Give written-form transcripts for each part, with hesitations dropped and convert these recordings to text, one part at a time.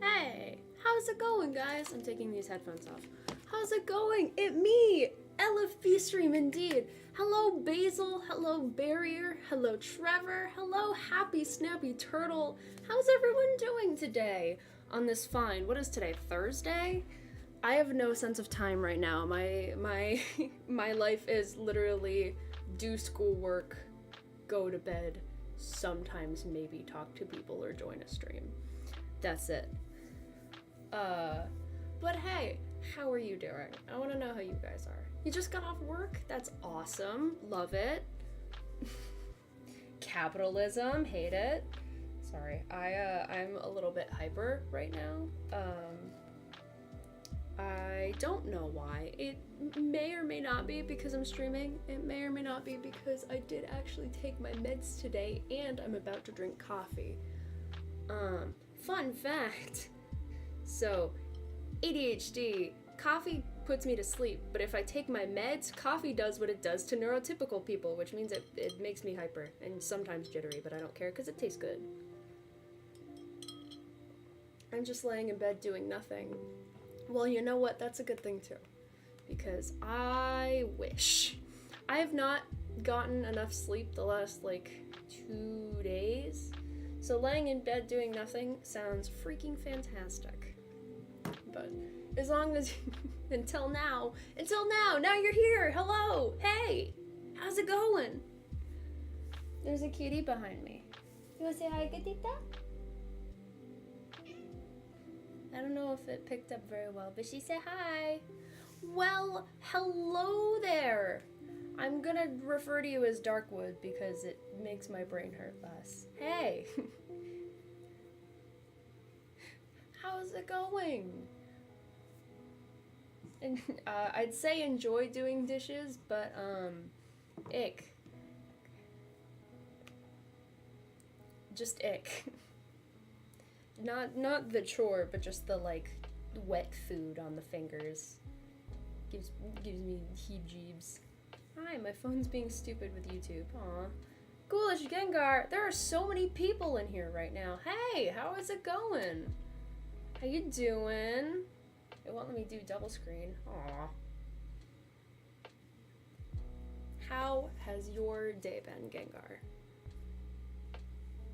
Hey, how's it going, guys? I'm taking these headphones off. How's it going? It me, LFB stream indeed. Hello, Basil. Hello, Barrier. Hello, Trevor. Hello, Happy Snappy Turtle. How's everyone doing today on this fine? What is today? Thursday? I have no sense of time right now. My my life is literally do schoolwork, go to bed, sometimes maybe talk to people or join a stream. That's it. But hey, how are you doing? I want to know how you guys are. You just got off work? That's awesome. Love it. Capitalism, hate it. Sorry, I'm a little bit hyper right now. I don't know why. It may or may not be because I'm streaming. It may or may not be because I did actually take my meds today and I'm about to drink coffee. Fun fact. So, ADHD, coffee puts me to sleep, but if I take my meds, coffee does what it does to neurotypical people, which means it makes me hyper and sometimes jittery, but I don't care because it tastes good. I'm just laying in bed doing nothing. Well, you know what? That's a good thing too, because I wish. I have not gotten enough sleep the last, 2 days, so laying in bed doing nothing sounds freaking fantastic. But as long as, until now, now you're here, hello, hey, how's it going? There's a kitty behind me. You wanna say hi, Gatita? I don't know if it picked up very well, but she said hi. Well, hello there. I'm gonna refer to you as Darkwood because it makes my brain hurt less. Hey. How's it going? And I'd say enjoy doing dishes, but ick. Just ick. Not the chore, but just the wet food on the fingers. Gives me heebs-jeebs. Hi, my phone's being stupid with YouTube. Aw. Ghoulish Gengar, there are so many people in here right now. Hey, how is it going? How you doing? It won't let me do double screen. Aw. How has your day been, Gengar?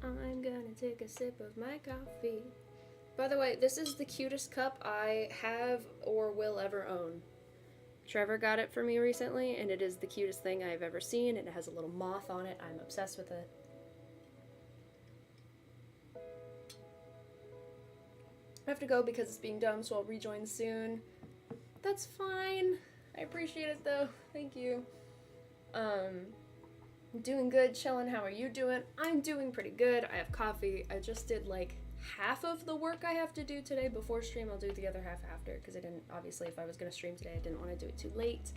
I'm gonna take a sip of my coffee. By the way, this is the cutest cup I have or will ever own. Trevor got it for me recently, and it is the cutest thing I've ever seen. It has a little moth on it. I'm obsessed with it. I have to go because it's being dumb, so I'll rejoin soon. That's fine. I appreciate it, though. Thank you. I'm doing good, chilling. How are you doing? I'm doing pretty good. I have coffee. I just did half of the work I have to do today before stream. I'll do the other half after because I didn't, obviously, if I was going to stream today, I didn't want to do it too late.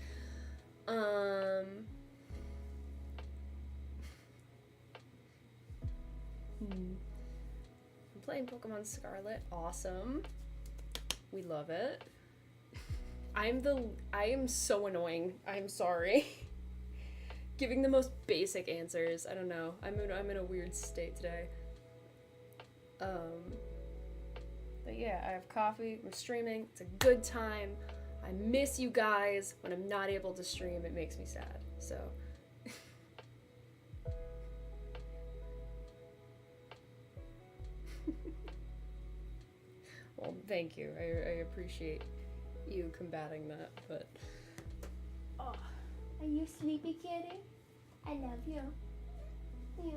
I'm playing Pokemon Scarlet. Awesome. We love it. I am so annoying. I'm sorry. Giving the most basic answers. I don't know. I'm in a weird state today. But yeah, I have coffee. I'm streaming. It's a good time. I miss you guys. When I'm not able to stream, it makes me sad. So. Well, thank you. I appreciate you combating that, but. Oh, are you sleepy, kitty? I love you. Yeah.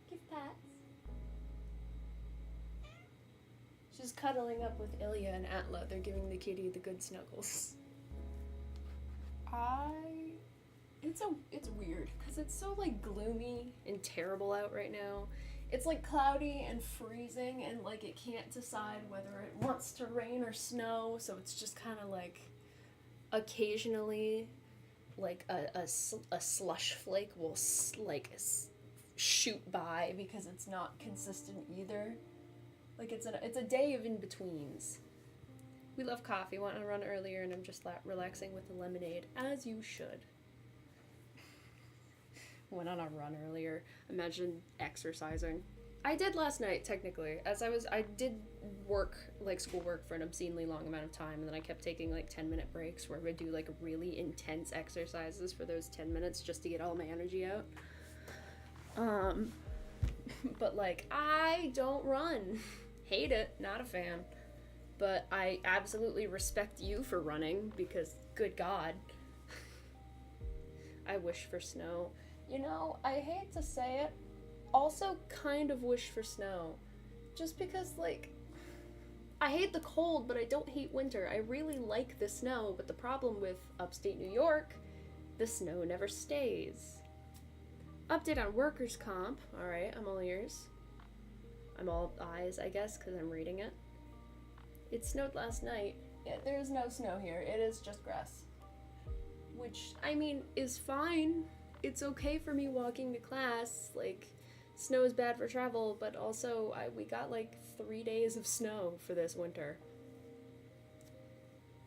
Give pats. She's cuddling up with Ilya and Atla. They're giving the kitty the good snuggles. It's weird because it's so like gloomy and terrible out right now. It's like cloudy and freezing and like it can't decide whether it wants to rain or snow, so it's just kind of like occasionally like a slush flake will shoot by because it's not consistent either. Like it's a day of in-betweens. We love coffee, went on a run earlier and I'm just relaxing with the lemonade, as you should. Went on a run earlier. Imagine exercising. I did last night, technically. I did work, like schoolwork, for an obscenely long amount of time, and then I kept taking like 10-minute breaks where I would do like really intense exercises for those 10 minutes just to get all my energy out. But like, I don't run. Hate it, not a fan. But I absolutely respect you for running, because good God. I wish for snow. You know, I hate to say it, also kind of wish for snow. Just because, like, I hate the cold, but I don't hate winter. I really like the snow, but the problem with upstate New York, the snow never stays. Update on workers' comp. Alright, I'm all ears. I'm all eyes, I guess, because I'm reading it. It snowed last night. Yeah, there is no snow here. It is just grass. Which, I mean, is fine. It's okay for me walking to class. Like, snow is bad for travel, but also we got like 3 days of snow for this winter.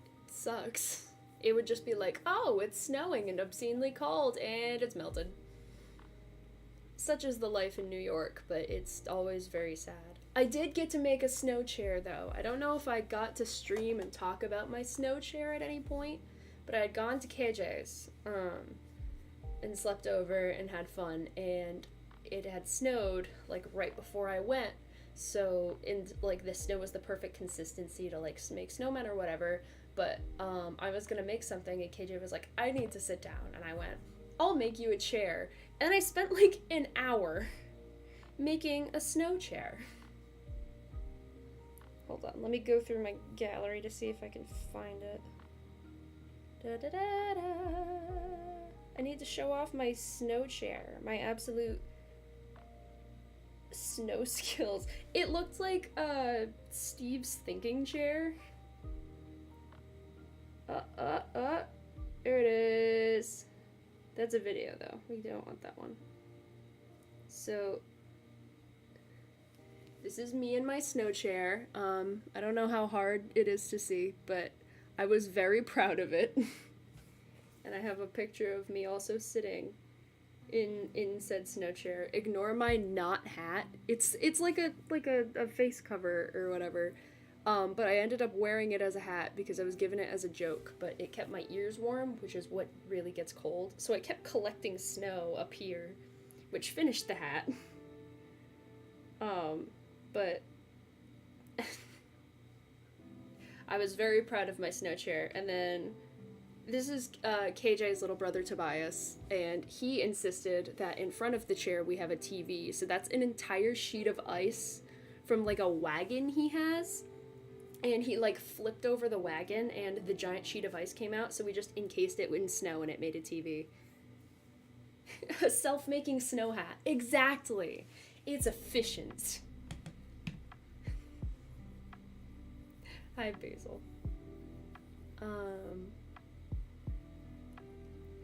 It sucks. It would just be like, oh, it's snowing and obscenely cold, and it's melted. Such is the life in New York, but it's always very sad. I did get to make a snow chair, though. I don't know if I got to stream and talk about my snow chair at any point, but I had gone to KJ's, and slept over and had fun, and it had snowed, like, right before I went, so, like, the snow was the perfect consistency to, like, make snowmen or whatever, but, I was gonna make something, and KJ was like, I need to sit down, and I went, I'll make you a chair, and I spent, like, an hour making a snow chair. Hold on, let me go through my gallery to see if I can find it. Da-da-da-da. I need to show off my snow chair, my absolute snow skills. It looked like Steve's thinking chair. There it is. That's a video though. We don't want that one. So this is me in my snow chair. I don't know how hard it is to see, but I was very proud of it. And I have a picture of me also sitting in said snow chair. Ignore my not hat. It's like a face cover or whatever. But I ended up wearing it as a hat because I was given it as a joke, but it kept my ears warm, which is what really gets cold. So I kept collecting snow up here, which finished the hat. But I was very proud of my snow chair. And then this is KJ's little brother Tobias, and he insisted that in front of the chair we have a TV. So that's an entire sheet of ice from like a wagon he has. And he like flipped over the wagon and the giant sheet of ice came out, so we just encased it in snow and it made a TV. A self-making snow hat. Exactly. It's efficient. Hi, Basil. To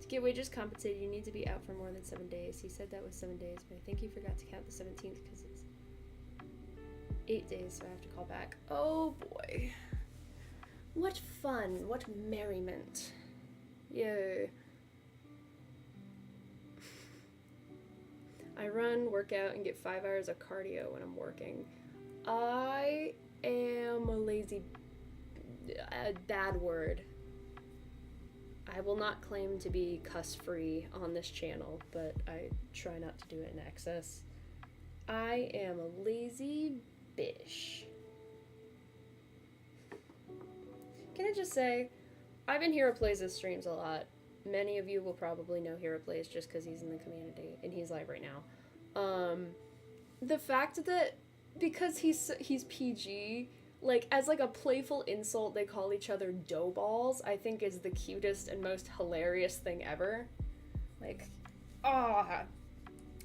get wages compensated, you need to be out for more than 7 days. He said that was 7 days, but I think he forgot to count the 17th because it's 8 days, so I have to call back. Oh boy. What fun. What merriment. Yay. I run, work out, and get 5 hours of cardio when I'm working. I am a lazy... a bad word. I will not claim to be cuss-free on this channel, but I try not to do it in excess. I am a lazy bish. Can I just say, I've been Hero Plays' streams a lot, Many of you will probably know Hero Plays just because he's in the community and he's live right now. The fact that because he's PG, like as like a playful insult, they call each other dough balls, I think is the cutest and most hilarious thing ever. Like, ah,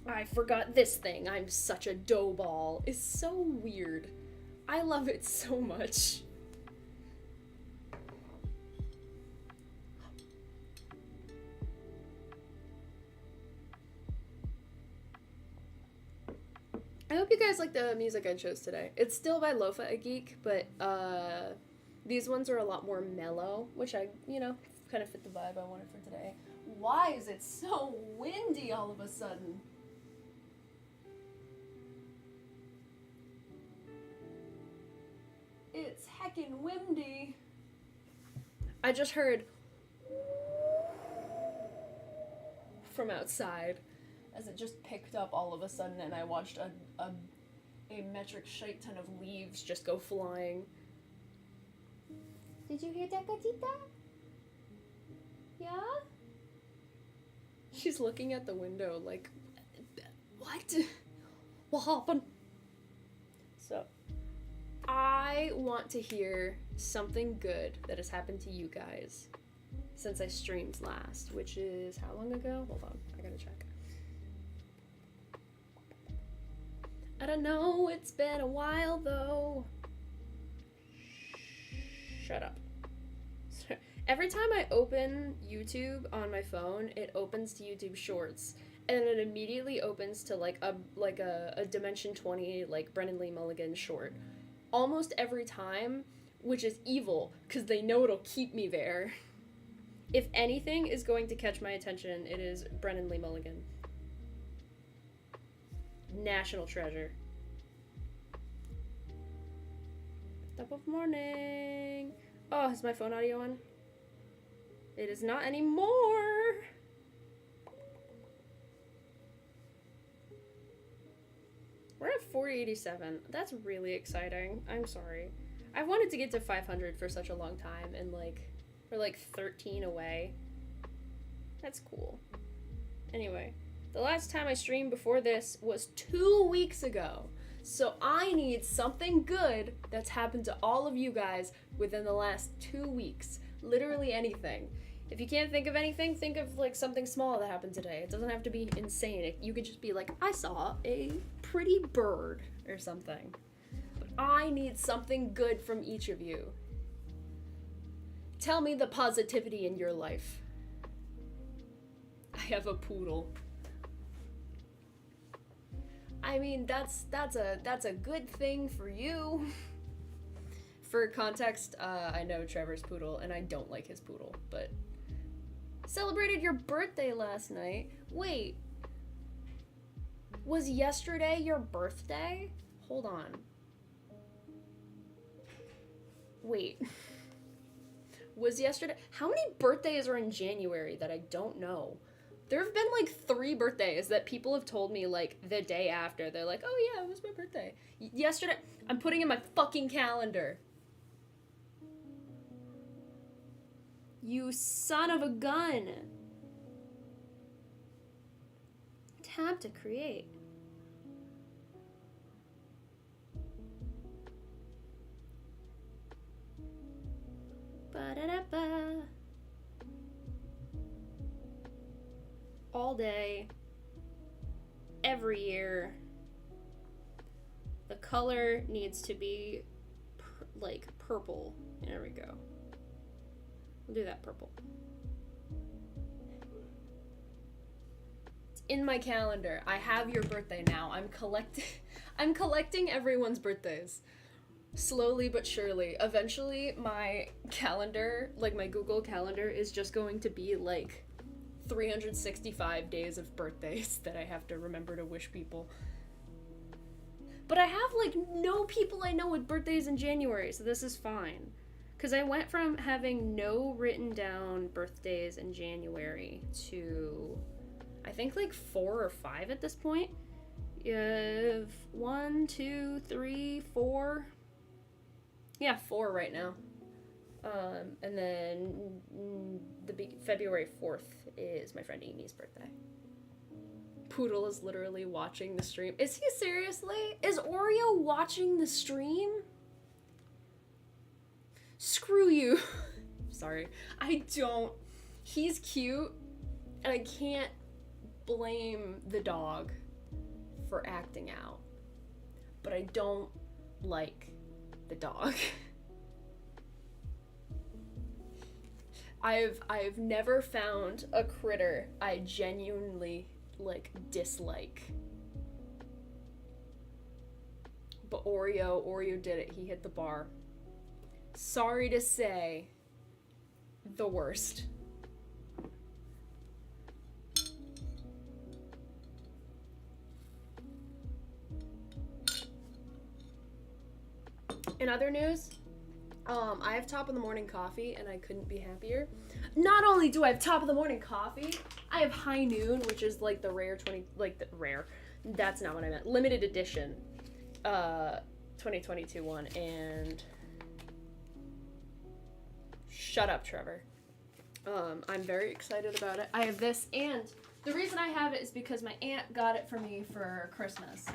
I forgot this thing. I'm such a dough ball. Is so weird. I love it so much. I hope you guys like the music I chose today. It's still by Lofa a Geek, but these ones are a lot more mellow, which I, kind of fit the vibe I wanted for today. Why is it so windy all of a sudden? It's heckin' windy. I just heard from outside as it just picked up all of a sudden, and I watched a metric shite ton of leaves just go flying. Did you hear that, Gatita? Yeah? She's looking at the window like, what? What happened? So, I want to hear something good that has happened to you guys since I streamed last, which is how long ago? Hold on, I gotta check. I don't know, it's been a while though. Shut up. Every time I open YouTube on my phone, it opens to YouTube Shorts, and it immediately opens to like a Dimension 20 like Brennan Lee Mulligan short. Almost every time, which is evil, because they know it'll keep me there. If anything is going to catch my attention, it is Brennan Lee Mulligan. National treasure. Top of morning. Oh, is my phone audio on? It is not anymore. We're at 487. That's really exciting. I'm sorry. I wanted to get to 500 for such a long time, and we're like 13 away. That's cool. Anyway, the last time I streamed before this was 2 weeks ago. So I need something good that's happened to all of you guys within the last 2 weeks. Literally anything. If you can't think of anything, think of like something small that happened today. It doesn't have to be insane. You could just be like, I saw a pretty bird or something. But I need something good from each of you. Tell me the positivity in your life. I have a poodle. I mean, that's a good thing for you. For context, I know Trevor's poodle, and I don't like his poodle, but celebrated your birthday last night. Wait, was yesterday your birthday? Hold on. Wait, was yesterday? How many birthdays are in January that I don't know? There have been like 3 birthdays that people have told me like the day after. They're like, oh yeah, it was my birthday. Yesterday, I'm putting in my fucking calendar. You son of a gun. Tap to create. Ba-da-da-ba. All day, every year, the color needs to be like purple. There we go. We'll do that purple. It's in my calendar. I have your birthday now. I'm collecting everyone's birthdays. Slowly but surely. Eventually my calendar, like my Google Calendar, is just going to be like 365 days of birthdays that I have to remember to wish people. But I have like no people I know with birthdays in January, so this is fine. Because I went from having no written down birthdays in January to, I think like 4 or 5 at this point. You have 1, 2, 3, 4. Yeah, 4 right now. And then February 4th is my friend Amy's birthday. Poodle is literally watching the stream. Is he seriously? Is Oreo watching the stream? Screw you. Sorry. I don't. He's cute, and I can't blame the dog for acting out. But I don't like the dog. I've never found a critter I genuinely dislike. But Oreo did it. He hit the bar. Sorry to say, the worst. In other news, I have top of the morning coffee and I couldn't be happier. Not only do I have top of the morning coffee, I have high noon, which is like the rare that's not what I meant. Limited edition 2022 one, and shut up, Trevor. I'm very excited about it. I have this, and the reason I have it is because my aunt got it for me for Christmas.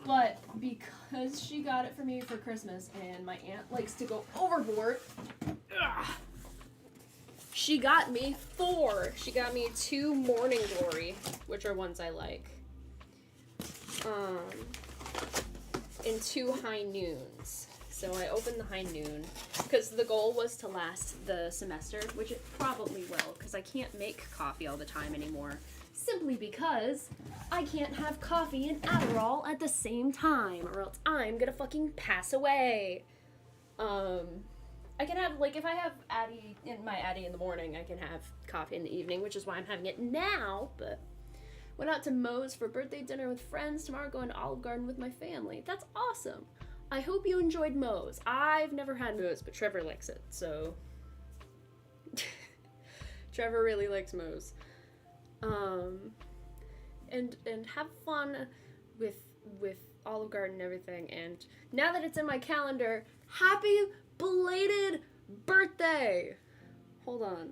But because she got it for me for Christmas and my aunt likes to go overboard, she got me 2 Morning Glory, which are ones I like, and 2 High Noons. So I opened the High Noon because the goal was to last the semester, which it probably will because I can't make coffee all the time anymore. Simply because I can't have coffee and Adderall at the same time, or else I'm gonna fucking pass away. I can have, if I have Addy in the morning, I can have coffee in the evening, which is why I'm having it now, but went out to Moe's for birthday dinner with friends. Tomorrow going to Olive Garden with my family. That's awesome. I hope you enjoyed Moe's. I've never had Moe's, but Trevor likes it, so... Trevor really likes Moe's. And have fun with Olive Garden and everything. And now that it's in my calendar, happy belated birthday! Hold on.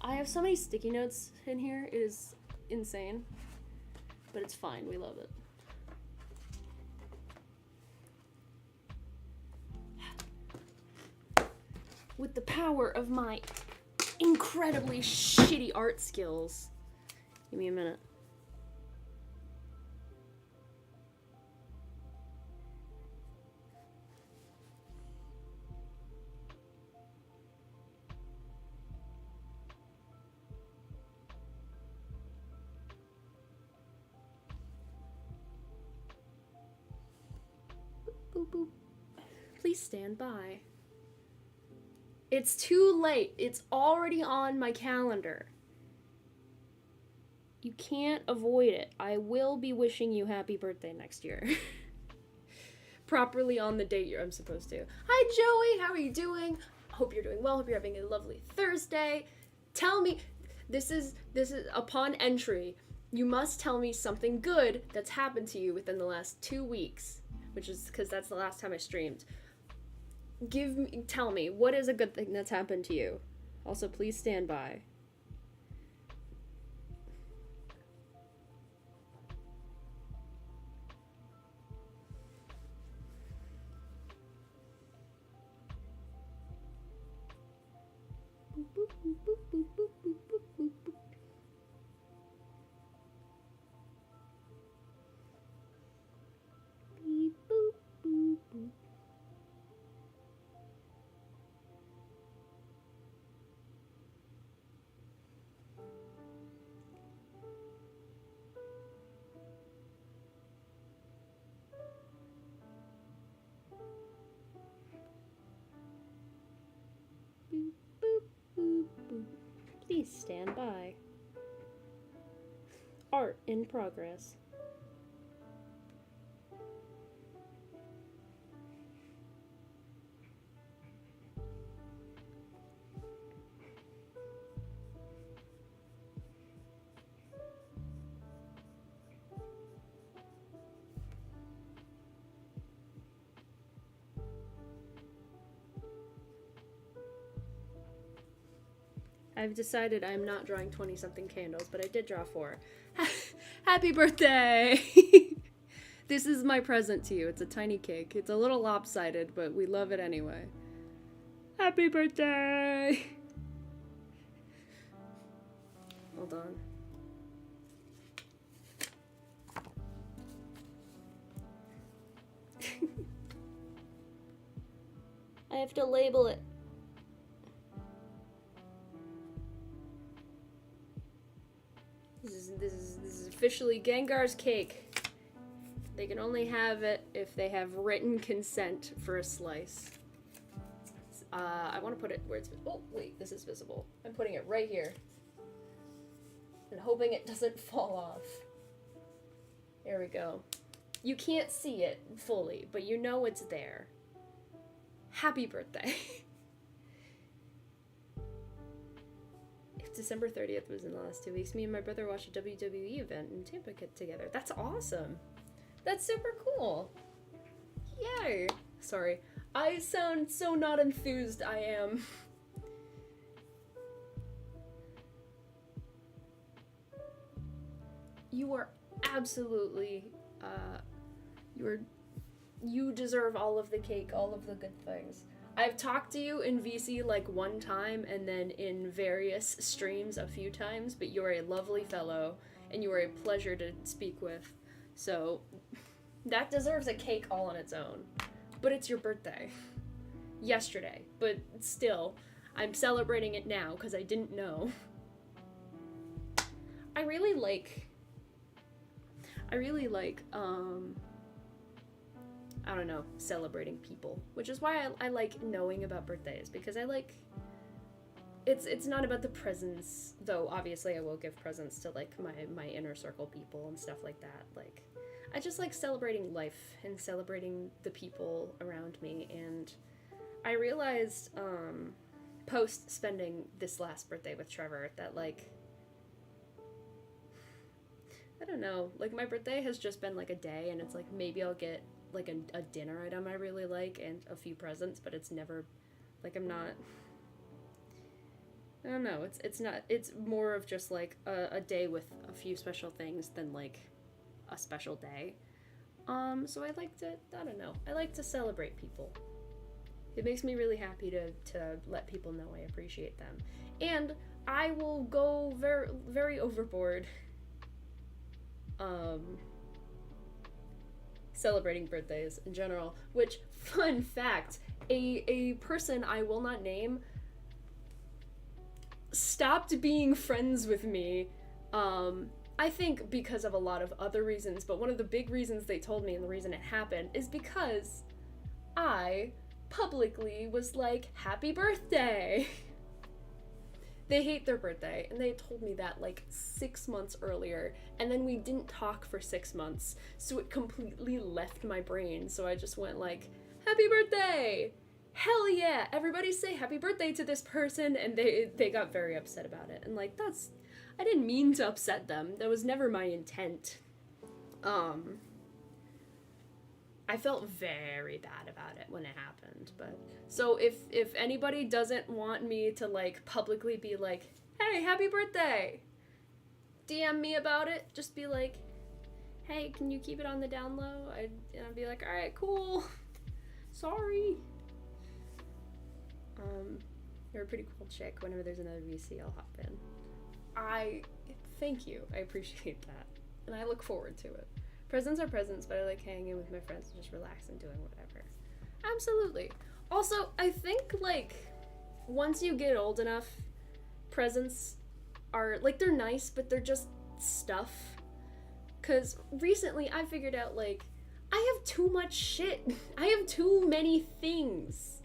I have so many sticky notes in here. It is insane. But it's fine. We love it. With the power of my incredibly shitty art skills. Give me a minute. Boop, boop. Please stand by. It's too late. It's already on my calendar. You can't avoid it. I will be wishing you happy birthday next year. Properly on the date I'm supposed to. Hi, Joey. How are you doing? Hope you're doing well. Hope you're having a lovely Thursday. Tell me, this is upon entry. You must tell me something good that's happened to you within the last 2 weeks, which is because that's the last time I streamed. Tell me, what is a good thing that's happened to you? Also, please stand by. Please stand by. Art in progress. I've decided I'm not drawing 20-something candles, but I did draw 4. Happy birthday! This is my present to you. It's a tiny cake. It's a little lopsided, but we love it anyway. Happy birthday! Hold on. I have to label it. This is officially Gengar's cake. They can only have it if they have written consent for a slice. I want to put it where it's... Oh, wait, this is visible. I'm putting it right here. And hoping it doesn't fall off. There we go. You can't see it fully, but you know it's there. Happy birthday. If December 30th was in the last 2 weeks, me and my brother watched a WWE event in Tampa together. That's awesome. That's super cool. Yay. Sorry. I sound so not enthused. I am. You are absolutely, you deserve all of the cake, all of the good things. I've talked to you in VC like one time and then in various streams a few times, but you're a lovely fellow and you are a pleasure to speak with. So that deserves a cake all on its own. But it's your birthday. Yesterday. But still, I'm celebrating it now because I didn't know. I really like, I don't know, celebrating people, which is why I like knowing about birthdays, because I like, it's not about the presents, though obviously I will give presents to like my inner circle people and stuff like that. Like, I just like celebrating life and celebrating the people around me, and I realized post spending this last birthday with Trevor that like, I don't know, like my birthday has just been like a day, and it's like maybe I'll get like a dinner item I really like and a few presents, but it's never like, I'm not, I don't know, it's more of just like a day with a few special things than like a special day. So I like to, I don't know, I like to celebrate people. It makes me really happy to let people know I appreciate them. And I will go very, very overboard celebrating birthdays in general, which, fun fact, a person I will not name stopped being friends with me, I think because of a lot of other reasons, but one of the big reasons they told me, and the reason it happened, is because I publicly was like, happy birthday! They hate their birthday, and they told me that like 6 months earlier, and then we didn't talk for 6 months, so it completely left my brain, so I just went like, happy birthday! Hell yeah! Everybody say happy birthday to this person, and they got very upset about it, and like, that's, I didn't mean to upset them, that was never my intent. I felt very bad about it when it happened, but so if anybody doesn't want me to like publicly be like, hey, happy birthday, DM me about it, just be like, hey, can you keep it on the down low? I'd be like, all right, cool, sorry. You're a pretty cool chick. Whenever there's another VC, I'll hop in. Thank you, I appreciate that, and I look forward to it. Presents are presents, but I like hanging with my friends and just relax and doing whatever. Absolutely. Also, I think, like, once you get old enough, presents are, like, they're nice, but they're just stuff. Because recently I figured out, like, I have too much shit. I have too many things.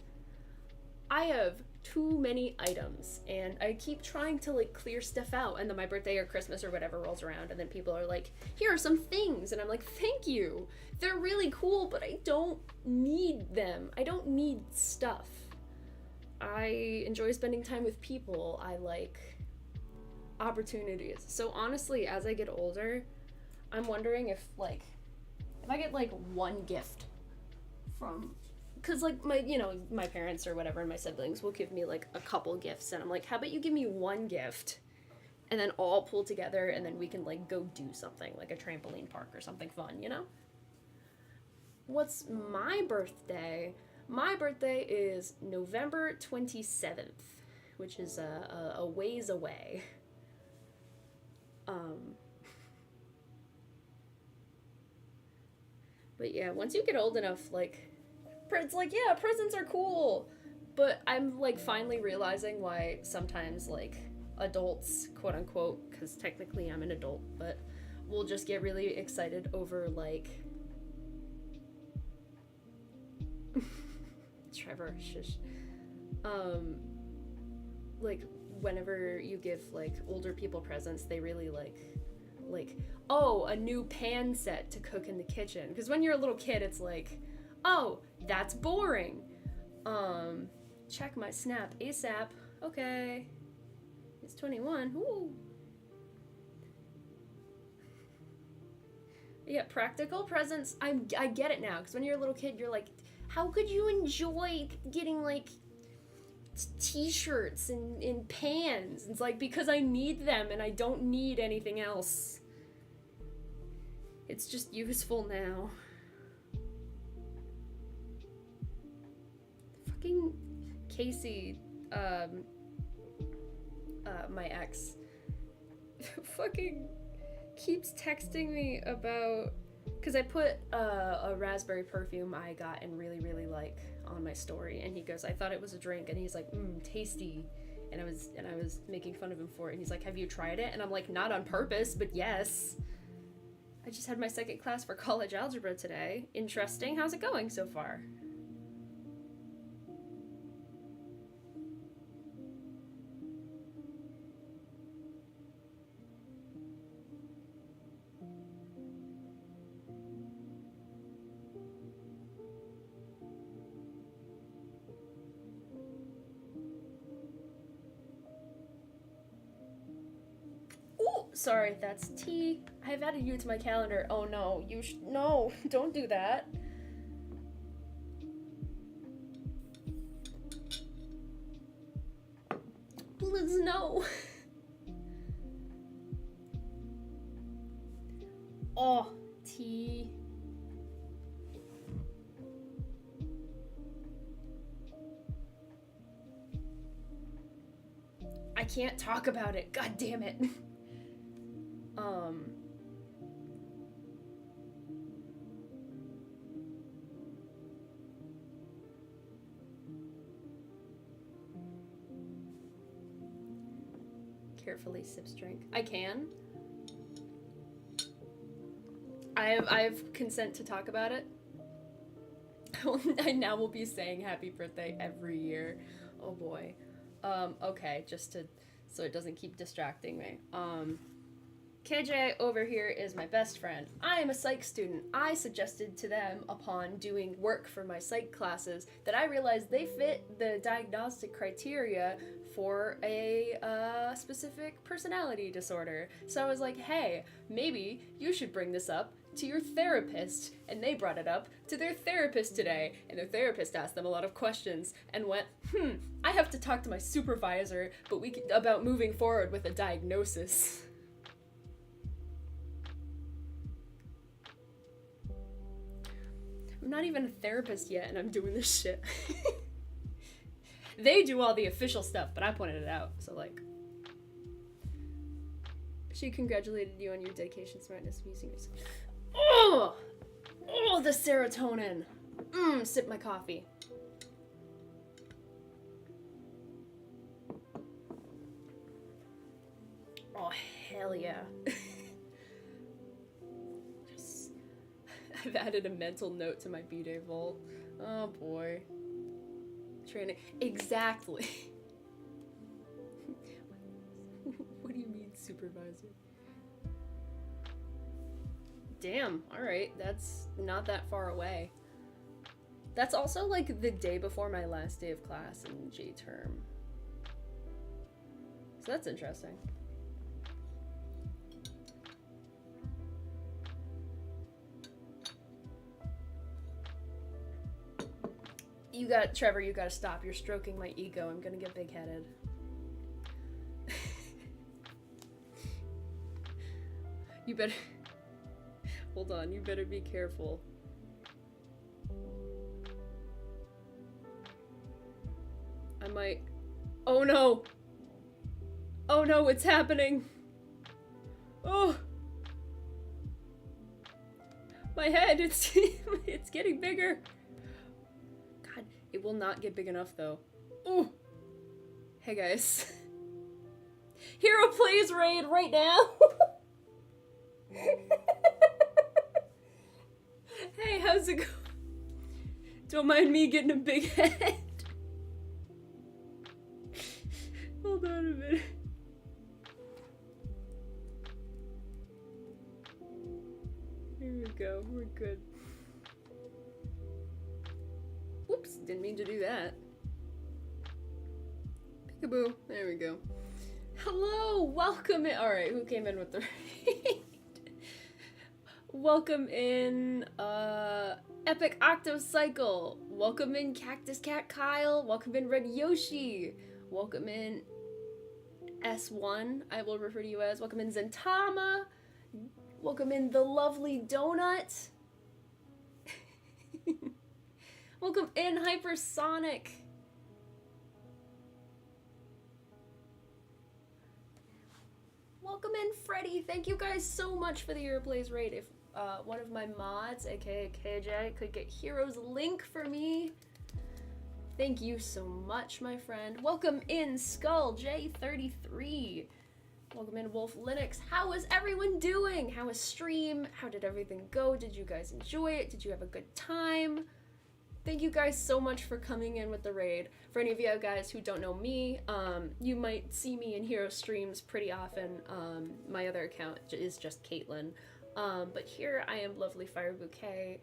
I have too many items, and I keep trying to like clear stuff out, and then my birthday or Christmas or whatever rolls around, and then people are like, here are some things, and I'm like, thank you, they're really cool, but I don't need them. I don't need stuff. I enjoy spending time with people. I like opportunities. So honestly, as I get older, I'm wondering if I get like one gift from because like my parents or whatever and my siblings will give me like a couple gifts, and I'm like, how about you give me one gift and then all pull together and then we can like go do something like a trampoline park or something fun, you know? What's my birthday? My birthday is November 27th, which is a ways away. But yeah, once you get old enough, like, it's like, yeah, presents are cool. But I'm, like, finally realizing why sometimes, like, adults, quote unquote, because technically I'm an adult, but will just get really excited over, like, Trevor, shush. Like, whenever you give, like, older people presents, they really, like, oh, a new pan set to cook in the kitchen. Because when you're a little kid, it's like, oh, that's boring. Check my snap ASAP. Okay. It's 21. Ooh. Yeah, practical presents. I get it now. Because when you're a little kid, you're like, how could you enjoy getting, like, t-shirts and pans? It's like, because I need them and I don't need anything else. It's just useful now. Fucking Casey, my ex, fucking keeps texting me about, because I put a raspberry perfume I got and really, really like on my story, and he goes, I thought it was a drink, and he's like, tasty, and I was making fun of him for it, and he's like, have you tried it? And I'm like, not on purpose, but yes. I just had my second class for college algebra today. Interesting. How's it going so far? Sorry, that's T. I've added you to my calendar. Oh no, no, don't do that. Please, no. Oh, T. I can't talk about it. God damn it. Carefully sips drink. I can. I have consent to talk about it. I now will be saying happy birthday every year. Oh boy. Okay, just to, so it doesn't keep distracting me. KJ over here is my best friend. I am a psych student. I suggested to them upon doing work for my psych classes that I realized they fit the diagnostic criteria for a specific personality disorder. So I was like, hey, maybe you should bring this up to your therapist. And they brought it up to their therapist today, and their therapist asked them a lot of questions and went, I have to talk to my supervisor about moving forward with a diagnosis. I'm not even a therapist yet, and I'm doing this shit. They do all the official stuff, but I pointed it out, so like. She congratulated you on your dedication, smartness, using yourself. Oh! Oh, the serotonin! Sip my coffee. Oh, hell yeah. I've added a mental note to my B-Day vault. Oh boy. Training. Exactly. What do you mean, supervisor? Damn, alright. That's not that far away. That's also like the day before my last day of class in J-term. So that's interesting. Trevor, you gotta stop. You're stroking my ego. I'm gonna get big-headed. You better... Hold on, you better be careful. I might... Oh no! Oh no, it's happening! Oh! My head, it's getting bigger! God, it will not get big enough though. Oh! Hey guys. Hero plays raid right now! Hey, how's it going? Don't mind me getting a big head. Hold on a minute. Here we go, we're good. Whoops, didn't mean to do that. Peekaboo, there we go. Hello, welcome in. Alright, who came in with the raid? Welcome in, Epic Octocycle. Welcome in Cactus Cat Kyle. Welcome in Red Yoshi. Welcome in S1, I will refer to you as. Welcome in Zentama. Welcome in the lovely Donut. Welcome in Hypersonic. Welcome in Freddy. Thank you guys so much for the Hero Plays raid. If one of my mods, aka KJ, could get Hero's link for me. Thank you so much, my friend. Welcome in Skull J33. Welcome in Wolf Linux. How is everyone doing? How was stream? How did everything go? Did you guys enjoy it? Did you have a good time? Thank you guys so much for coming in with the raid. For any of you guys who don't know me, you might see me in Hero streams pretty often. My other account is just Caitlin. But here I am, lovely Fire Bouquet.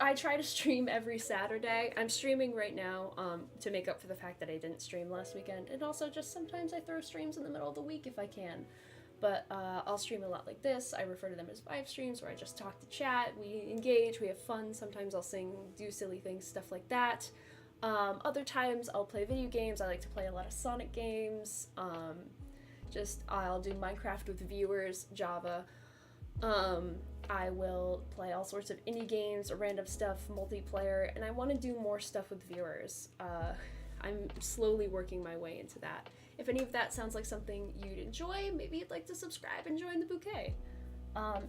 I try to stream every Saturday. I'm streaming right now to make up for the fact that I didn't stream last weekend. And also just sometimes I throw streams in the middle of the week if I can. But I'll stream a lot like this. I refer to them as vibe streams where I just talk to chat, we engage, we have fun. Sometimes I'll sing, do silly things, stuff like that. Other times I'll play video games. I like to play a lot of Sonic games. I'll do Minecraft with viewers, Java. I will play all sorts of indie games, random stuff, multiplayer, and I want to do more stuff with viewers. I'm slowly working my way into that. If any of that sounds like something you'd enjoy, maybe you'd like to subscribe and join the Bouquet.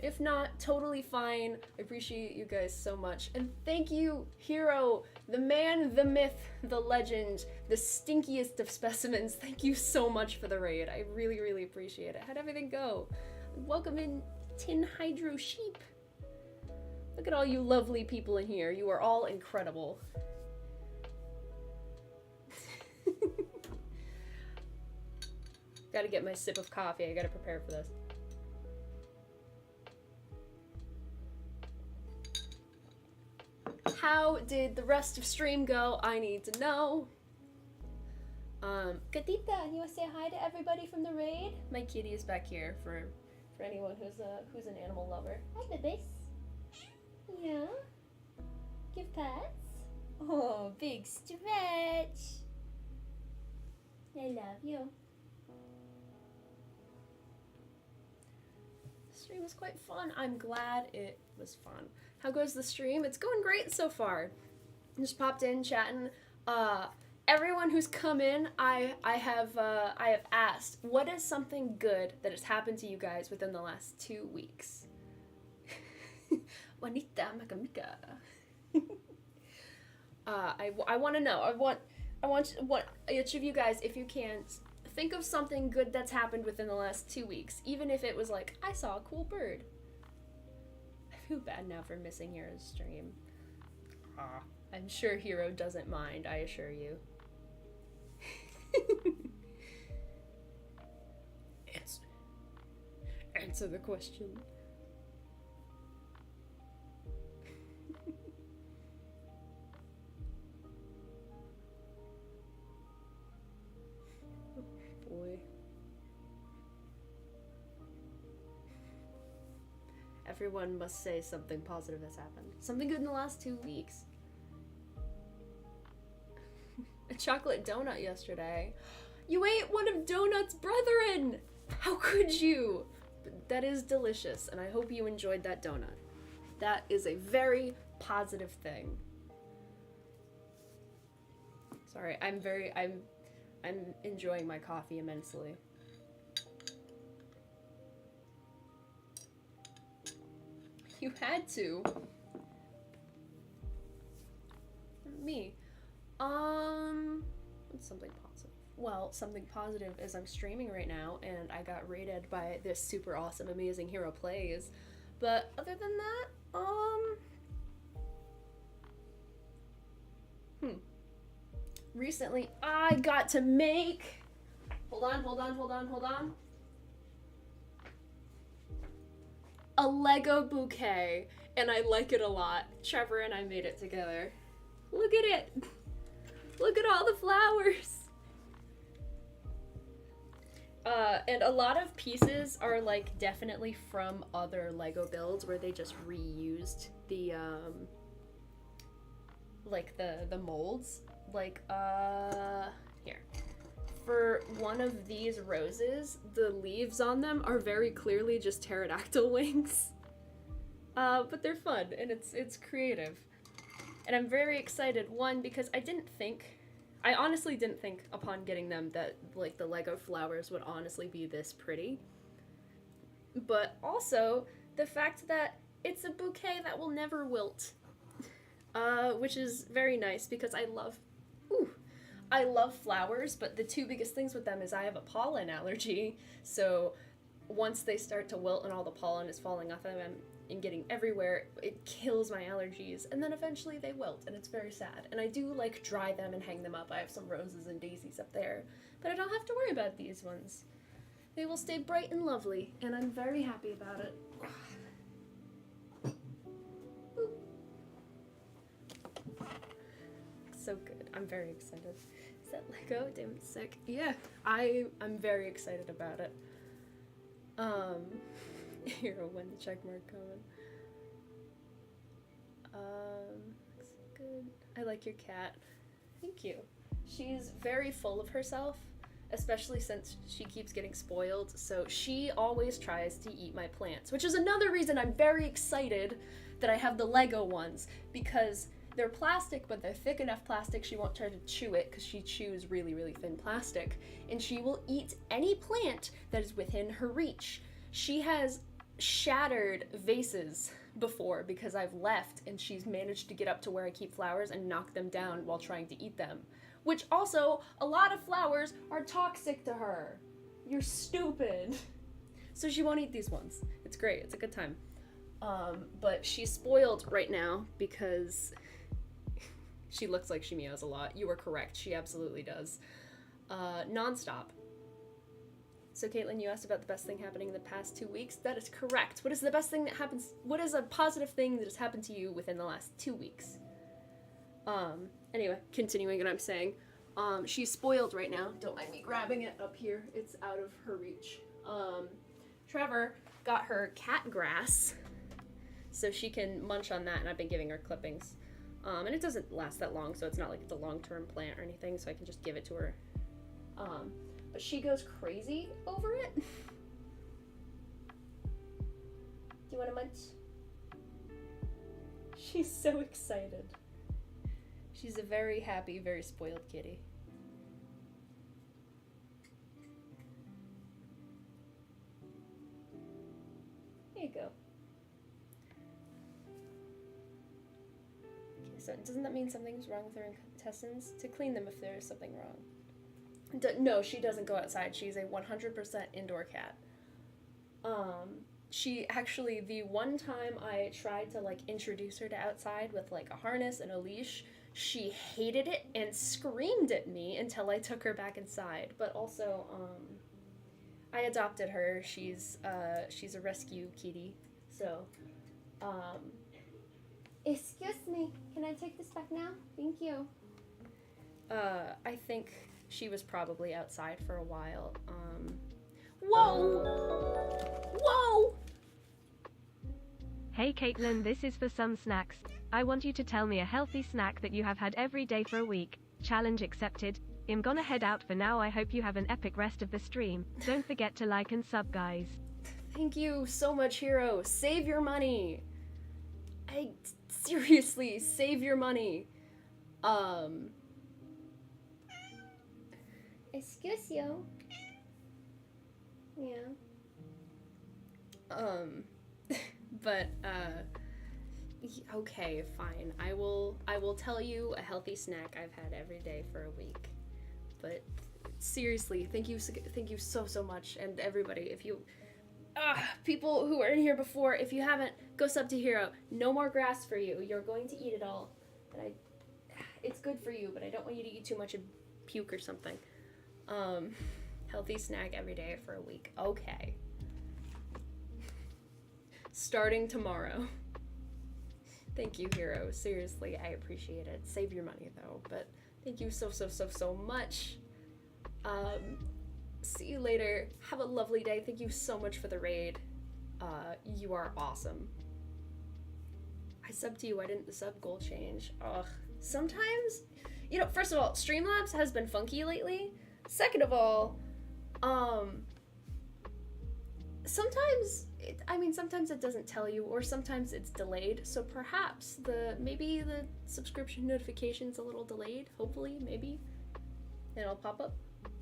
If not, totally fine. I appreciate you guys so much. And thank you, Hero, the man, the myth, the legend, the stinkiest of specimens. Thank you so much for the raid. I really, really appreciate it. How'd everything go? Welcome in Tin Hydro Sheep. Look at all you lovely people in here. You are all incredible. Gotta get my sip of coffee. I gotta prepare for this. How did the rest of stream go? I need to know. Katita, you wanna say hi to everybody from the raid? My kitty is back here for anyone who's an animal lover. Hi, babies. Yeah. Give pets. Oh, big stretch. I love you. The stream was quite fun. I'm glad it was fun. How goes the stream? It's going great so far. Just popped in, chatting. Everyone who's come in, I have asked, what is something good that has happened to you guys within the last 2 weeks? Juanita Macamica. I want to know. I want each of you guys, if you can, think of something good that's happened within the last 2 weeks, even if it was like, I saw a cool bird. I feel bad now for missing Hero's stream. I'm sure Hero doesn't mind, I assure you. Answer the question. Oh boy. everyone must say something positive has happened. Something good in the last 2 weeks. A chocolate donut yesterday. You ate one of Donut's brethren! How could you? That is delicious, and I hope you enjoyed that donut. That is a very positive thing. Sorry, I'm enjoying my coffee immensely. You had to. Me. What's something positive? Well, something positive is I'm streaming right now, and I got rated by this super awesome, amazing Hero Plays. But other than that, recently I got to make, hold on. A Lego bouquet, and I like it a lot. Trevor and I made it together. Look at it. Look at all the flowers. And a lot of pieces are like definitely from other Lego builds where they just reused the like the molds. Like here. For one of these roses, the leaves on them are very clearly just pterodactyl wings. But they're fun and it's creative. And I'm very excited, one, because I honestly didn't think upon getting them that like the Lego flowers would honestly be this pretty. But also the fact that it's a bouquet that will never wilt. Which is very nice because I love flowers, but the two biggest things with them is I have a pollen allergy, so once they start to wilt and all the pollen is falling off them and getting everywhere, it kills my allergies, and then eventually they wilt, and it's very sad. And I do like dry them and hang them up. I have some roses and daisies up there, but I don't have to worry about these ones. They will stay bright and lovely, and I'm very happy about it. So good. I'm very excited. Is that Lego? Damn, it's sick. Yeah, I'm very excited about it. Hero, when the check mark coming. Looks good. I like your cat. Thank you. She's very full of herself, especially since she keeps getting spoiled, so she always tries to eat my plants, which is another reason I'm very excited that I have the Lego ones, because they're plastic, but they're thick enough plastic she won't try to chew it because she chews really, really thin plastic, and she will eat any plant that is within her reach. She has shattered vases before because I've left, and she's managed to get up to where I keep flowers and knock them down while trying to eat them. Which also, a lot of flowers are toxic to her. You're stupid. So she won't eat these ones. It's great, it's a good time. But she's spoiled right now because she looks like she meows a lot. You were correct, she absolutely does. Non-stop. So Caitlin, you asked about the best thing happening in the past 2 weeks. That is correct. What is the best thing that happens? What is a positive thing that has happened to you within the last 2 weeks? Anyway, continuing what I'm saying. She's spoiled right now. Don't mind me grabbing it up here. It's out of her reach. Trevor got her cat grass, so she can munch on that, and I've been giving her clippings. And it doesn't last that long, so it's not like it's a long-term plant or anything, so I can just give it to her. But she goes crazy over it. Do you want to munch? She's so excited. She's a very happy, very spoiled kitty. Here you go. Okay, so doesn't that mean something's wrong with her intestines? To clean them if there is something wrong. No, she doesn't go outside. She's a 100% indoor cat. She actually, the one time I tried to like introduce her to outside with like a harness and a leash, she hated it and screamed at me until I took her back inside. But also, I adopted her. She's a rescue kitty. So, excuse me, can I take this back now? Thank you. I think she was probably outside for a while. Whoa! Whoa! Hey Caitlin, this is for some snacks. I want you to tell me a healthy snack that you have had every day for a week. Challenge accepted. I'm gonna head out for now. I hope you have an epic rest of the stream. Don't forget to like and sub, guys. Thank you so much, Hero. Save your money. Seriously, save your money. Excuse you. Yeah. But, okay, fine. I will tell you a healthy snack I've had every day for a week. But seriously, thank you so much, and everybody, if you, people who were in here before, if you haven't, go sub to Hero. No more grass for you. You're going to eat it all. But it's good for you, but I don't want you to eat too much and puke or something. Healthy snack every day for a week. Okay. Starting tomorrow. Thank you, Hero. Seriously, I appreciate it. Save your money, though, but thank you so much. See you later. Have a lovely day. Thank you so much for the raid. You are awesome. I subbed to you. Why didn't the sub goal change? Ugh. Sometimes, first of all, Streamlabs has been funky lately. Second of all, sometimes it doesn't tell you, or sometimes it's delayed, so perhaps maybe the subscription notification's a little delayed, hopefully, maybe, and it'll pop up.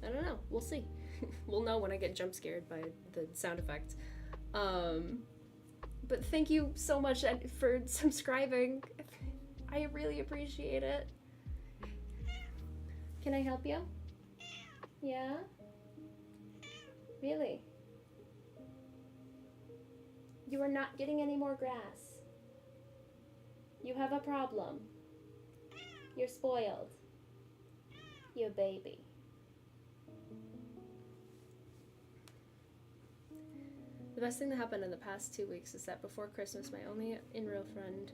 I don't know, we'll see. We'll know when I get jump scared by the sound effect. But thank you so much for subscribing. I really appreciate it. Can I help you? Yeah? Really? You are not getting any more grass. You have a problem. You're spoiled. You baby. The best thing that happened in the past 2 weeks is that before Christmas, my only in-real friend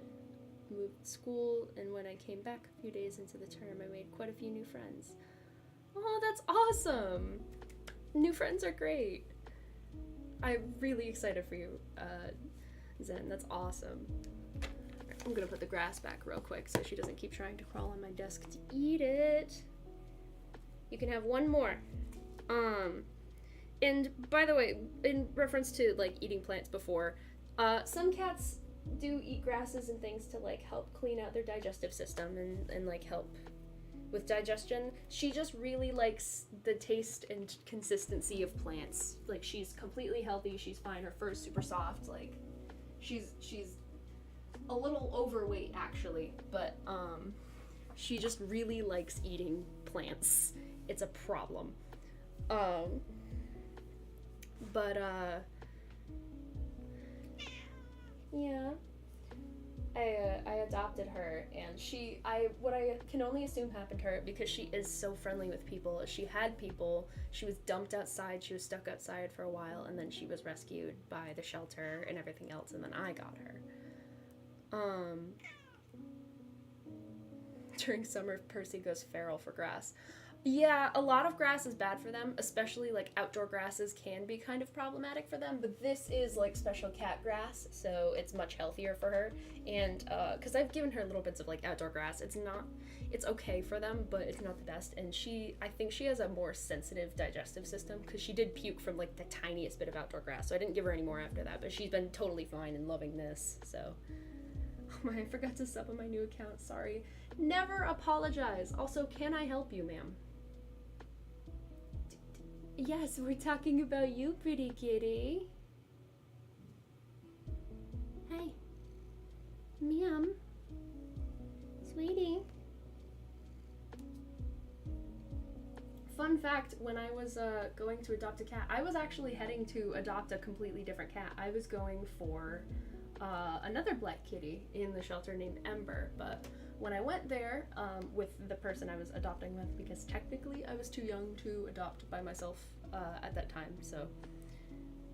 moved school, and when I came back a few days into the term, I made quite a few new friends. Oh, that's awesome! New friends are great. I'm really excited for you, Zen. That's awesome. I'm gonna put the grass back real quick so she doesn't keep trying to crawl on my desk to eat it. You can have one more. And by the way, in reference to like eating plants before, some cats do eat grasses and things to like help clean out their digestive system and like help with digestion. She just really likes the taste and consistency of plants. Like, she's completely healthy, she's fine, her fur is super soft, like she's a little overweight actually, but she just really likes eating plants. It's a problem. Yeah. I adopted her, and what I can only assume happened to her, because she is so friendly with people. She had people, she was dumped outside, she was stuck outside for a while, and then she was rescued by the shelter and everything else, and then I got her. During summer, Percy goes feral for grass. Yeah, a lot of grass is bad for them, especially like outdoor grasses can be kind of problematic for them, but this is like special cat grass, so it's much healthier for her. And because I've given her little bits of like outdoor grass, it's okay for them, but it's not the best. And I think she has a more sensitive digestive system, because she did puke from like the tiniest bit of outdoor grass, so I didn't give her any more after that, but she's been totally fine and loving this. So oh my, I forgot to sub on my new account, sorry. Never apologize. Also, can I help you, ma'am? Yes, we're talking about you, pretty kitty. Hey. Ma'am. Sweetie. Fun fact, when I was going to adopt a cat, I was actually heading to adopt a completely different cat. I was going for another black kitty in the shelter named Ember, but when I went there with the person I was adopting with, because technically I was too young to adopt by myself at that time, so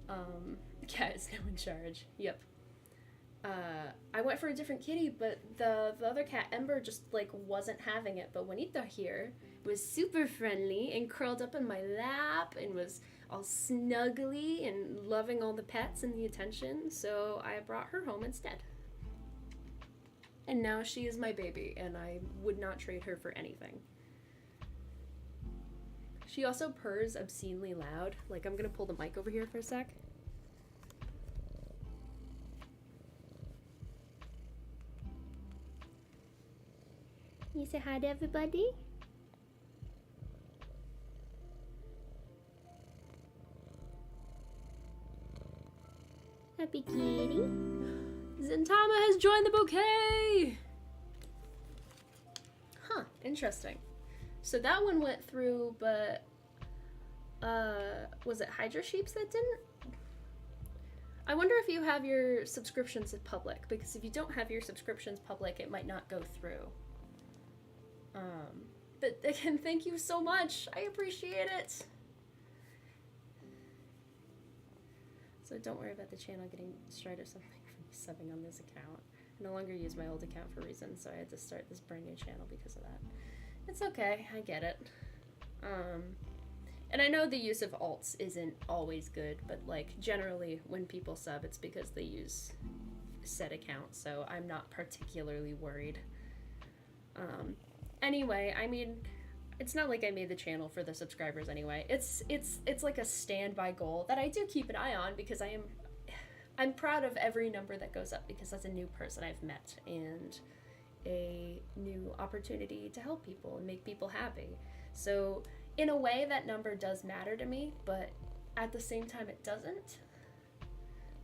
the cat is now in charge. Yep. I went for a different kitty, but the other cat, Ember, just like wasn't having it. But Juanita here was super friendly and curled up in my lap and was all snuggly and loving all the pets and the attention, so I brought her home instead. And now she is my baby, and I would not trade her for anything. She also purrs obscenely loud. Like, I'm gonna pull the mic over here for a sec. You say hi to everybody? Happy kitty. Zentama has joined the bouquet! Huh, interesting. So that one went through, but was it Hydra Sheeps that didn't? I wonder if you have your subscriptions public, because if you don't have your subscriptions public, it might not go through. But again, thank you so much. I appreciate it. So don't worry about the channel getting destroyed or something from subbing on this account. I no longer use my old account for reasons, so I had to start this brand new channel because of that. It's okay, I get it. And I know the use of alts isn't always good, but like generally when people sub, it's because they use said account, so I'm not particularly worried. Anyway, I mean, it's not like I made the channel for the subscribers anyway. It's like a standby goal that I do keep an eye on because I'm proud of every number that goes up because that's a new person I've met and a new opportunity to help people and make people happy. So in a way that number does matter to me, but at the same time it doesn't.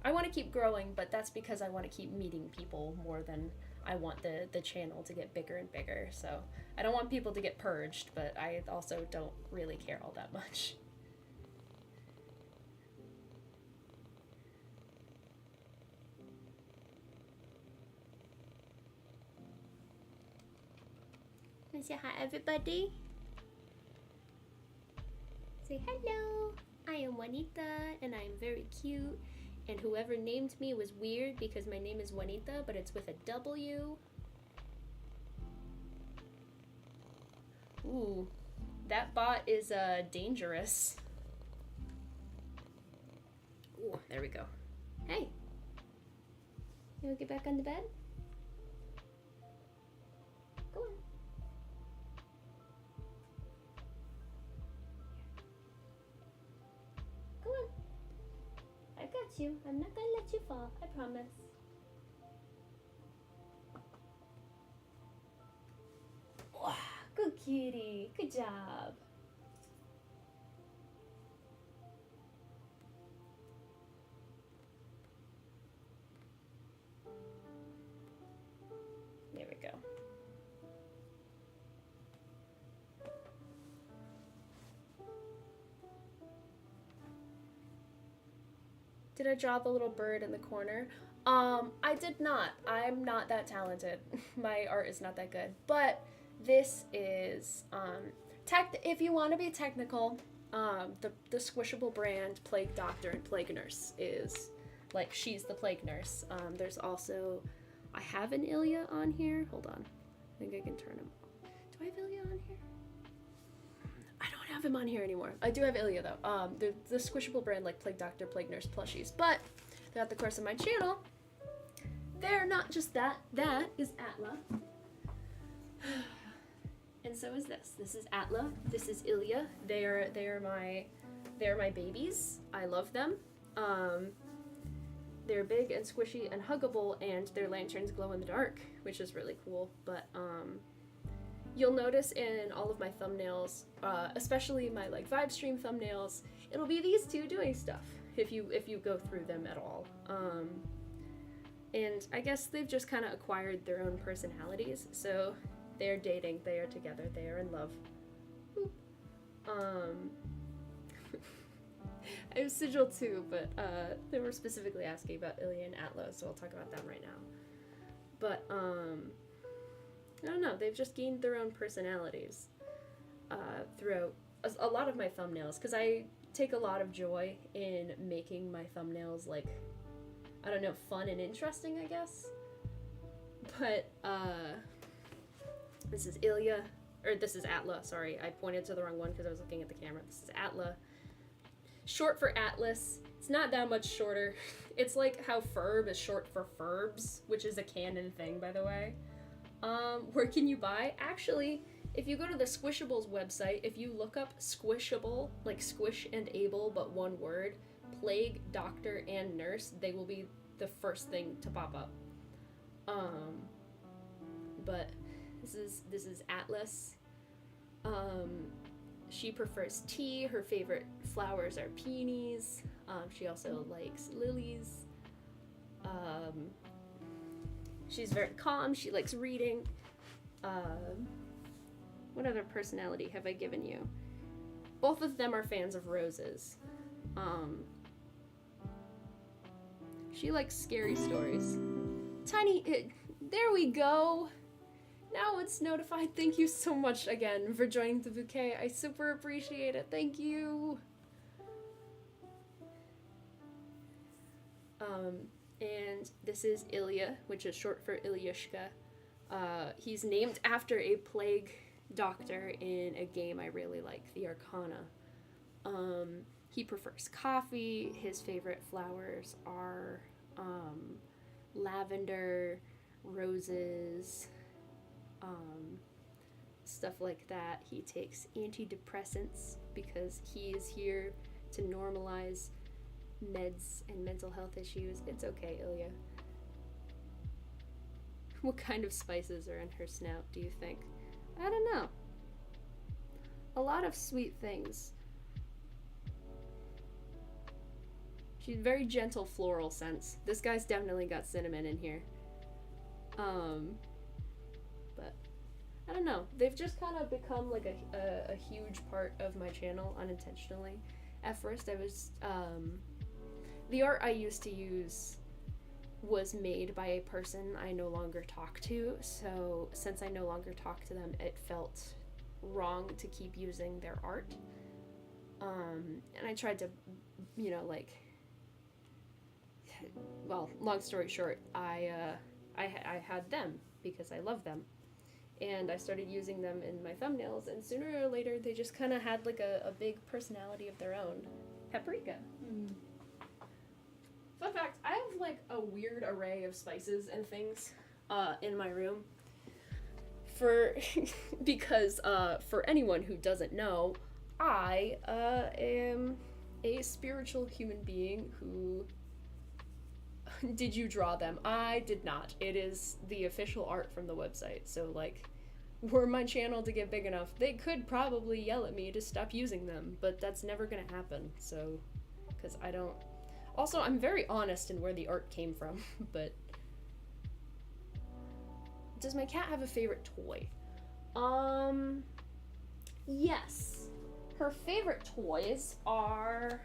I want to keep growing, but that's because I want to keep meeting people more than I want the channel to get bigger and bigger. So I don't want people to get purged, but I also don't really care all that much. Say hi, everybody. Say hello. I am Juanita, and I am very cute. And whoever named me was weird because my name is Juanita, but it's with a W. Ooh, that bot is dangerous. Ooh, there we go. Hey, you wanna get back on the bed? Go on. Go on. I got you. I'm not gonna let you fall. I promise. Wow, good kitty. Good job. There we go. Did I draw the little bird in the corner? I did not. I'm not that talented. My art is not that good. But this is, if you want to be technical, the Squishable brand Plague Doctor and Plague Nurse is, like, she's the Plague Nurse. There's also, I have an Ilya on here. Hold on. I think I can turn him. Do I have Ilya on here? I don't have him on here anymore. I do have Ilya though. The Squishable brand like Plague Doctor, Plague Nurse plushies, but throughout the course of my channel, they're not just that. That is Atla, and so is this. This is Atla. This is Ilya. They are my babies. I love them. They're big and squishy and huggable, and their lanterns glow in the dark, which is really cool. But you'll notice in all of my thumbnails, especially my like vibe stream thumbnails, it'll be these two doing stuff if you go through them at all. And I guess they've just kind of acquired their own personalities. So they're dating, they are together, they are in love. I have Sigil too, but they were specifically asking about Ilya and Atla, so I'll talk about them right now. But I don't know, they've just gained their own personalities throughout a lot of my thumbnails, because I take a lot of joy in making my thumbnails, like, I don't know, fun and interesting, I guess. But this is Ilya, or this is Atla, sorry, I pointed to the wrong one because I was looking at the camera. This is Atla. Short for Atlas. It's not that much shorter. It's like how Ferb is short for Ferbs, which is a canon thing, by the way. Where can you buy? Actually, if you go to the Squishables website, if you look up Squishable, like Squish and Able, but one word, Plague, Doctor, and Nurse, they will be the first thing to pop up. But this is Atlas. She prefers tea. Her favorite flowers are peonies. She also likes lilies. She's very calm. She likes reading. What other personality have I given you? Both of them are fans of roses. She likes scary stories. Tiny, there we go. Now it's notified. Thank you so much again for joining the Bouquet. I super appreciate it. Thank you. And this is Ilya, which is short for Ilyushka. He's named after a plague doctor in a game I really like, the Arcana. He prefers coffee. His favorite flowers are lavender, roses, stuff like that. He takes antidepressants because he is here to normalize meds and mental health issues. It's okay, Ilya. What kind of spices are in her snout, do you think? I don't know. A lot of sweet things. She's very gentle floral scents. This guy's definitely got cinnamon in here. But I don't know. They've just kind of become like a huge part of my channel unintentionally. At first I was, the art I used to use was made by a person I no longer talk to, so since I no longer talk to them, it felt wrong to keep using their art. And I tried to, you know, like, well, long story short, I had them because I love them, and I started using them in my thumbnails, and sooner or later they just kind of had like a big personality of their own. Paprika. Fun fact, I have like a weird array of spices and things in my room because for anyone who doesn't know, I am a spiritual human being who... Did you draw them? I did not. It is the official art from the website, so like, were my channel to get big enough, they could probably yell at me to stop using them, but that's never gonna happen, so, because I don't... Also, I'm very honest in where the art came from, but... Does my cat have a favorite toy? Yes. Her favorite toys are...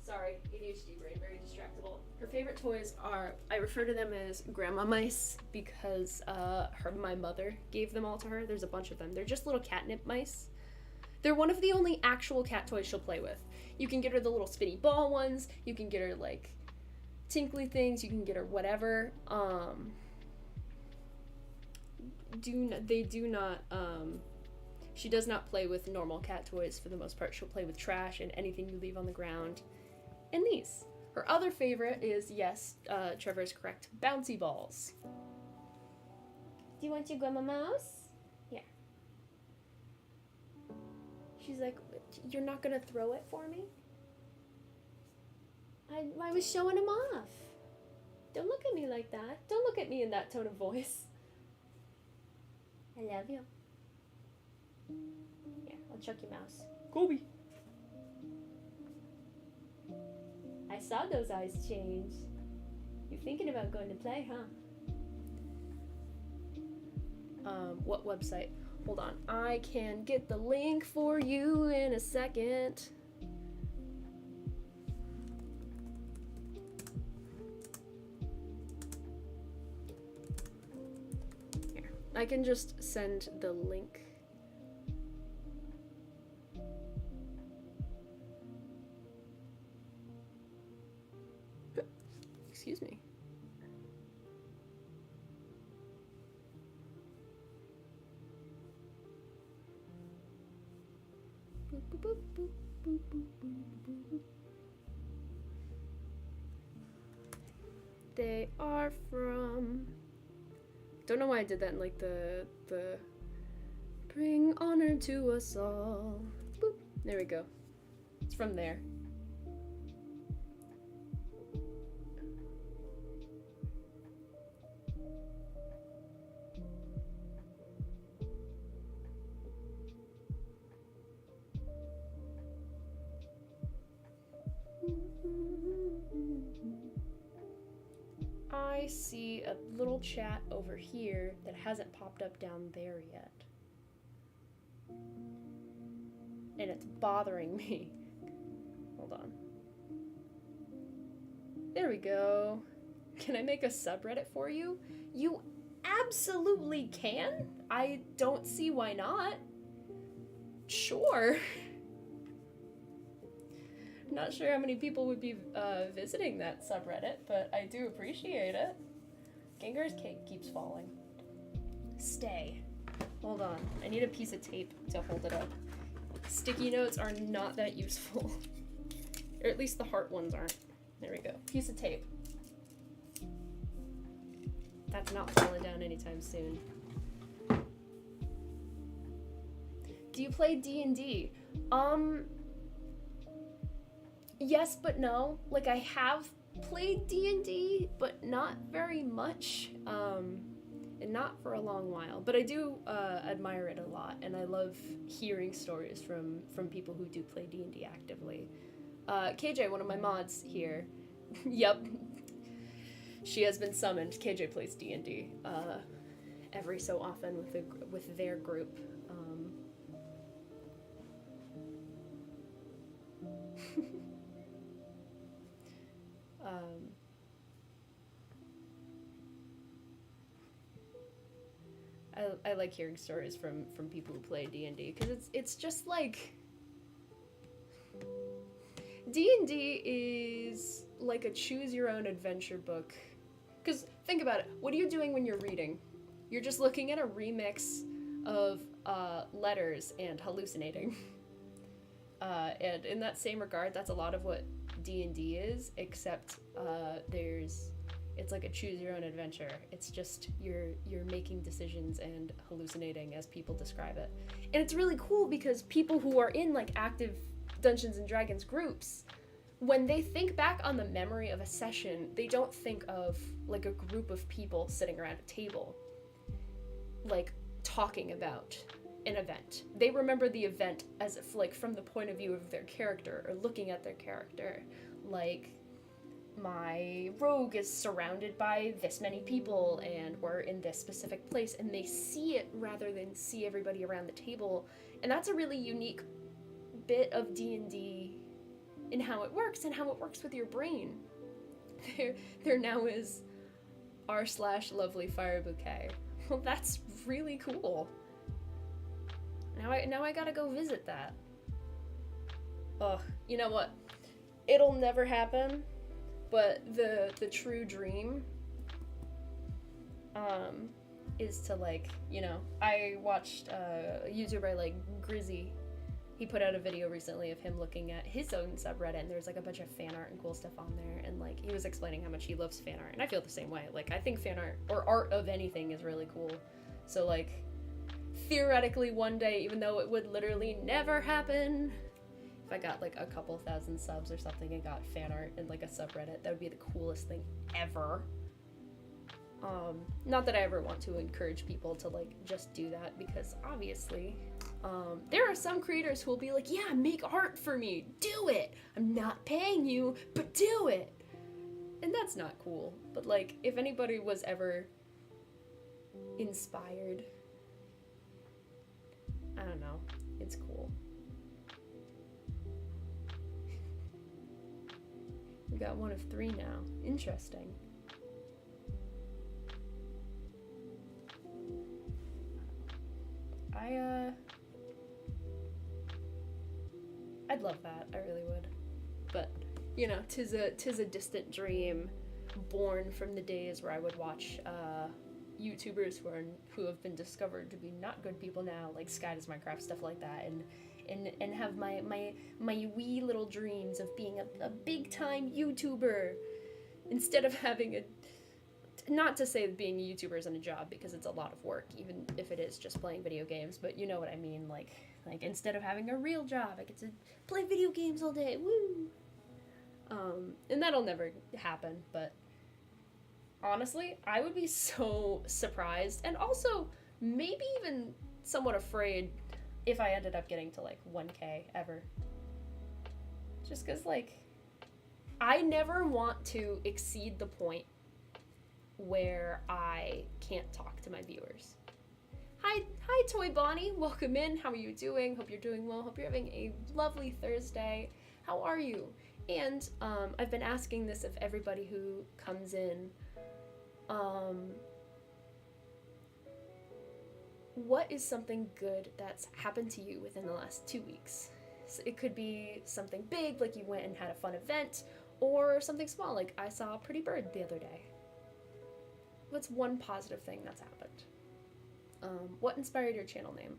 Sorry, ADHD brain, very distractible. Her favorite toys are, I refer to them as grandma mice because my mother gave them all to her. There's a bunch of them. They're just little catnip mice. They're one of the only actual cat toys she'll play with. You can get her the little spinny ball ones, you can get her like tinkly things, you can get her whatever. She does not play with normal cat toys for the most part. She'll play with trash and anything you leave on the ground. And these. Her other favorite is, yes, Trevor is correct, bouncy balls. Do you want your grandma mouse? Yeah. She's like, you're not gonna throw it for me? I was showing him off. Don't look at me like that. Don't look at me in that tone of voice. I love you. Yeah, I'll chuck your mouse. Kobe. I saw those eyes change. You're thinking about going to play, huh? What website? Hold on. I can get the link for you in a second. Here. I can just send the link. Excuse me. Boop, boop, boop, boop. They are from... Don't know why I did that in like the bring honor to us all. Boop. There we go. It's from there. I see a little chat over here that hasn't popped up down there yet. And it's bothering me. Hold on. There we go. Can I make a subreddit for you? You absolutely can. I don't see why not. Sure. Not sure how many people would be visiting that subreddit, but I do appreciate it. Gengar's cake keeps falling. Stay. Hold on. I need a piece of tape to hold it up. Sticky notes are not that useful. Or at least the heart ones aren't. There we go. Piece of tape. That's not falling down anytime soon. Do you play D&D? Yes, but no. Like, I have played D&D, but not very much, and not for a long while. But I do admire it a lot, and I love hearing stories from people who do play D&D actively. KJ, one of my mods here, yep, she has been summoned. KJ plays D&D every so often with their group. I like hearing stories from people who play D&D, because it's just like... D&D is like a choose-your-own-adventure book. Because think about it, what are you doing when you're reading? You're just looking at a remix of letters and hallucinating. And in that same regard, that's a lot of what D&D is, except it's like a choose-your-own-adventure. It's just you're making decisions and hallucinating as people describe it. And it's really cool because people who are in like active Dungeons and Dragons groups, when they think back on the memory of a session, they don't think of like a group of people sitting around a table, like talking about an event. They remember the event as if like from the point of view of their character or looking at their character. Like, my rogue is surrounded by this many people and we're in this specific place, and they see it rather than see everybody around the table. And that's a really unique bit of D&D in how it works and how it works with your brain. There now is r/lovely fire bouquet. Well, that's really cool. Now I gotta go visit that. Ugh, you know what? It'll never happen, but the true dream is to, like, you know, I watched a YouTuber I like, Grizzy. He put out a video recently of him looking at his own subreddit, and there's like a bunch of fan art and cool stuff on there, and like he was explaining how much he loves fan art, and I feel the same way. Like, I think fan art or art of anything is really cool. So like, theoretically one day, even though it would literally never happen, if I got like a couple thousand subs or something and got fan art in like a subreddit, that would be the coolest thing ever. Not that I ever want to encourage people to like just do that, because obviously there are some creators who will be like, yeah, make art for me, do it, I'm not paying you, but do it. And that's not cool. But like, if anybody was ever inspired, I don't know, it's cool. We got one of 3 now. Interesting. I'd love that. I really would. But, you know, tis a distant dream, born from the days where I would watch YouTubers who have been discovered to be not good people now, like Sky Does Minecraft, stuff like that, and have my wee little dreams of being a big time YouTuber instead of having a, not to say that being a YouTuber isn't a job, because it's a lot of work, even if it is just playing video games, but you know what I mean, like instead of having a real job, I get to play video games all day, woo! And that'll never happen, but honestly, I would be so surprised, and also maybe even somewhat afraid if I ended up getting to, like, 1K ever. Just because, like, I never want to exceed the point where I can't talk to my viewers. Hi, Toy Bonnie. Welcome in. How are you doing? Hope you're doing well. Hope you're having a lovely Thursday. How are you? And I've been asking this of everybody who comes in. What is something good that's happened to you within the last 2 weeks? So it could be something big, like you went and had a fun event, or something small, like I saw a pretty bird the other day. What's one positive thing that's happened? What inspired your channel name?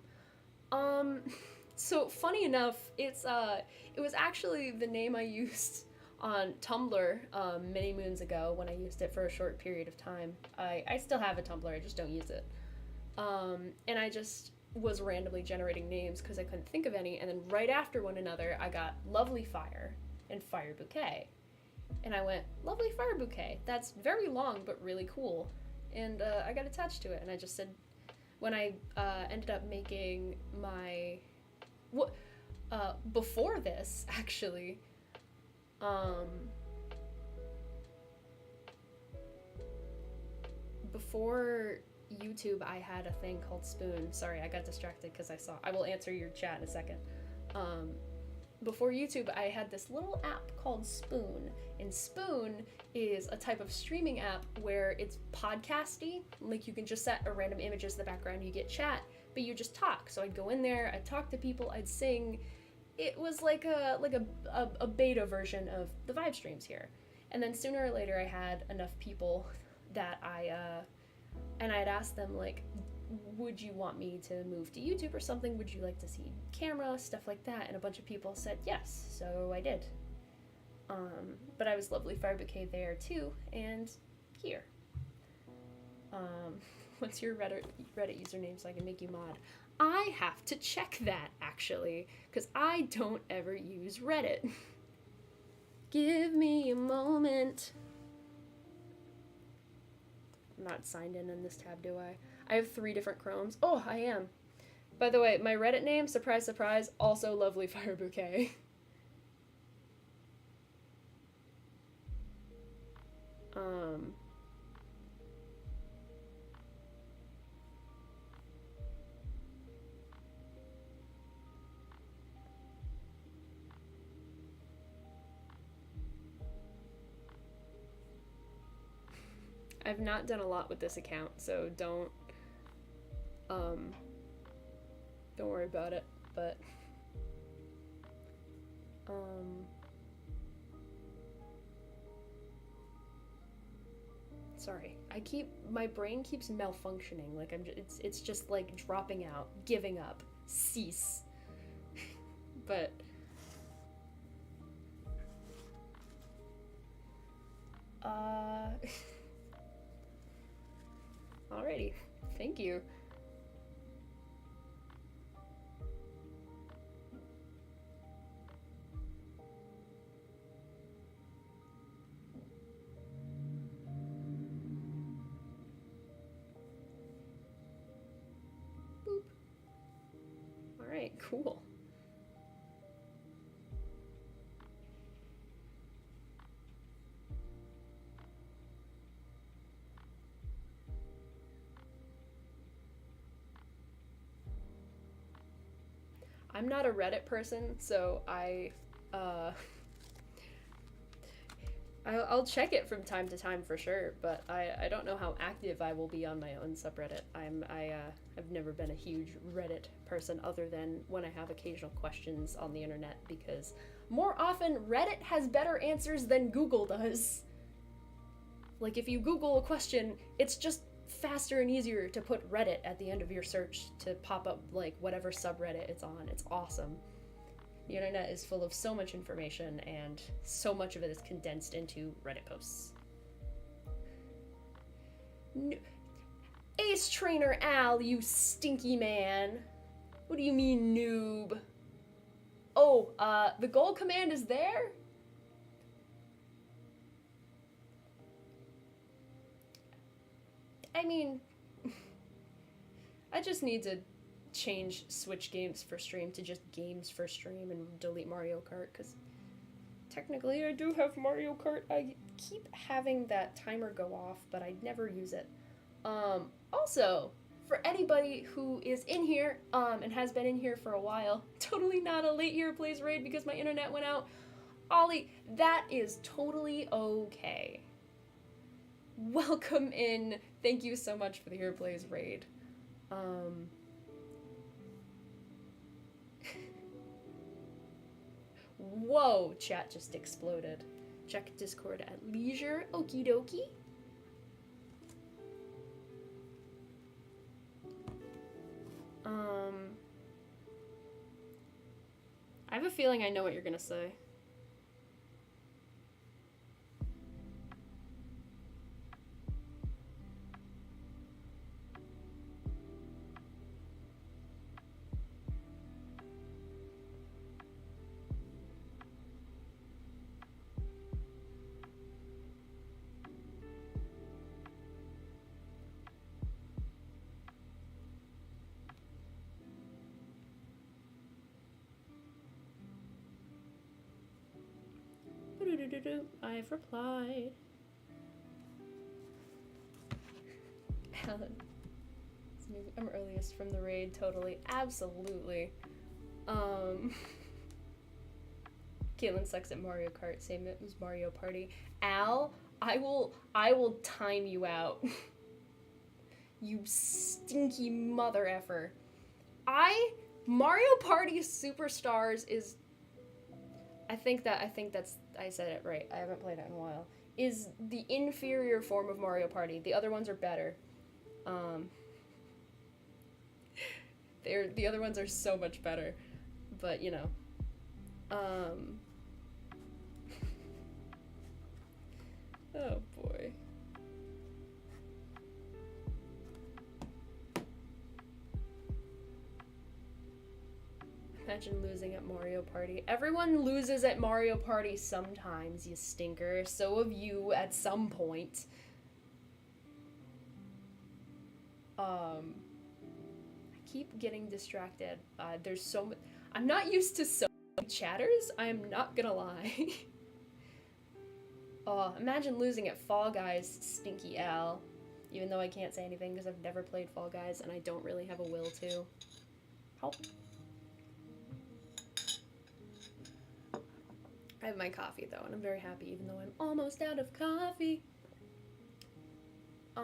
So funny enough, it was actually the name I used on Tumblr many moons ago when I used it for a short period of time. I still have a Tumblr, I just don't use it. And I just was randomly generating names because I couldn't think of any, and then right after one another, I got Lovely Fire and Fire Bouquet. And I went, Lovely Fire Bouquet, that's very long but really cool. And I got attached to it, and I just said, when I ended up making my, before this, actually, before YouTube, I had a thing called Spoon. Sorry, I got distracted because I will answer your chat in a second. Before YouTube, I had this little app called Spoon, and Spoon is a type of streaming app where it's podcasty, like you can just set a random images in the background, you get chat, but you just talk. So I'd go in there, I'd talk to people, I'd sing. It was like a beta version of the Vibe streams here. And then sooner or later, I had enough people that and I'd ask them, like, would you want me to move to YouTube or something? Would you like to see camera, stuff like that? And a bunch of people said yes, so I did. But I was Lovely Fire Bouquet there too, and here. What's your Reddit username so I can make you mod? I have to check that, actually, because I don't ever use Reddit. Give me a moment. I'm not signed in this tab, do I? I have 3 different Chromes. Oh, I am. By the way, my Reddit name, surprise, surprise, also Lovely Fire Bouquet. I've not done a lot with this account, so don't worry about it, but sorry, my brain keeps malfunctioning, like it's just like dropping out, giving up, cease. But alrighty, thank you. Boop. Alright, cool. I'm not a Reddit person, so I'll check it from time to time for sure, but I don't know how active I will be on my own subreddit. I've never been a huge Reddit person other than when I have occasional questions on the internet, because more often Reddit has better answers than Google does. Like, if you Google a question, it's just faster and easier to put Reddit at the end of your search to pop up like whatever subreddit it's on. It's awesome. The internet is full of so much information, and so much of it is condensed into Reddit posts. Ace Trainer Al, you stinky man. What do you mean, noob? Oh, the gold command is there? I mean, I just need to change Switch games for stream to just games for stream and delete Mario Kart, because technically I do have Mario Kart. I keep having that timer go off, but I never use it. Also, for anybody who is in here, and has been in here for a while, totally not a late Hero Plays raid because my internet went out. Ollie, that is totally okay. Welcome in. Thank you so much for the Hero Plays raid. Whoa, chat just exploded. Check Discord at leisure. Okie dokie. I have a feeling I know what you're gonna say. I've replied. Alan. I'm earliest from the raid, totally. Absolutely. Caitlin sucks at Mario Kart, same as Mario Party. Al, I will time you out. You stinky mother effer. Mario Party Superstars is, I said it right, I haven't played it in a while, is the inferior form of Mario Party. The other ones are better. The other ones are so much better, but you know, oh boy. Imagine losing at Mario Party. Everyone loses at Mario Party sometimes, you stinker. So have you at some point. I keep getting distracted. There's so much. I'm not used to so many chatters. I am not gonna lie. Imagine losing at Fall Guys, stinky Al. Even though I can't say anything because I've never played Fall Guys and I don't really have a will to. Help. I have my coffee though, and I'm very happy even though I'm almost out of coffee. Boy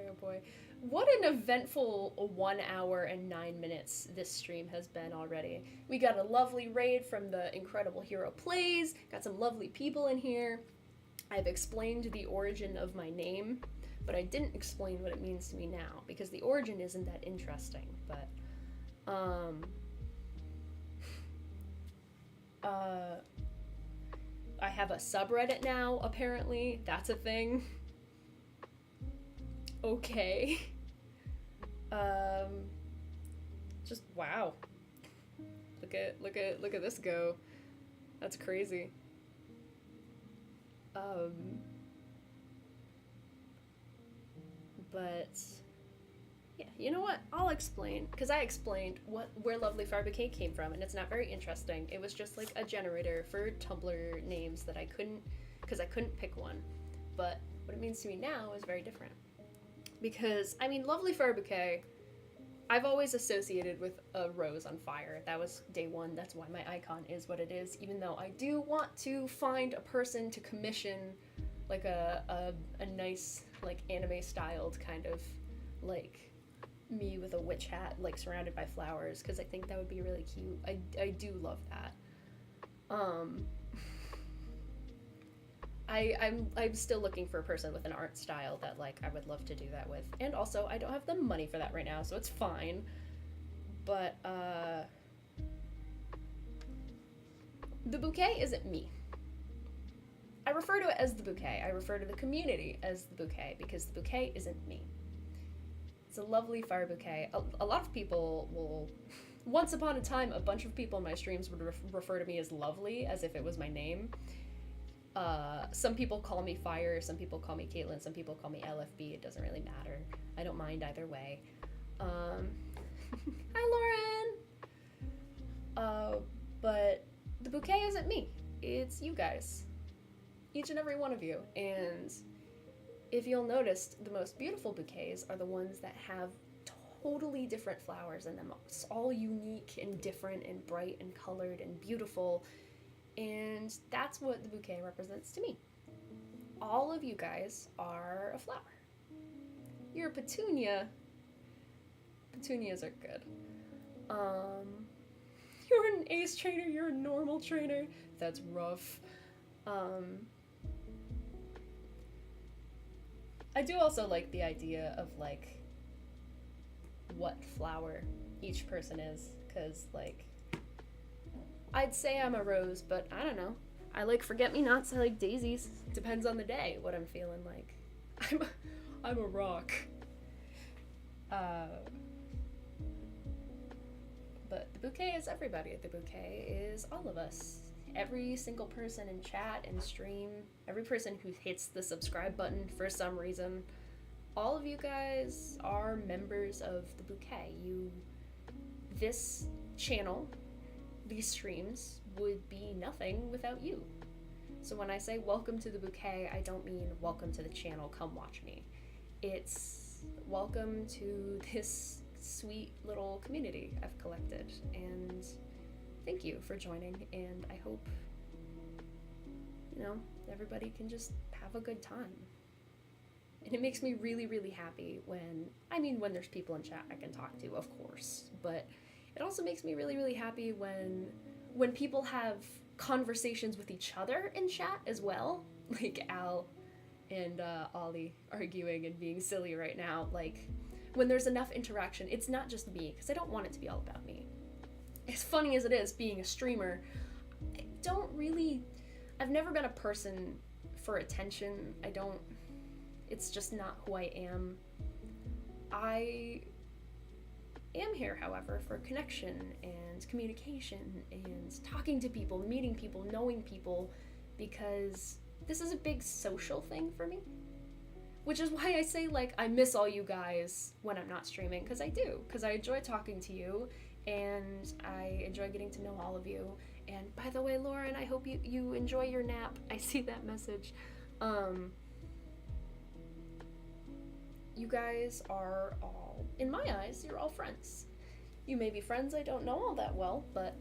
oh boy. What an eventful 1 hour and 9 minutes this stream has been already. We got a lovely raid from the Incredible Hero Plays, got some lovely people in here. I've explained the origin of my name, but I didn't explain what it means to me now, because the origin isn't that interesting, but, I have a subreddit now, apparently. That's a thing. Okay. Just wow. Look at this go. That's crazy. But yeah, you know what? I'll explain, because I explained where Lovely Fire Bouquet came from, and it's not very interesting. It was just like a generator for Tumblr names that I couldn't pick one. But what it means to me now is very different. Because, I mean, Lovely Fire Bouquet, I've always associated with a rose on fire. That was day one. That's why my icon is what it is, even though I do want to find a person to commission like a nice, like, anime-styled kind of, like, me with a witch hat, like, surrounded by flowers, because I think that would be really cute. I do love that. I'm still looking for a person with an art style that, like, I would love to do that with. And also, I don't have the money for that right now, so it's fine. But, the bouquet isn't me. I refer to it as the bouquet. I refer to the community as the bouquet because the bouquet isn't me. It's a lovely fire bouquet. A lot of people will... Once upon a time, a bunch of people in my streams would refer to me as Lovely, as if it was my name. Some people call me Fire, some people call me Caitlin, some people call me LFB. It doesn't really matter. I don't mind either way. Hi, Lauren! But the bouquet isn't me. It's you guys. Each and every one of you. And if you'll notice, the most beautiful bouquets are the ones that have totally different flowers in them. It's all unique and different and bright and colored and beautiful. And that's what the bouquet represents to me. All of you guys are a flower. You're a petunia. Petunias are good. You're an ace trainer, you're a normal trainer. That's rough. I do also like the idea of, like, what flower each person is, because, like, I'd say I'm a rose, but I don't know. I like forget-me-nots, I like daisies. Depends on the day, what I'm feeling like. I'm a rock. But the bouquet is everybody. The bouquet is all of us. Every single person in chat and stream, every person who hits the subscribe button for some reason, all of you guys are members of the bouquet. This channel, these streams, would be nothing without you. So when I say welcome to the bouquet, I don't mean welcome to the channel, come watch me. It's welcome to this sweet little community I've collected, and thank you for joining, and I hope, everybody can just have a good time. And it makes me really, really happy when there's people in chat I can talk to, of course, but it also makes me really, really happy when people have conversations with each other in chat as well, like Al and Ollie arguing and being silly right now. Like, when there's enough interaction, it's not just me, because I don't want it to be all about me. As funny as it is being a streamer, I've never been a person for attention. It's just not who I am. I am here, however, for connection and communication and talking to people, meeting people, knowing people, because this is a big social thing for me. Which is why I say, like, I miss all you guys when I'm not streaming, because I do. Because I enjoy talking to you, and I enjoy getting to know all of you. And by the way, Lauren, I hope you enjoy your nap. I see that message. You guys are all, in my eyes, you're all friends. You may be friends I don't know all that well, but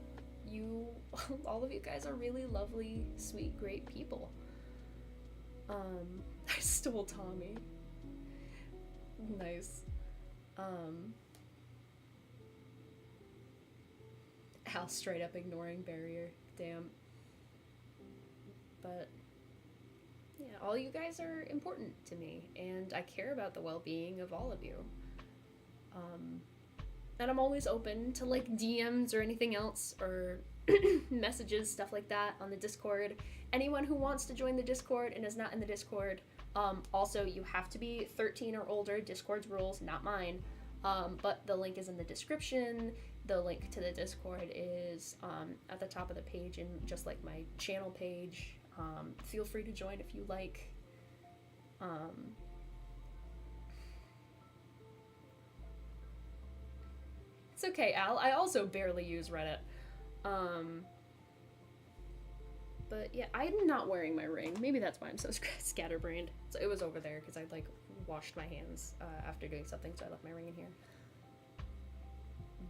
all of you guys are really lovely, sweet, great people. I stole Tommy. Nice. Al straight up ignoring barrier. Damn. But yeah, all you guys are important to me, and I care about the well-being of all of you. And I'm always open to, like, DMs or anything else, or messages, stuff like that on the Discord. Anyone who wants to join the Discord and is not in the Discord, also, you have to be 13 or older. Discord's rules, not mine. But the link is in the description. The link to the Discord is at the top of the page, and just like my channel page. Feel free to join if you like. It's okay, Al. I also barely use Reddit. But yeah, I'm not wearing my ring. Maybe that's why I'm so scatterbrained. So it was over there because I'd, like, washed my hands after doing something, so I left my ring in here.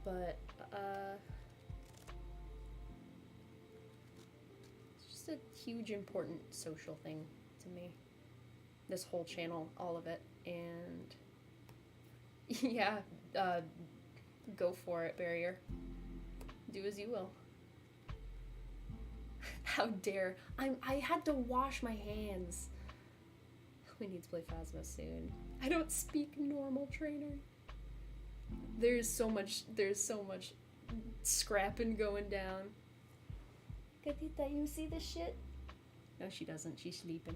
But, it's just a huge, important social thing to me. This whole channel, all of it. And, yeah, go for it, Barrier. Do as you will. How dare. I had to wash my hands. We need to play Phasma soon. I don't speak normal, trainer. There's so much scrapping going down. Gatita, you see this shit? No, she doesn't. She's sleeping.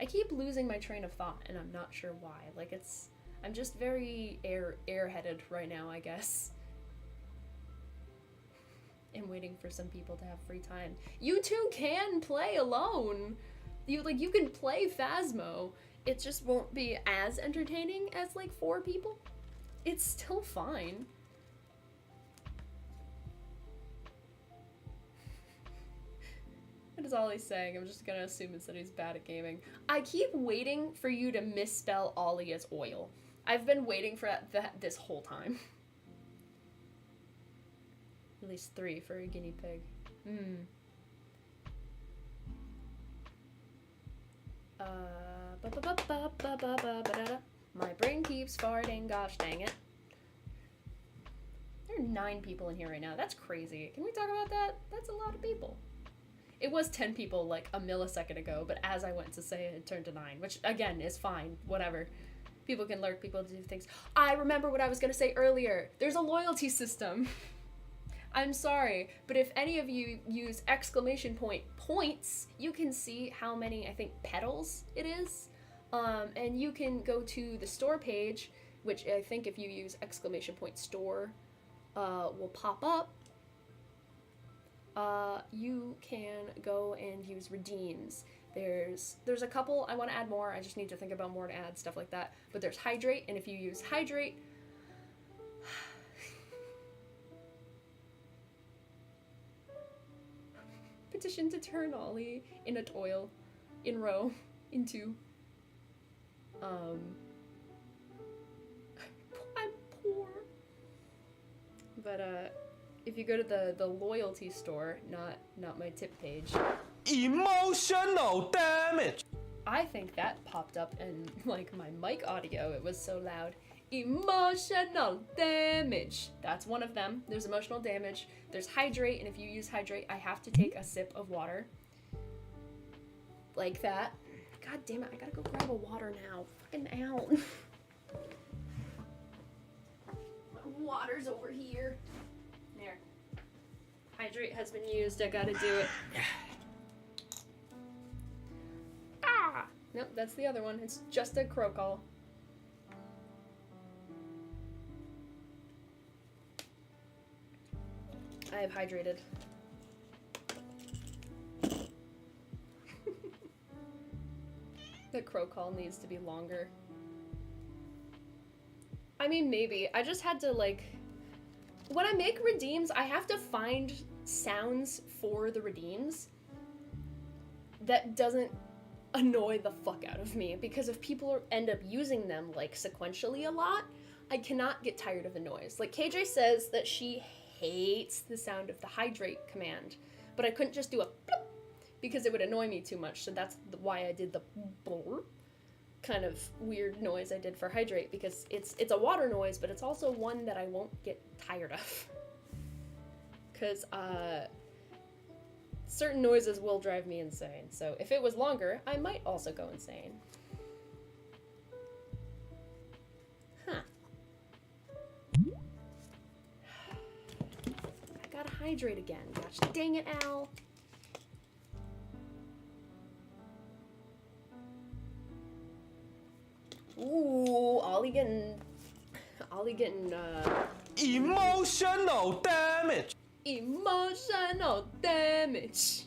I keep losing my train of thought, and I'm not sure why. Like, I'm just very airheaded right now, I guess. I'm waiting for some people to have free time. You too can play alone. You can play Phasmo. It just won't be as entertaining as, like, 4 people. It's still fine. What is Ollie saying? I'm just gonna assume it's that he's bad at gaming. I keep waiting for you to misspell Ollie as oil. I've been waiting for that this whole time. At least 3 for a guinea pig. My brain keeps farting, gosh dang it. There are 9 people in here right now. That's crazy. Can we talk about that? That's a lot of people. It was 10 people like a millisecond ago, but as I went to say it, it turned to 9, which again is fine, whatever. People can lurk, people do things. I remember what I was gonna say earlier. There's a loyalty system. I'm sorry, but if any of you use exclamation point points, you can see how many, I think, petals it is. And you can go to the store page, which I think if you use exclamation point store, will pop up. You can go and use redeems. There's a couple, I want to add more, I just need to think about more to add, stuff like that. But there's hydrate, and if you use hydrate, petition to turn Ollie into oil, in row, into, I'm poor. But, if you go to the loyalty store, not my tip page. Emotional damage! I think that popped up in, like, my mic audio. It was so loud. Emotional damage. That's one of them. There's emotional damage. There's hydrate, and if you use hydrate, I have to take a sip of water. Like that. God damn it, I gotta go grab a water now. Fucking out. Water's over here. There. Hydrate has been used, I gotta do it. Ah! Nope, that's the other one. It's just a crow call. I have hydrated. The crow call needs to be longer. I mean, maybe. I just had to, like... When I make redeems, I have to find sounds for the redeems that doesn't annoy the fuck out of me, because if people end up using them, like, sequentially a lot, I cannot get tired of the noise. Like, KJ says that she hates the sound of the hydrate command, but I couldn't just do a bloop because it would annoy me too much, so that's why I did the blurp kind of weird noise I did for hydrate, because it's a water noise, but it's also one that I won't get tired of. Because, certain noises will drive me insane, so if it was longer, I might also go insane. Huh. I gotta hydrate again. Gosh dang it, Al. Ooh, Ollie getting, Emotional damage! emotional damage.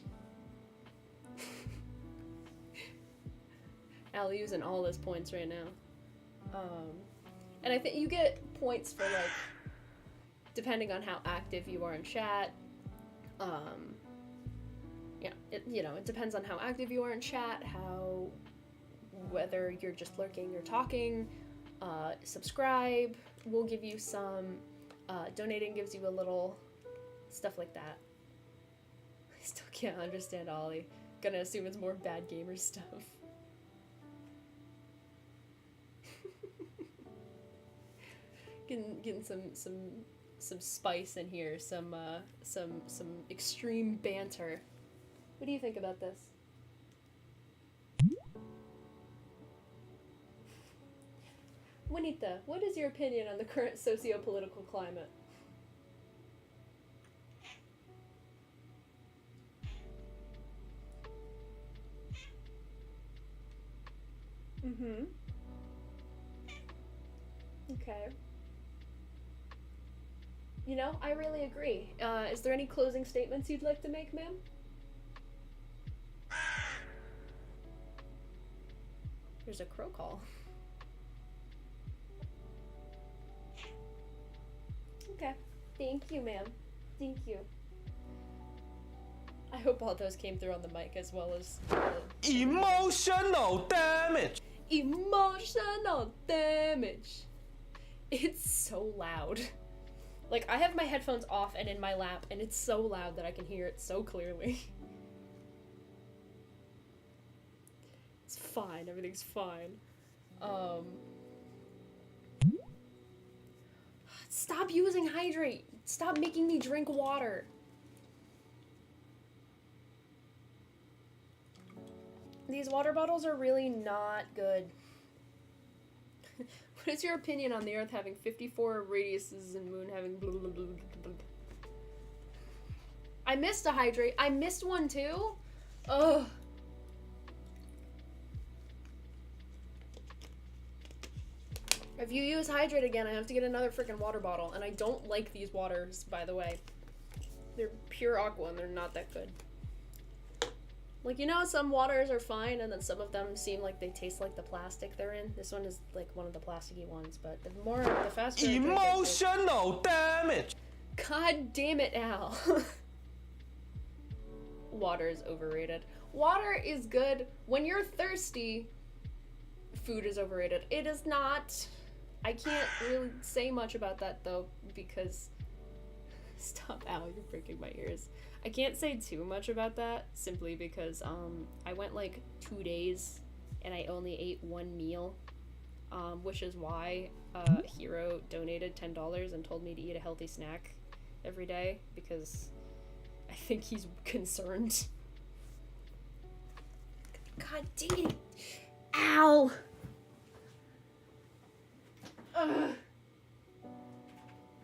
Al using all his points right now. And I think you get points for, like, depending on how active you are in chat. Yeah, it depends on how active you are in chat, whether you're just lurking or talking. Subscribe will give you some, donating gives you a little, stuff like that. I still can't understand Ollie. Gonna assume it's more bad gamer stuff. getting some spice in here, some extreme banter. What do you think about this? Juanita, what is your opinion on the current socio-political climate? Mm-hmm. Okay. You know, I really agree. Is there any closing statements you'd like to make, ma'am? There's a crow call. Okay. Thank you, ma'am. Thank you. I hope all those came through on the mic as well as Emotional damage. emotional damage. It's so loud. Like, I have my headphones off and in my lap, and it's so loud that I can hear it so clearly. It's fine. Everything's fine. Stop using hydrate. Stop making me drink water. These water bottles are really not good. What is your opinion on the Earth having 54 radiuses and Moon having blah, blah, blah, blah, blah. I missed a hydrate. I missed one too? Ugh. If you use hydrate again, I have to get another freaking water bottle. And I don't like these waters, by the way. They're pure aqua and they're not that good. Like, you know, some waters are fine, and then some of them seem like they taste like the plastic they're in. This one is like one of the plasticky ones, but the faster. Emotional damage. God damn it, Al. Water is overrated. Water is good when you're thirsty. Food is overrated. It is not. I can't really say much about that though, because stop, Al, you're breaking my ears. I can't say too much about that simply because I went like 2 days and I only ate one meal, which is why Hero donated $10 and told me to eat a healthy snack every day because I think he's concerned. God dang it. Ow! Ugh.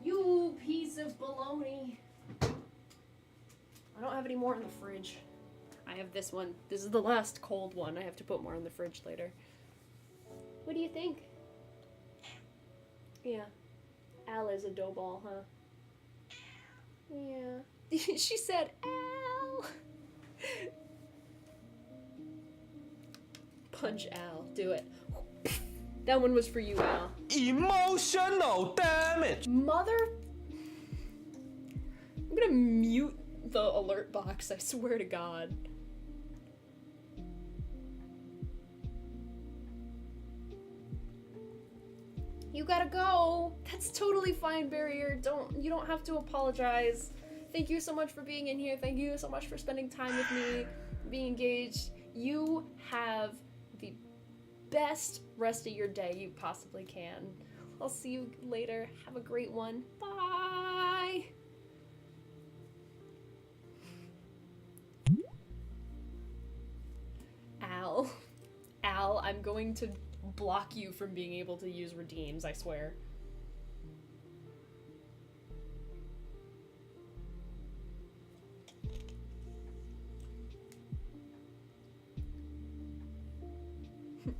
You piece of baloney. I don't have any more in the fridge. I have this one. This is the last cold one. I have to put more in the fridge later. What do you think? Yeah. Al is a dough ball, huh? Yeah. She said, Al! Punch Al. Do it. That one was for you, Al. Emotional damage. Mother... I'm gonna mute the alert box, I swear to God. You gotta go. That's totally fine, Barrier. You don't have to apologize. Thank you so much for being in here. Thank you so much for spending time with me, being engaged. You have the best rest of your day you possibly can. I'll see you later. Have a great one. Bye. Al, I'm going to block you from being able to use redeems, I swear.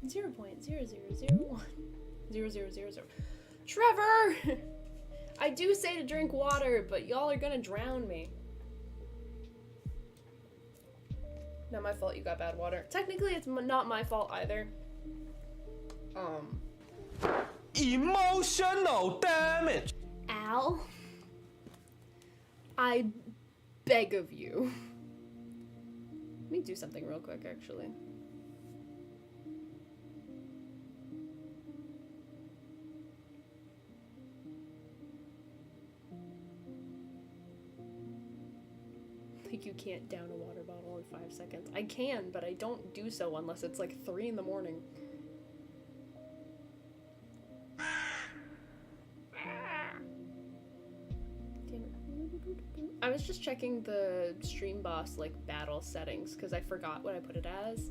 .00010000. Trevor! I do say to drink water, but y'all are gonna drown me. Not my fault you got bad water. Technically, it's not my fault either. Emotional damage. Al, I beg of you. Let me do something real quick, actually. Like, you can't down a water bottle in 5 seconds. I can, but I don't do so unless it's like 3 in the morning. Damn it. I was just checking the Stream Boss like battle settings because I forgot what I put it as.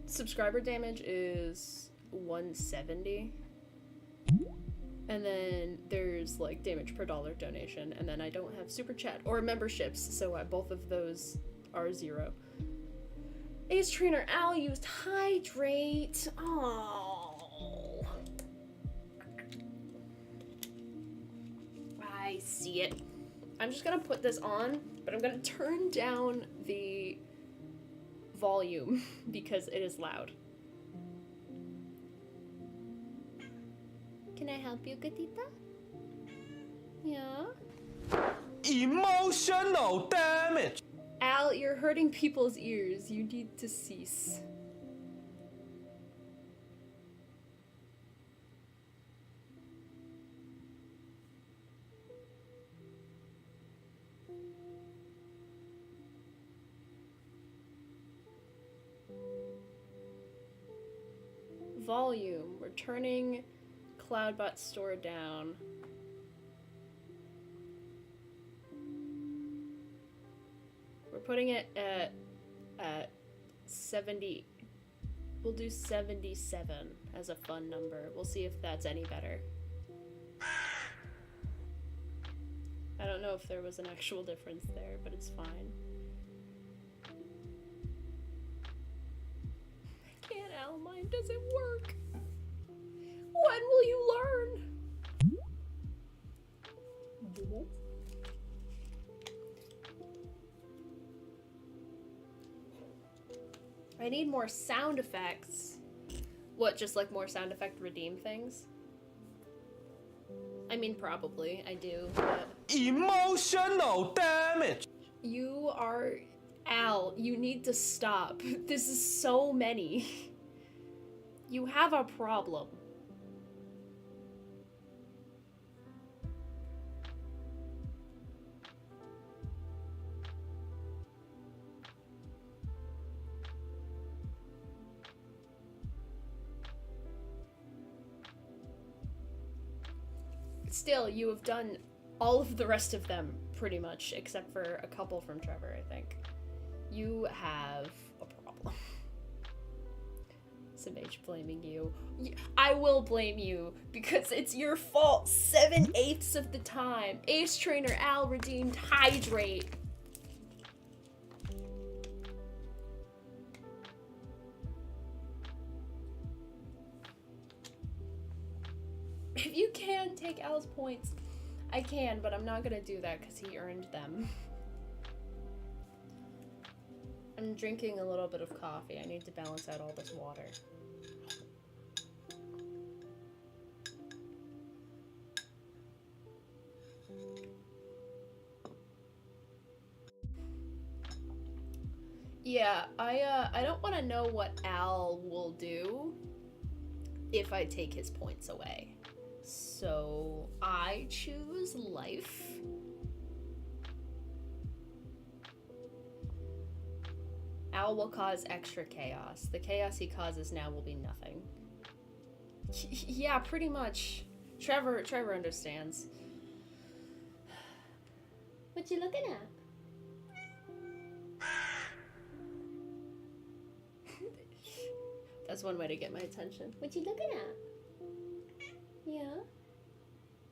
Subscriber damage is 170. And then there's like damage per dollar donation, and then I don't have super chat or memberships, so both of those are 0. Ace Trainer Al used Hydrate. Oh, I see it. I'm just gonna put this on, but I'm gonna turn down the volume because it is loud. Can I help you, Gatita? Yeah? Emotional damage. Al, you're hurting people's ears. You need to cease. Volume. We're turning Cloudbot Store down. We're putting it at 70. We'll do 77 as a fun number. We'll see if that's any better. I don't know if there was an actual difference there, but it's fine. I can't, Al. Mine doesn't work. When will you learn? I need more sound effects. What, just like more sound effect redeem things? I mean, probably. I do, but... Emotional damage. You are... Al, you need to stop. This is so many. You have a problem. Still, you have done all of the rest of them, pretty much, except for a couple from Trevor, I think. You have a problem. Samage blaming you. I will blame you, because it's your fault 7/8 of the time. Ace Trainer Al redeemed Hydrate. If you can take Al's points, I can, but I'm not gonna do that because he earned them. I'm drinking a little bit of coffee. I need to balance out all this water. Yeah, I don't want to know what Al will do if I take his points away. So I choose life. Al will cause extra chaos. The chaos he causes now will be nothing. Yeah, pretty much. Trevor understands. What you looking at? That's one way to get my attention. What you looking at? Yeah?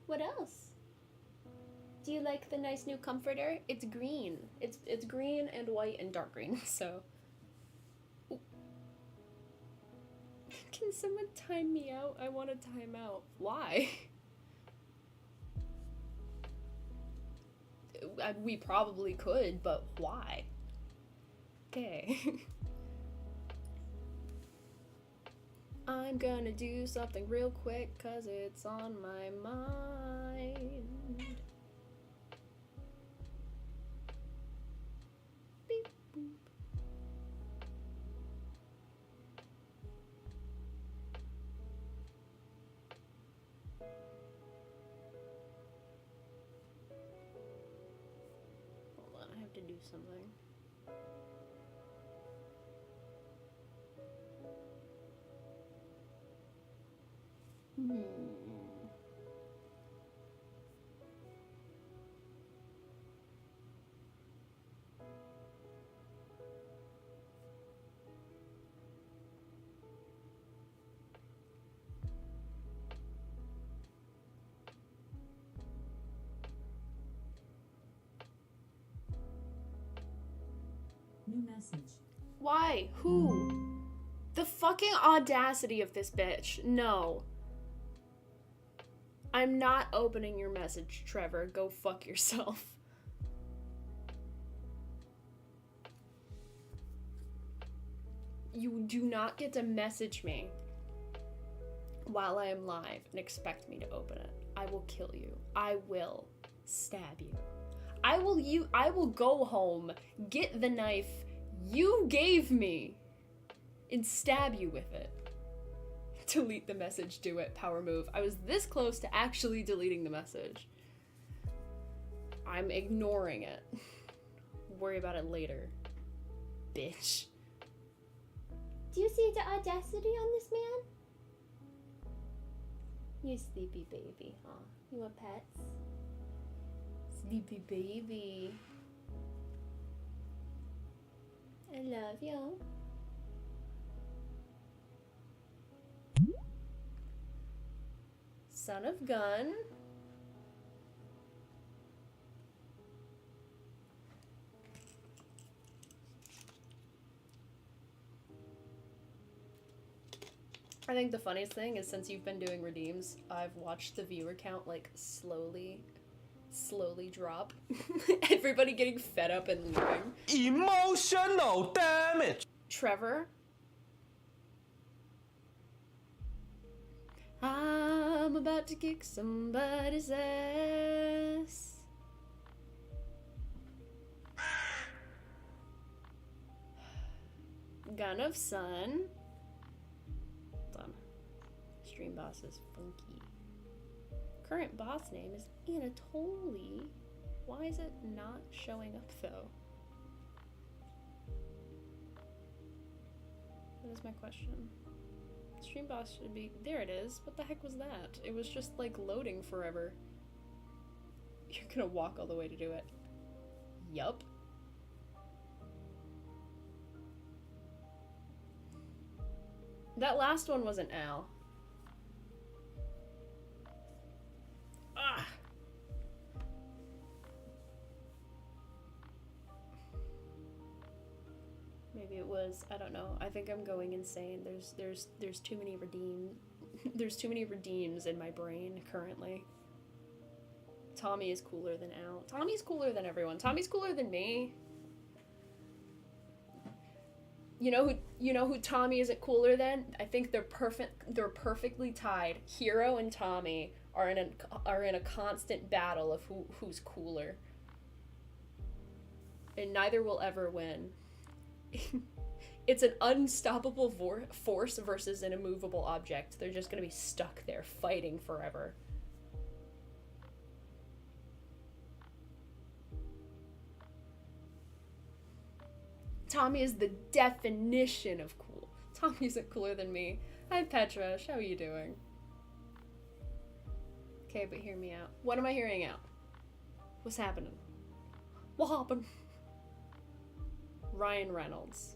What else? Do you like the nice new comforter? It's green. It's green and white and dark green, so... Ooh. Can someone time me out? I want to time out. Why? We probably could, but why? Okay. I'm gonna do something real quick, cause it's on my mind. Beep, boop. Hold on, I have to do something. new message. Why? Who? The fucking audacity of this bitch. No. I'm not opening your message, Trevor. Go fuck yourself. You do not get to message me while I am live and expect me to open it. I will kill you. I will stab you. I will go home, get the knife you gave me, and stab you with it. Delete the message, do it, power move. I was this close to actually deleting the message. I'm ignoring it. Worry about it later, bitch. Do you see the audacity on this man? You sleepy baby, huh? You want pets? Sleepy baby. I love you. Son of gun. I think the funniest thing is since you've been doing redeems, I've watched the viewer count like slowly drop. Everybody getting fed up and leaving. Emotional damage. Trevor? I'm about to kick somebody's ass. Gun of Sun. Hold on. Stream boss is funky. Current boss name is Anatoly. Why is it not showing up though? That is my question. Stream boss should be... There it is. What the heck was that? It was just like loading forever. You're gonna walk all the way to do it. Yup. That last one wasn't Al. Ah. Maybe it was, I don't know. I think I'm going insane. There's too many there's too many redeems in my brain currently. Tommy is cooler than Al. Tommy's cooler than everyone. Tommy's cooler than me. You know who Tommy isn't cooler than? I think they're perfectly tied. Hero and Tommy are in a constant battle of who's cooler. And neither will ever win. It's an unstoppable force versus an immovable object. They're just gonna be stuck there fighting forever. Tommy is the definition of cool. Tommy isn't cooler than me. Hi Petra, how are you doing? Okay, but hear me out. What am I hearing out? What's happening? What happened? Ryan Reynolds.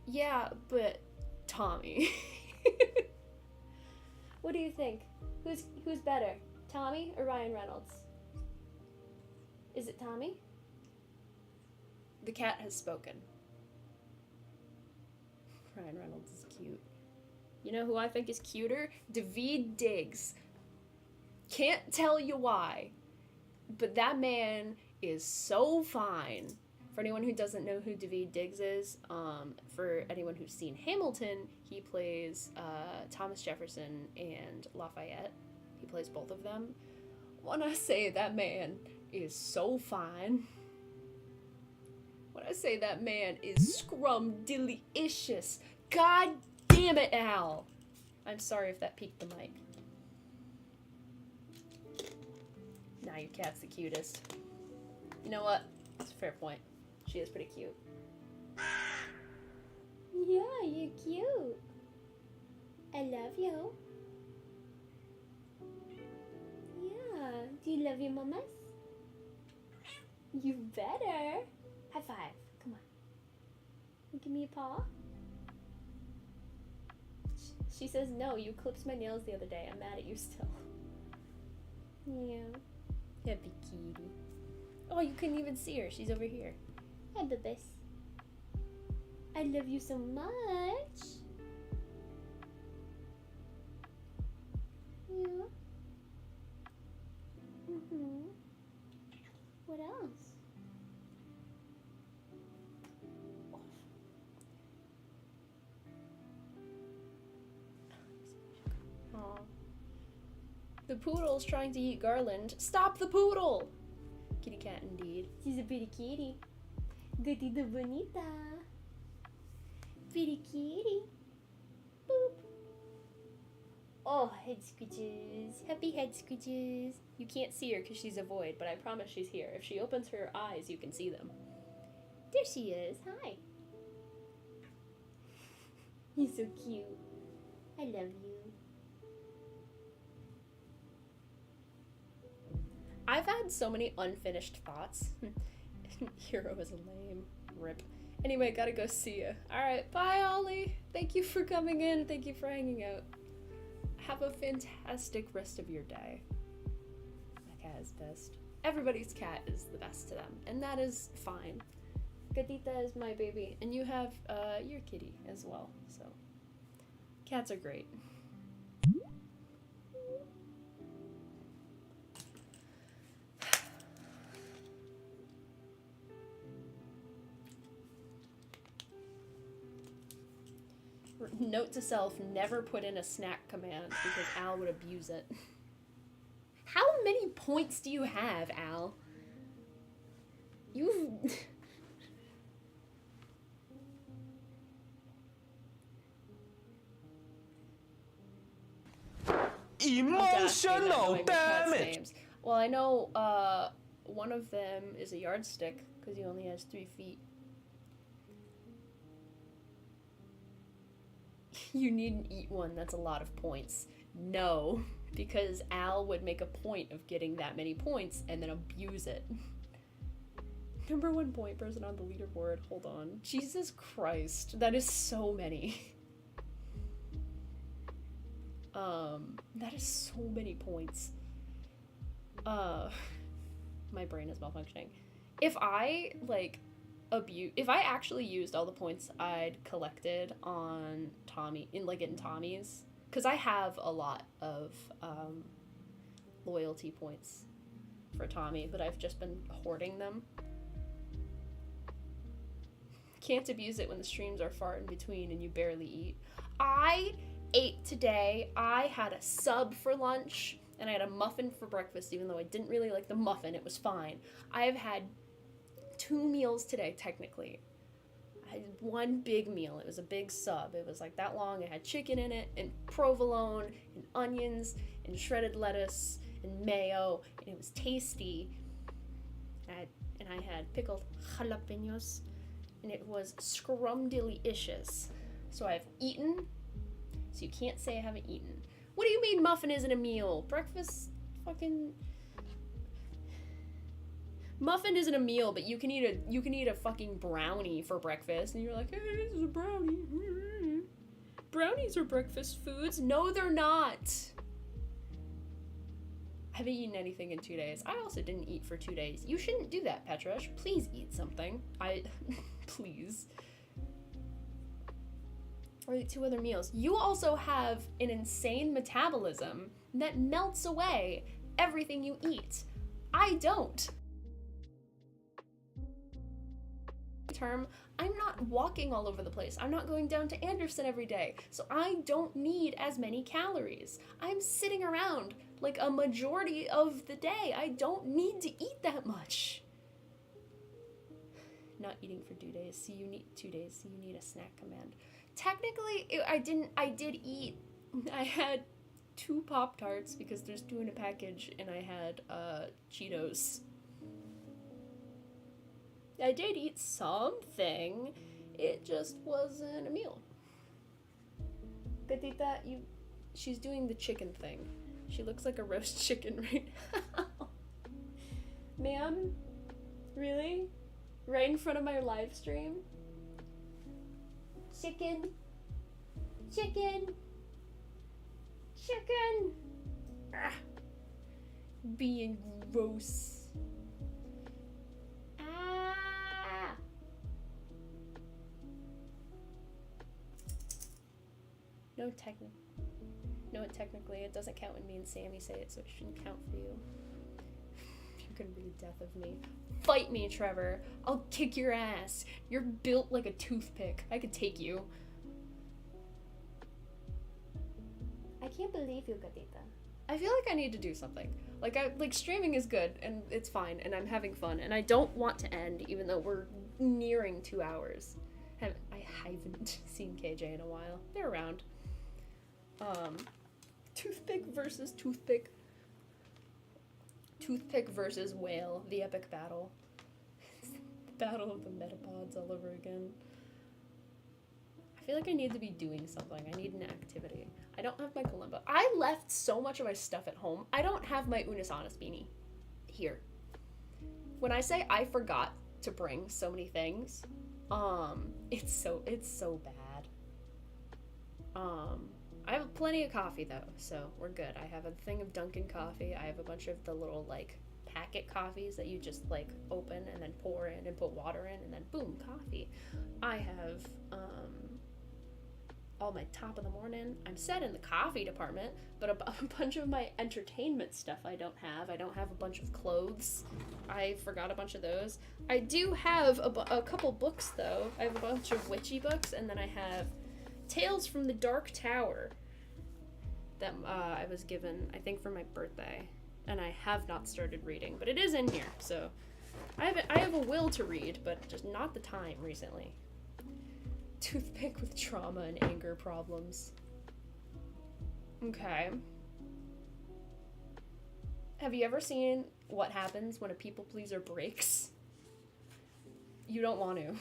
Yeah, but Tommy. What do you think? Who's better, Tommy or Ryan Reynolds? Is it Tommy? The cat has spoken. Ryan Reynolds is cute. You know who I think is cuter? Daveed Diggs. Can't tell you why, but that man is so fine. For anyone who doesn't know who Daveed Diggs is, for anyone who's seen Hamilton, he plays Thomas Jefferson and Lafayette. He plays both of them. When I say that man is so fine, when I say that man is scrum-dilly-icious, god damn it, Al! I'm sorry if that peaked the mic. Nah, your cat's the cutest. You know what? That's a fair point. She is pretty cute. Yeah, you're cute. I love you. Yeah. Do you love your mamas? You better. High five. Come on. You give me a paw. She says no. You clipped my nails the other day. I'm mad at you still. Yeah. Happy kitty. Oh, you couldn't even see her. She's over here. Hi, Bubis. I love you so much. Yeah. What else? Aw. The poodle's trying to eat Garland. Stop the poodle! Kitty cat indeed. She's a pretty kitty. Gatita bonita. Pretty kitty. Boop. Oh, head scratches. Happy head scratches. You can't see her because she's a void, but I promise she's here. If she opens her eyes, you can see them. There she is. Hi. He's so cute. I love you. I've had so many unfinished thoughts. Hero is lame. Rip. Anyway, gotta go see ya. Alright, bye Ollie. Thank you for coming in. Thank you for hanging out. Have a fantastic rest of your day. My cat is best. Everybody's cat is the best to them, and that is fine. Gatita is my baby, and you have your kitty as well, so. Cats are great. Note to self, never put in a snack command because Al would abuse it. How many points do you have, Al? You've... Emotional damage. Names. Well, I know one of them is a yardstick because he only has 3 feet. You needn't eat one, that's a lot of points. No, because Al would make a point of getting that many points and then abuse it. Number 1 point person on the leaderboard, hold on. Jesus Christ, that is so many. That is so many points. My brain is malfunctioning. If I, like, if I actually used all the points I'd collected on Tommy, in Tommy's, because I have a lot of loyalty points for Tommy, but I've just been hoarding them. Can't abuse it when the streams are far in between and you barely eat. I ate today. I had a sub for lunch and I had a muffin for breakfast, even though I didn't really like the muffin. It was fine. I have had 2 meals today, technically. I had 1 big meal. It was a big sub. It was like that long. It had chicken in it, and provolone, and onions, and shredded lettuce, and mayo, and it was tasty. And I had pickled jalapenos, and it was scrumdiddlyicious. So I've eaten, so you can't say I haven't eaten. What do you mean muffin isn't a meal? Breakfast fucking... Muffin isn't a meal, but you can eat a fucking brownie for breakfast, and you're like, hey, this is a brownie. Brownies are breakfast foods. No, they're not. I haven't eaten anything in 2 days. I also didn't eat for 2 days. You shouldn't do that, Petrush. Please eat something. Please. Or eat 2 other meals. You also have an insane metabolism that melts away everything you eat. I don't. Term, I'm not walking all over the place. I'm not going down to Anderson every day. So I don't need as many calories. I'm sitting around like a majority of the day. I don't need to eat that much. Not eating for 2 days. So you need 2 days. So you need a snack command. Technically, I did eat. I had 2 Pop-Tarts because there's 2 in a package, and I had Cheetos. I did eat something. It just wasn't a meal. Gatita, she's doing the chicken thing. She looks like a roast chicken right now. Ma'am? Really? Right in front of my live stream? Chicken. Chicken. Chicken. Ah. Being gross. No, technically, it doesn't count when me and Sammy say it, so it shouldn't count for you. You're gonna be the death of me. Fight me, Trevor. I'll kick your ass. You're built like a toothpick. I could take you. I can't believe you, Gatita. I feel like I need to do something. Like streaming is good and it's fine and I'm having fun and I don't want to end even though we're nearing 2 hours. I haven't seen KJ in a while. They're around. Toothpick versus toothpick. Toothpick versus whale. The epic battle. The battle of the metapods all over again. I feel like I need to be doing something. I need an activity. I don't have my kalimba. I left so much of my stuff at home. I don't have my Unisonus beanie here. When I say I forgot to bring so many things, it's so bad. I have plenty of coffee though, so we're good. I have a thing of Dunkin' coffee. I have a bunch of the little like packet coffees that you just like open and then pour in and put water in and then boom, coffee. I have all my top of the morning. I'm set in the coffee department, but a bunch of my entertainment stuff I don't have. I don't have a bunch of clothes. I forgot a bunch of those. I do have a couple books though. I have a bunch of witchy books, and then I have Tales from the Dark Tower that I was given, I think, for my birthday, and I have not started reading, but it is in here, so I have a will to read, but just not the time recently. Toothpick with trauma and anger problems. Okay. Have you ever seen what happens when a people pleaser breaks? You don't want to.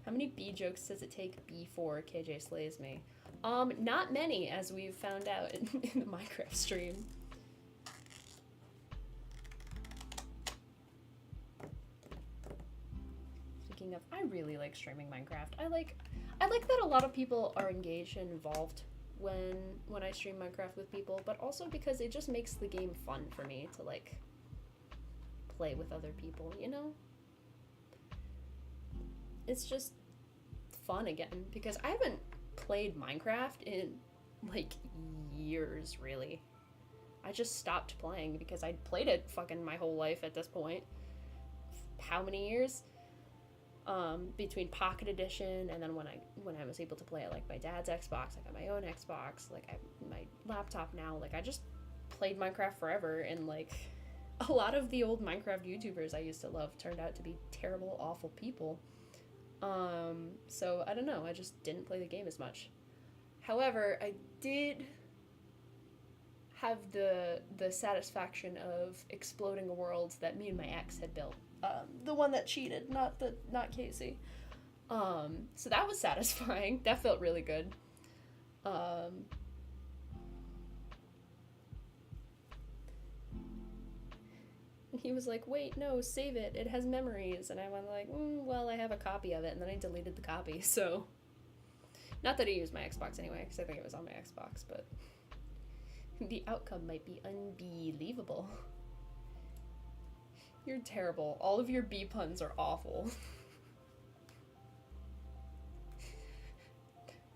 How many B jokes does it take before KJ slays me? Not many, as we've found out in the Minecraft stream. Speaking of, I really like streaming Minecraft. I like that a lot of people are engaged and involved when I stream Minecraft with people, but also because it just makes the game fun for me to like play with other people, you know? It's just fun again, because I haven't played Minecraft in like years, really. I just stopped playing because I'd played it fucking my whole life at this point. How many years? Between Pocket Edition and then when I was able to play it like my dad's Xbox, I got my own Xbox, like I have my laptop now, like I just played Minecraft forever, and like a lot of the old Minecraft YouTubers I used to love turned out to be terrible, awful people. So I don't know, I just didn't play the game as much. However, I did have the satisfaction of exploding a world that me and my ex had built. The one that cheated, not Casey. So that was satisfying. That felt really good. He was like, wait, no, save it. It has memories. And I went like, well, I have a copy of it. And then I deleted the copy, so. Not that he used my Xbox anyway, because I think it was on my Xbox, but the outcome might be unbelievable. You're terrible. All of your B puns are awful.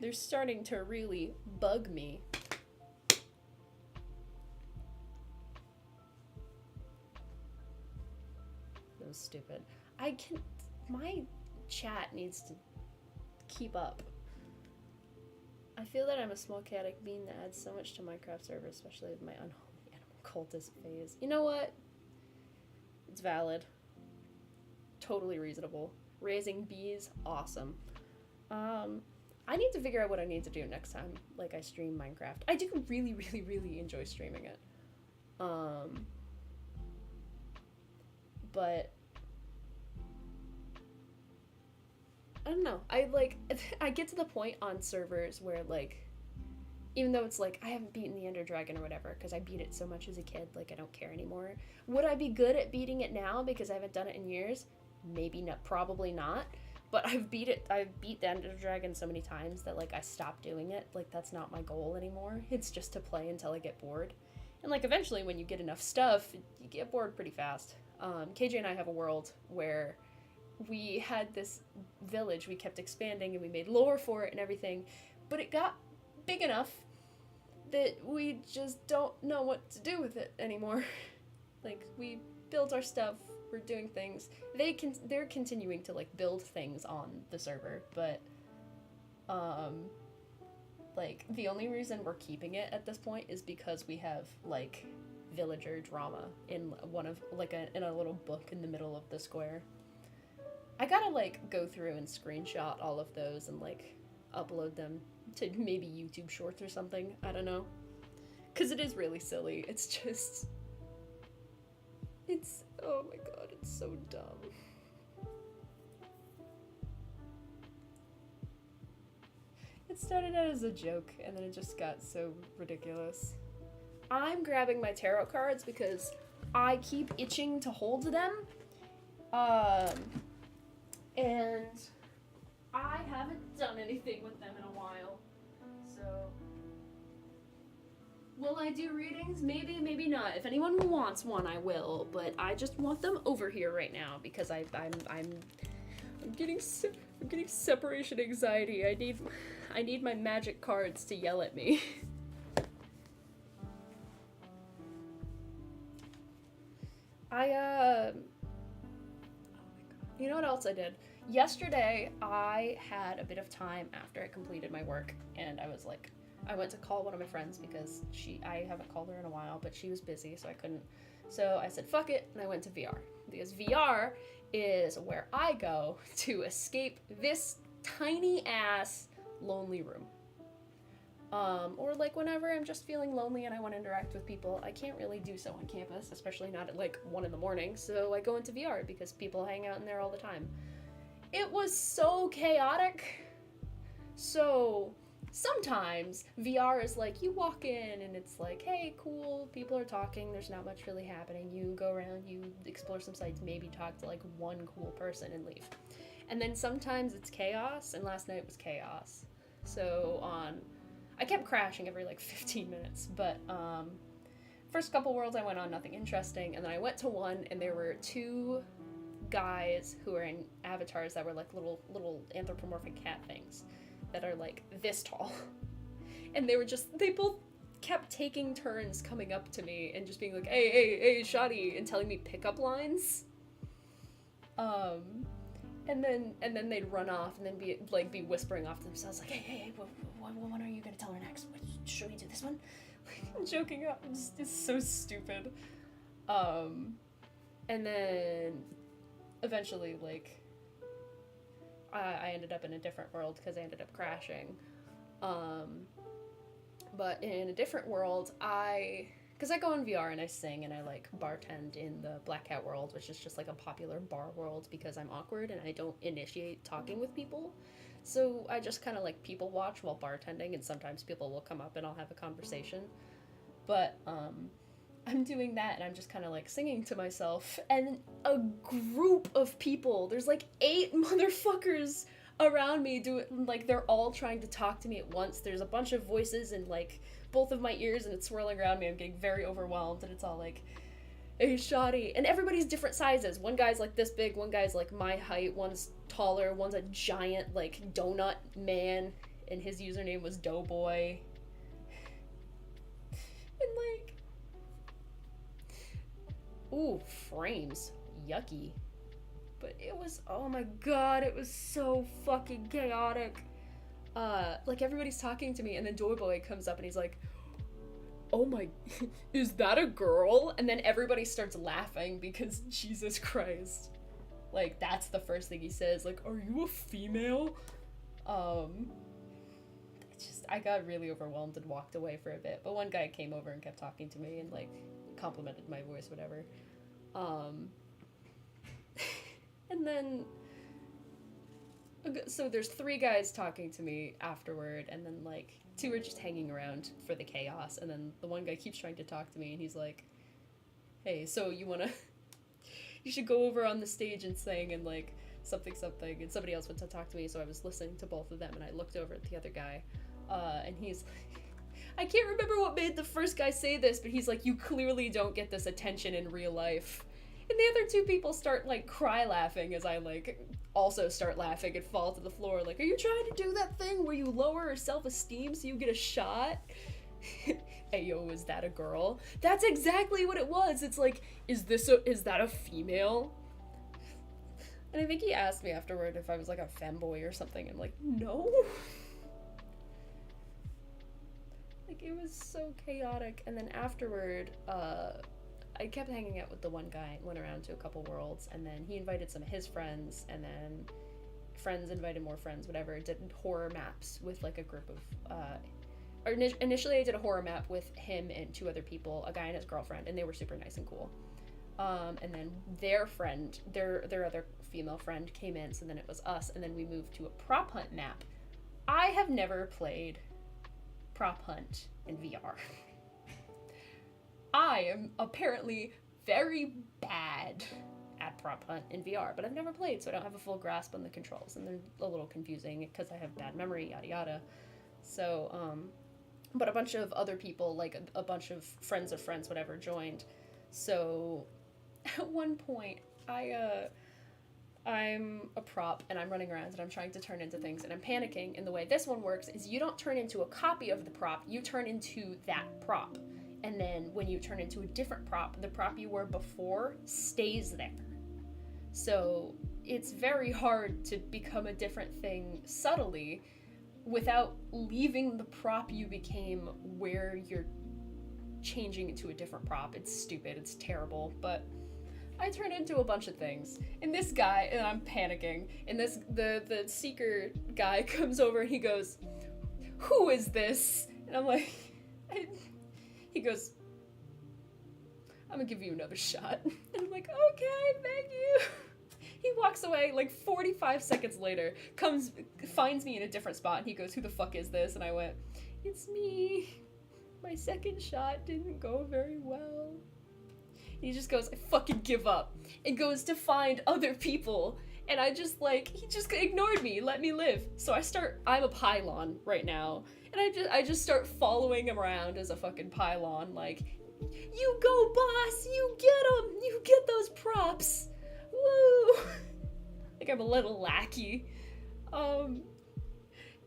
They're starting to really bug me. That was stupid. My chat needs to keep up. I feel that I'm a small chaotic being that adds so much to Minecraft servers, especially with my unholy animal cultist phase. You know what? It's valid. Totally reasonable. Raising bees, awesome. I need to figure out what I need to do next time, like I stream Minecraft. I do really, really, really enjoy streaming it. But I don't know. I get to the point on servers where, like, even though it's like I haven't beaten the Ender Dragon or whatever because I beat it so much as a kid, like I don't care anymore. Would I be good at beating it now because I haven't done it in years? Maybe not, probably not. But I've beat the Ender Dragon so many times that like I stopped doing it. Like that's not my goal anymore. It's just to play until I get bored. And like eventually when you get enough stuff, you get bored pretty fast. KJ and I have a world where we had this village we kept expanding and we made lore for it and everything, but it got big enough that we just don't know what to do with it anymore. Like, we built our stuff, we're doing things. They're continuing to, like, build things on the server, but, like, the only reason we're keeping it at this point is because we have, like, villager drama in one of, like, in a little book in the middle of the square. I gotta, like, go through and screenshot all of those and, like, upload them to maybe YouTube Shorts or something. I don't know. Because it is really silly. It's just... It's... Oh my god, it's so dumb. It started out as a joke, and then it just got so ridiculous. I'm grabbing my tarot cards because I keep itching to hold them. And I haven't done anything with them in a while. So, will I do readings? Maybe, maybe not. If anyone wants one, I will. But I just want them over here right now because I'm getting separation anxiety. I need my magic cards to yell at me. You know what else I did? Yesterday, I had a bit of time after I completed my work, and I was like, I went to call one of my friends because I haven't called her in a while, but she was busy, so I couldn't. So I said, fuck it, and I went to VR. Because VR is where I go to escape this tiny-ass lonely room. Or like whenever I'm just feeling lonely and I want to interact with people, I can't really do so on campus, especially not at like 1 in the morning, so I go into VR because people hang out in there all the time. It was so chaotic. So sometimes VR is like, you walk in and it's like, hey, cool, people are talking, there's not much really happening. You go around, you explore some sites, maybe talk to like one cool person and leave. And then sometimes it's chaos, and last night was chaos. So I kept crashing every like 15 minutes, but first couple worlds I went on, nothing interesting, and then I went to one and there were 2 guys who were in avatars that were like little anthropomorphic cat things that are like this tall. And they both kept taking turns coming up to me and just being like, hey, shoddy, and telling me pickup lines. And then they'd run off and then be whispering off to themselves like, hey, what one are you gonna tell her next? Should we do this one? Like, joking up. It's so stupid. And then eventually, like, I ended up in a different world because I ended up crashing. But in a different world, because I go in VR and I sing and I like bartend in the Black Hat world, which is just like a popular bar world because I'm awkward and I don't initiate talking with people. So I just kind of like people watch while bartending, and sometimes people will come up and I'll have a conversation. But I'm doing that and I'm just kind of like singing to myself, and a group of people, there's like 8 motherfuckers around me like they're all trying to talk to me at once. There's a bunch of voices in like both of my ears and it's swirling around me. I'm getting very overwhelmed, and it's all like, hey, shoddy. And everybody's different sizes. One guy's like this big, one guy's like my height, one's taller, one's a giant like donut man, and his username was Doughboy. And like, ooh, frames, yucky. But it was, oh my god, it was so fucking chaotic. Like, everybody's talking to me, and then Doughboy comes up and he's like, oh my, is that a girl? And then everybody starts laughing because Jesus Christ. Like, that's the first thing he says, like, are you a female? I got really overwhelmed and walked away for a bit, but one guy came over and kept talking to me and, like, complimented my voice, whatever. And then, so there's 3 guys talking to me afterward, and then, like, 2 are just hanging around for the chaos, and then the one guy keeps trying to talk to me, and he's like, hey, so you should go over on the stage and sing, and, like, something, and somebody else went to talk to me, so I was listening to both of them, and I looked over at the other guy, and he's like, I can't remember what made the first guy say this, but he's like, you clearly don't get this attention in real life. And the other two people start, like, cry laughing as I, like, also start laughing and fall to the floor. Like, are you trying to do that thing where you lower her self-esteem so you get a shot? Ayo, is that a girl? That's exactly what it was. It's like, is that a female? And I think he asked me afterward if I was, like, a femboy or something. I'm like, no. Like, it was so chaotic. And then afterward, I kept hanging out with the one guy, went around to a couple worlds, and then he invited some of his friends, and then friends invited more friends, whatever. Did horror maps with, like, a group of, initially I did a horror map with him and two other people, a guy and his girlfriend, and they were super nice and cool. And then their friend, their other female friend came in, so then it was us, and then we moved to a prop hunt map. I have never played prop hunt in VR. I am apparently very bad at prop hunt in VR, but I've never played, so I don't have a full grasp on the controls, and they're a little confusing because I have bad memory, yada yada. So, but a bunch of other people, like a bunch of friends, whatever, joined. So, at one point, I'm a prop, and I'm running around, and I'm trying to turn into things, and I'm panicking, and the way this one works is you don't turn into a copy of the prop, you turn into that prop. And then when you turn into a different prop, the prop you were before stays there. So it's very hard to become a different thing subtly without leaving the prop you became where you're changing into a different prop. It's stupid, it's terrible, but I turned into a bunch of things. And this guy, and I'm panicking, and the seeker guy comes over and he goes, "Who is this?" And I'm like, he goes, "I'm gonna give you another shot." And I'm like, "Okay, thank you." He walks away, like 45 seconds later, finds me in a different spot, and he goes, "Who the fuck is this?" And I went, "It's me. My second shot didn't go very well." And he just goes, "I fucking give up," and goes to find other people. And I just, like, he just ignored me, let me live. So I'm a pylon right now. And I just start following him around as a fucking pylon, like, "You go, boss! You get him! You get those props! Woo!" Like I'm a little lackey.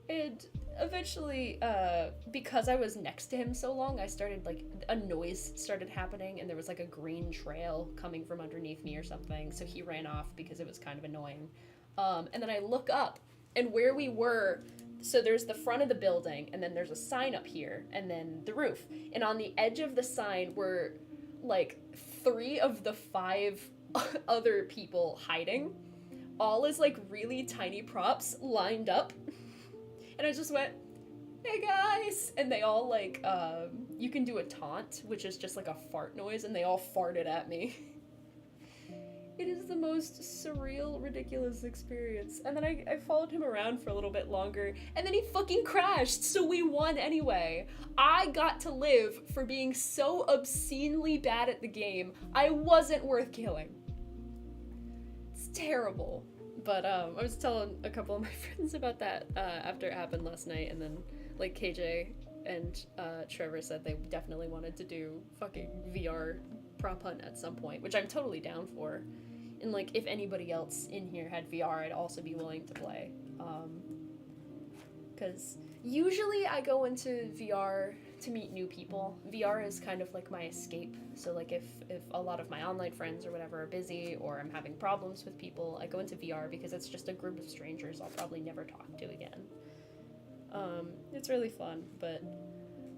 And eventually, because I was next to him so long, I started, like, a noise started happening, and there was, like, a green trail coming from underneath me or something, so he ran off because it was kind of annoying. And then I look up, and where we were, so there's the front of the building, and then there's a sign up here, and then the roof. And on the edge of the sign were, like, 3 of the 5 other people hiding, all as, like, really tiny props lined up. And I just went, "Hey guys!" And they all, like, you can do a taunt, which is just like a fart noise, and they all farted at me. It is the most surreal, ridiculous experience. And then I followed him around for a little bit longer, and then he fucking crashed, so we won anyway. I got to live for being so obscenely bad at the game. I wasn't worth killing. It's terrible. But I was telling a couple of my friends about that after it happened last night, and then, like, KJ and Trevor said they definitely wanted to do fucking VR prop hunt at some point, which I'm totally down for. And, like, if anybody else in here had VR, I'd also be willing to play. Because usually I go into VR to meet new people. VR is kind of like my escape. So, like, if a lot of my online friends or whatever are busy, or I'm having problems with people, I go into VR because it's just a group of strangers I'll probably never talk to again. It's really fun, but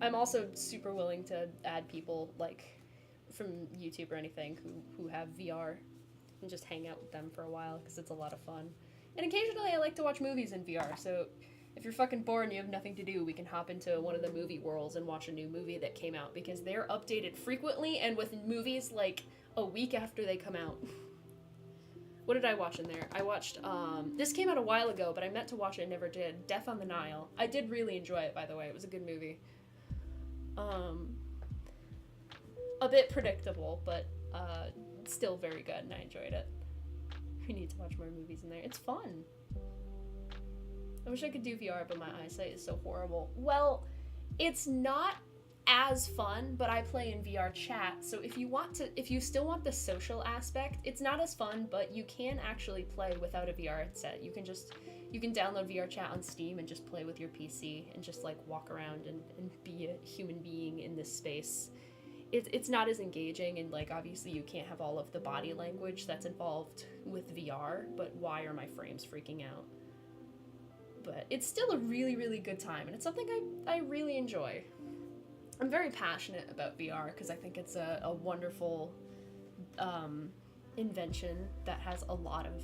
I'm also super willing to add people, like, from YouTube or anything who have VR and just hang out with them for a while, because it's a lot of fun. And occasionally I like to watch movies in VR, so if you're fucking bored and you have nothing to do, we can hop into one of the movie worlds and watch a new movie that came out, because they're updated frequently, and with movies, like, a week after they come out. What did I watch in there? I watched, this came out a while ago, but I meant to watch it and never did. Death on the Nile. I did really enjoy it, by the way. It was a good movie. A bit predictable, but still very good, and I enjoyed it. We need to watch more movies in there. It's fun. I wish I could do VR, but my eyesight is so horrible. Well, it's not as fun, but I play in VR chat, so if you still want the social aspect, it's not as fun, but you can actually play without a VR headset. You can download VR chat on Steam and just play with your PC and just like walk around and be a human being in this space. It's not as engaging, and like obviously you can't have all of the body language that's involved with VR, but why are my frames freaking out? But it's still a really, really good time, and it's something I really enjoy. I'm very passionate about VR because I think it's a wonderful invention that has a lot of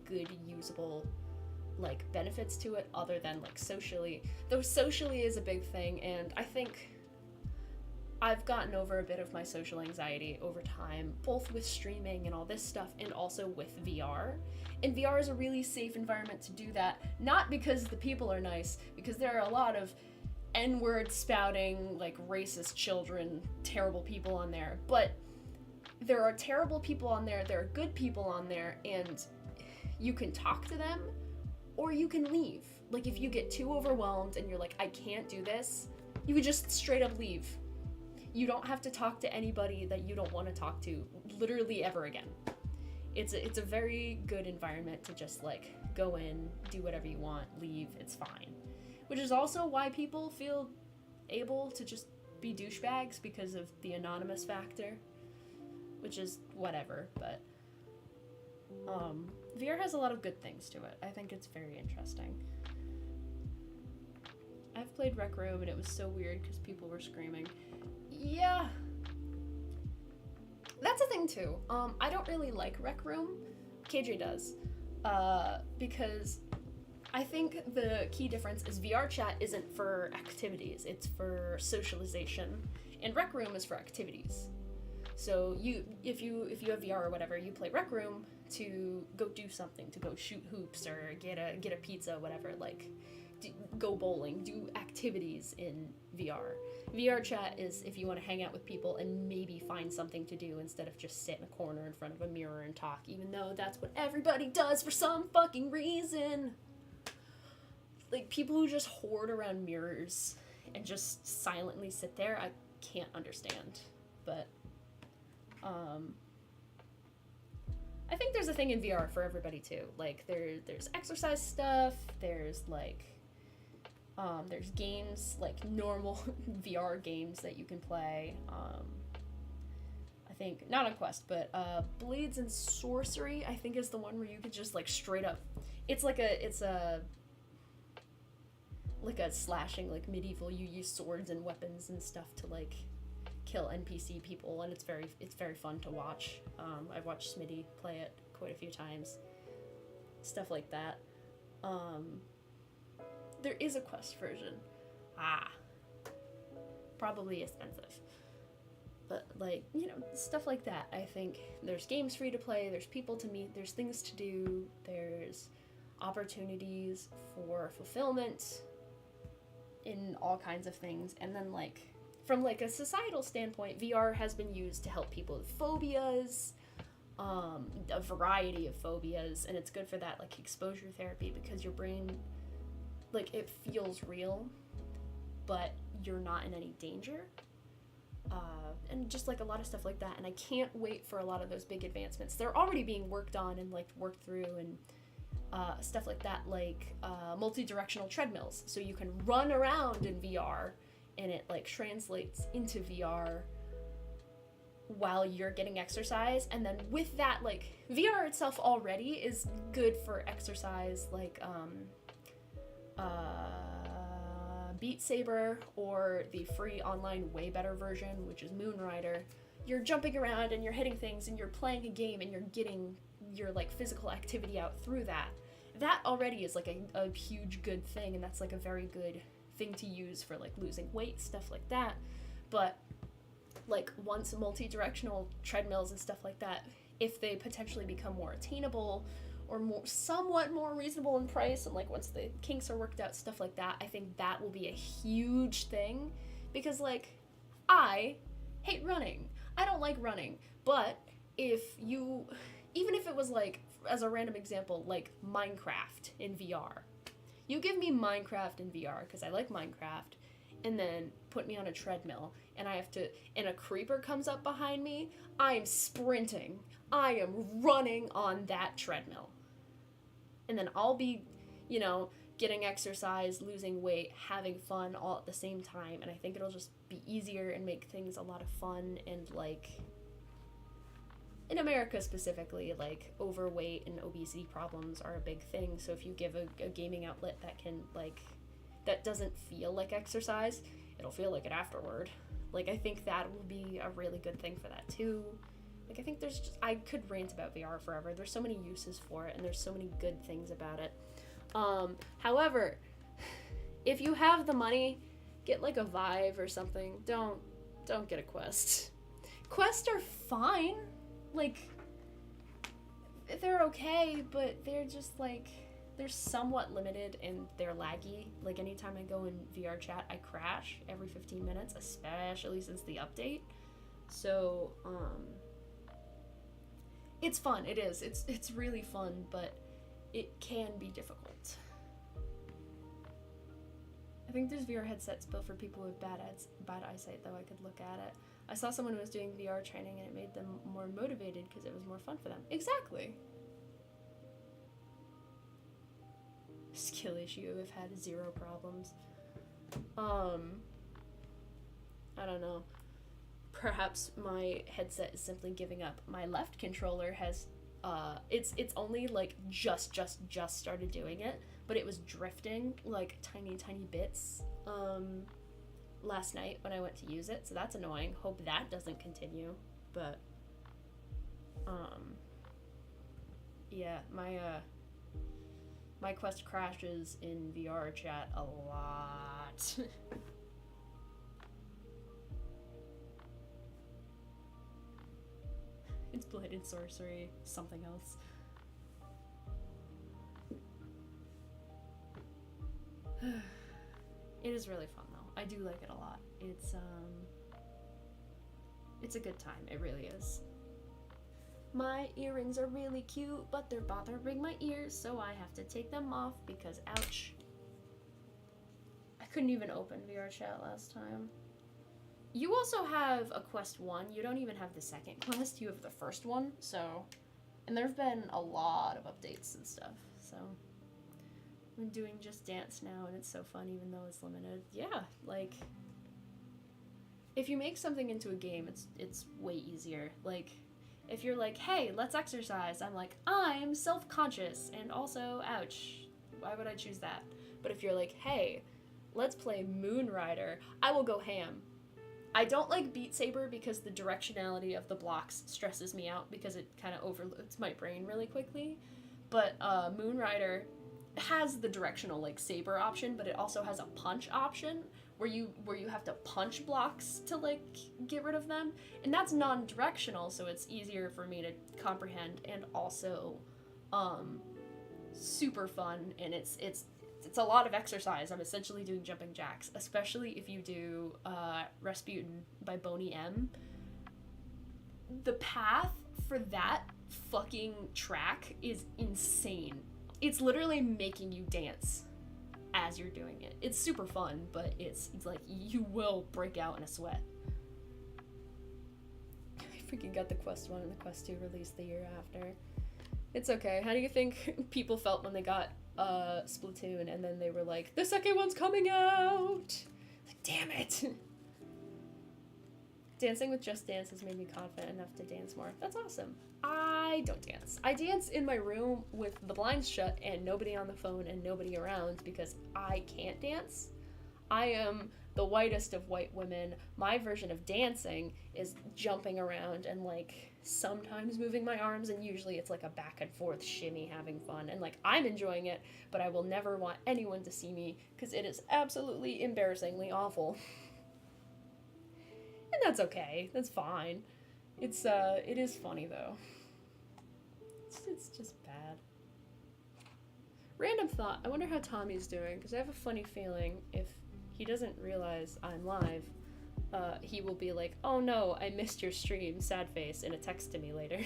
good, usable like benefits to it other than like socially. Though socially is a big thing, and I think I've gotten over a bit of my social anxiety over time, both with streaming and all this stuff, and also with VR. And VR is a really safe environment to do that, not because the people are nice, because there are a lot of N-word spouting, like racist children, terrible people on there, but there are terrible people on there, there are good people on there, and you can talk to them, or you can leave. Like if you get too overwhelmed and you're like, I can't do this, you would just straight up leave. You don't have to talk to anybody that you don't want to talk to literally ever again. It's a very good environment to just like go in, do whatever you want, leave, it's fine. Which is also why people feel able to just be douchebags because of the anonymous factor, which is whatever, but VR has a lot of good things to it. I think it's very interesting. I've played Rec Room and it was so weird because people were screaming. Yeah, that's a thing too. I don't really like Rec Room. KJ does, because I think the key difference is VR chat isn't for activities, it's for socialization, and Rec Room is for activities. So if you have VR or whatever, you play Rec Room to go do something, to go shoot hoops or get a pizza, whatever, like go bowling, do activities in VR. VR chat is if you want to hang out with people and maybe find something to do instead of just sit in a corner in front of a mirror and talk, even though that's what everybody does for some fucking reason. Like, people who just hoard around mirrors and just silently sit there, I can't understand. But, I think there's a thing in VR for everybody, too. Like, there's exercise stuff, there's, like, there's games, like, normal VR games that you can play. I think, not on Quest, but, Blades and Sorcery, I think is the one where you could just, like, straight up... It's a slashing, like, medieval, you use swords and weapons and stuff to, like, kill NPC people, and it's very fun to watch. I've watched Smitty play it quite a few times. Stuff like that. There is a Quest version. Probably expensive. But, like, you know, stuff like that. I think there's games free to play, there's people to meet, there's things to do, there's opportunities for fulfillment in all kinds of things. And then, like, from, like, a societal standpoint, VR has been used to help people with phobias, a variety of phobias, and it's good for that, like, exposure therapy, because your brain, like, it feels real, but you're not in any danger, and just, like, a lot of stuff like that. And I can't wait for a lot of those big advancements. They're already being worked on and, like, worked through, and stuff like that, like multi-directional treadmills, so you can run around in VR and it, like, translates into VR while you're getting exercise. And then with that, like, VR itself already is good for exercise, like Beat Saber, or the free online way better version, which is Moonrider. You're jumping around and you're hitting things and you're playing a game and you're getting your, like, physical activity out through that. That already is, like, a huge good thing, and that's, like, a very good thing to use for, like, losing weight, stuff like that. But, like, once multi-directional treadmills and stuff like that, if they potentially become more attainable or somewhat more reasonable in price, and, like, once the kinks are worked out, stuff like that, I think that will be a huge thing. Because, like, I hate running. I don't like running. But even if it was, like, as a random example, like Minecraft in VR. You give me Minecraft in VR, because I like Minecraft, and then put me on a treadmill, and and a creeper comes up behind me, I am sprinting. I am running on that treadmill. And then I'll be, getting exercise, losing weight, having fun all at the same time, and I think it'll just be easier and make things a lot of fun. And in America specifically, overweight and obesity problems are a big thing, so if you give a gaming outlet that doesn't feel like exercise, it'll feel like it afterward. I think that will be a really good thing for that too. I think I could rant about VR forever. There's so many uses for it, and there's so many good things about it. However, if you have the money, get a Vive or something. Don't get a Quest. Quests are fine. They're okay, but they're just they're somewhat limited and they're laggy. Anytime I go in VR chat, I crash every 15 minutes, especially since the update. So, it's fun. It is. It's really fun, but it can be difficult. I think there's VR headsets built for people with bad eyesight, though. I could look at it. I saw someone who was doing VR training and it made them more motivated because it was more fun for them. Exactly. Skill issue. I've had 0 problems. I don't know. Perhaps my headset is simply giving up. My left controller has it's only just started doing it, but it was drifting tiny bits last night when I went to use it, so that's annoying. Hope that doesn't continue. But yeah, my Quest crashes in VR chat a lot. It's Bladed Sorcery, something else. It is really fun though. I do like it a lot. It's a good time. It really is. My earrings are really cute, but they're bothering my ears, so I have to take them off because ouch. I couldn't even open VR chat last time. You also have a Quest 1. You don't even have the second Quest. You have the first one. So, and there've been a lot of updates and stuff. So, I'm doing Just Dance now, and it's so fun even though it's limited. Yeah, if you make something into a game, it's way easier. If you're hey, let's exercise, I'm self-conscious, and also, ouch, why would I choose that? But if you're hey, let's play Moon Rider, I will go ham. I don't like Beat Saber because the directionality of the blocks stresses me out because it kind of overloads my brain really quickly. But Moon Rider has the directional saber option, but it also has a punch option where you have to punch blocks to get rid of them, and that's non-directional, so it's easier for me to comprehend, and also super fun, and it's a lot of exercise. I'm essentially doing jumping jacks, especially if you do Rasputin by Boney M. The path for that fucking track is insane. It's literally making you dance as you're doing it. It's super fun, but it's you will break out in a sweat. I freaking got the Quest 1 and the Quest 2 released the year after. It's okay. How do you think people felt when they got Splatoon and then they were the second one's coming out? Damn it. Dancing with Just Dance has made me confident enough to dance more. That's awesome. I don't dance. I dance in my room with the blinds shut and nobody on the phone and nobody around because I can't dance. I am the whitest of white women. My version of dancing is jumping around and sometimes moving my arms, and usually it's a back and forth shimmy, having fun, and I'm enjoying it, but I will never want anyone to see me because it is absolutely embarrassingly awful. And that's okay. That's fine. It is funny though. It's just bad. Random thought. I wonder how Tommy's doing, because I have a funny feeling if he doesn't realize I'm live, he will be oh no, I missed your stream, sad face, in a text to me later.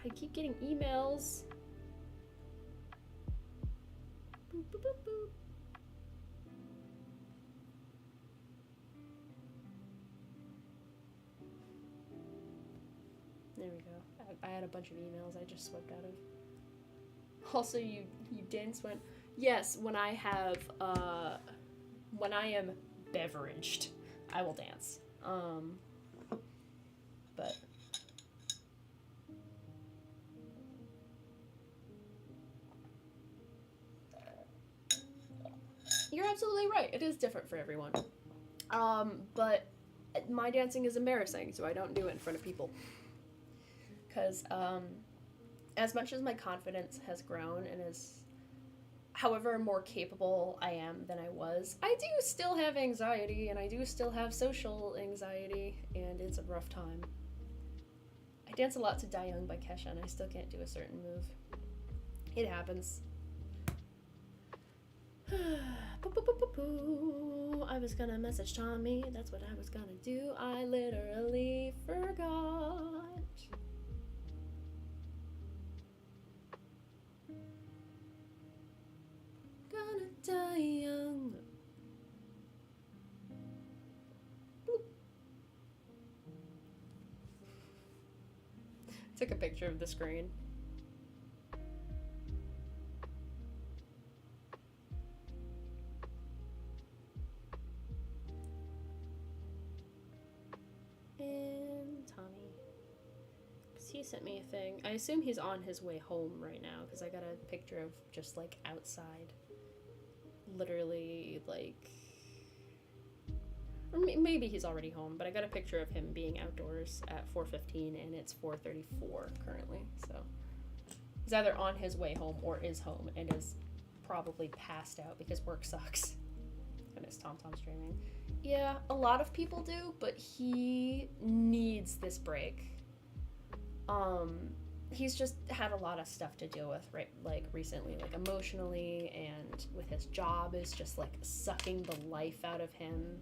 I keep getting emails. There we go. I had a bunch of emails I just swept out of. Also, you dance when... Yes, when I am beveraged, I will dance. But... You're absolutely right. It is different for everyone. But my dancing is embarrassing, so I don't do it in front of people. Because, as much as my confidence has grown and is, however more capable I am than I was, I do still have anxiety, and I do still have social anxiety, and it's a rough time. I dance a lot to Die Young by Kesha, and I still can't do a certain move. It happens. I was gonna message Tommy, that's what I was gonna do. I literally forgot. Gonna die young. Bloop. Took a picture of the screen. And Tommy, because he sent me a thing. I assume he's on his way home right now, because I got a picture of just like outside, literally like, or maybe he's already home, but I got a picture of him being outdoors at 4:15, and it's 4:34 currently, so he's either on his way home or is home and is probably passed out because work sucks. I miss Tom streaming. Yeah, a lot of people do, but he needs this break. He's just had a lot of stuff to deal with, right? Like recently, like emotionally, and with his job is just like sucking the life out of him,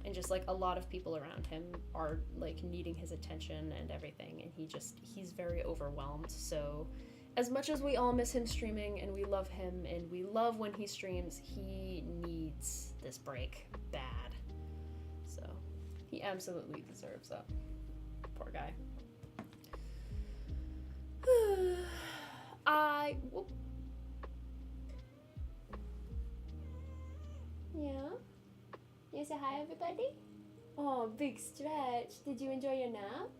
and just like a lot of people around him are like needing his attention and everything, and he's very overwhelmed. So as much as we all miss him streaming and we love him and we love when he streams, he needs this break bad. So he absolutely deserves that. Poor guy. Whoop. Yeah? You say hi, everybody? Oh, big stretch. Did you enjoy your nap?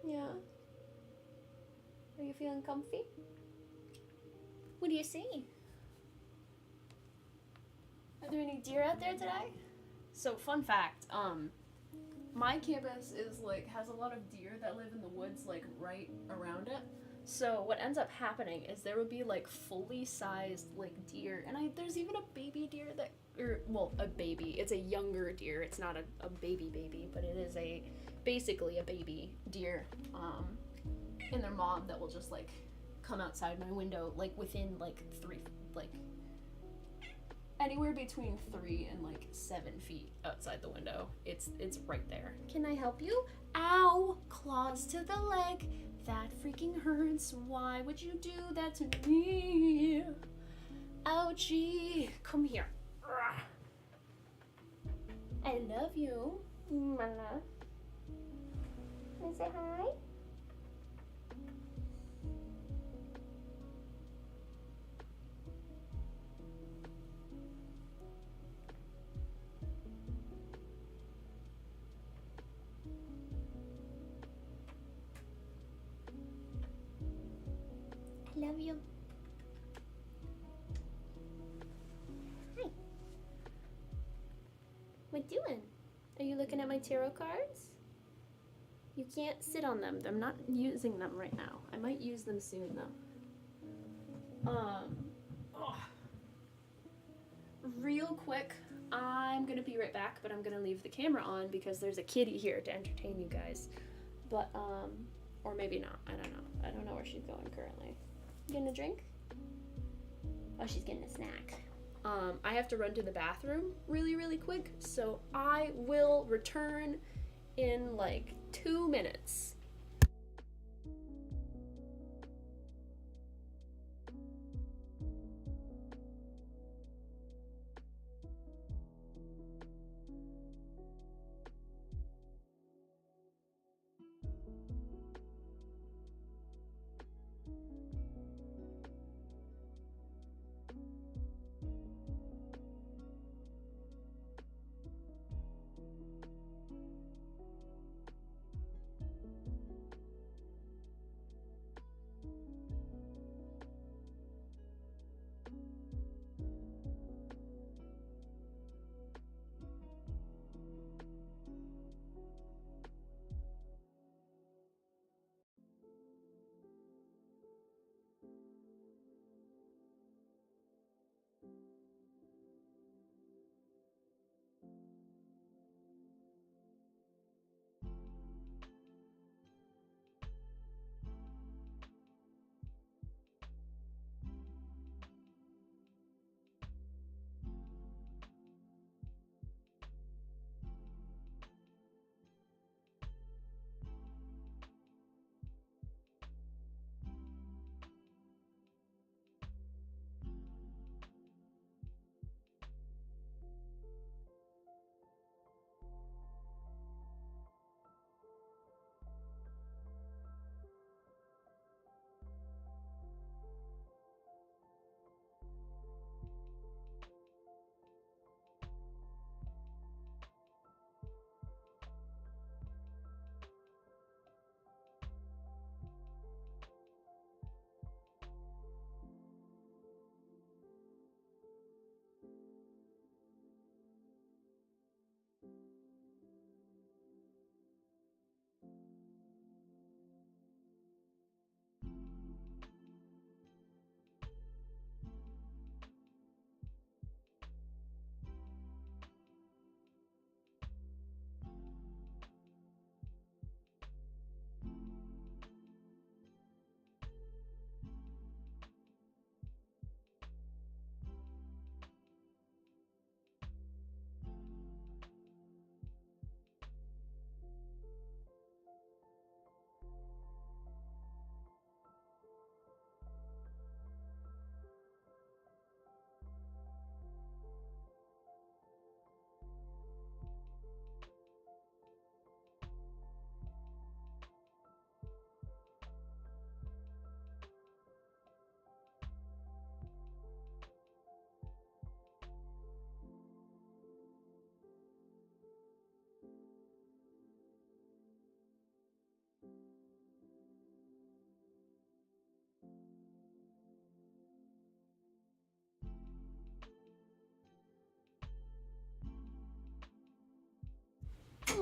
Yeah? Are you feeling comfy? What do you see? Are there any deer out there today? So fun fact, my campus is like has a lot of deer that live in the woods like right around it. So what ends up happening is there would be like fully sized like deer, and there's even a baby deer that, or well, a baby. It's a younger deer. It's not a baby, but it is basically a baby deer. And their mom that will just like come outside my window like within like anywhere between 3 and like 7 feet outside the window. It's right there. Can I help you? Ow! Claws to the leg. That freaking hurts. Why would you do that to me? Ouchie! Come here. I love you. Mama. Can I say hi? I love you. Hi. What doing? Are you looking at my tarot cards? You can't sit on them. I'm not using them right now. I might use them soon though. Real quick, I'm gonna be right back, but I'm gonna leave the camera on because there's a kitty here to entertain you guys. But or maybe not. I don't know. I don't know where she's going currently. Getting a drink? Oh, she's getting a snack. I have to run to the bathroom really quick, so I will return in like 2 minutes.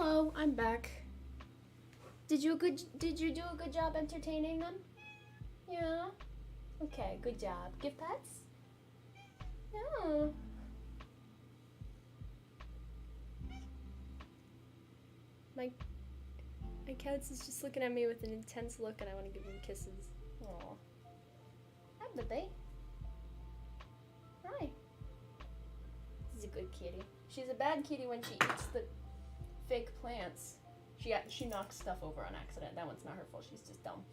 Hello, I'm back. Did you do a good job entertaining them? Yeah. Okay, good job. Give pets? Yeah. My cat is just looking at me with an intense look, and I want to give him kisses. Aw. Hi, baby. Hi. She's a good kitty. She's a bad kitty when she eats the fake plants. She knocks stuff over on accident. That one's not her fault. She's just dumb.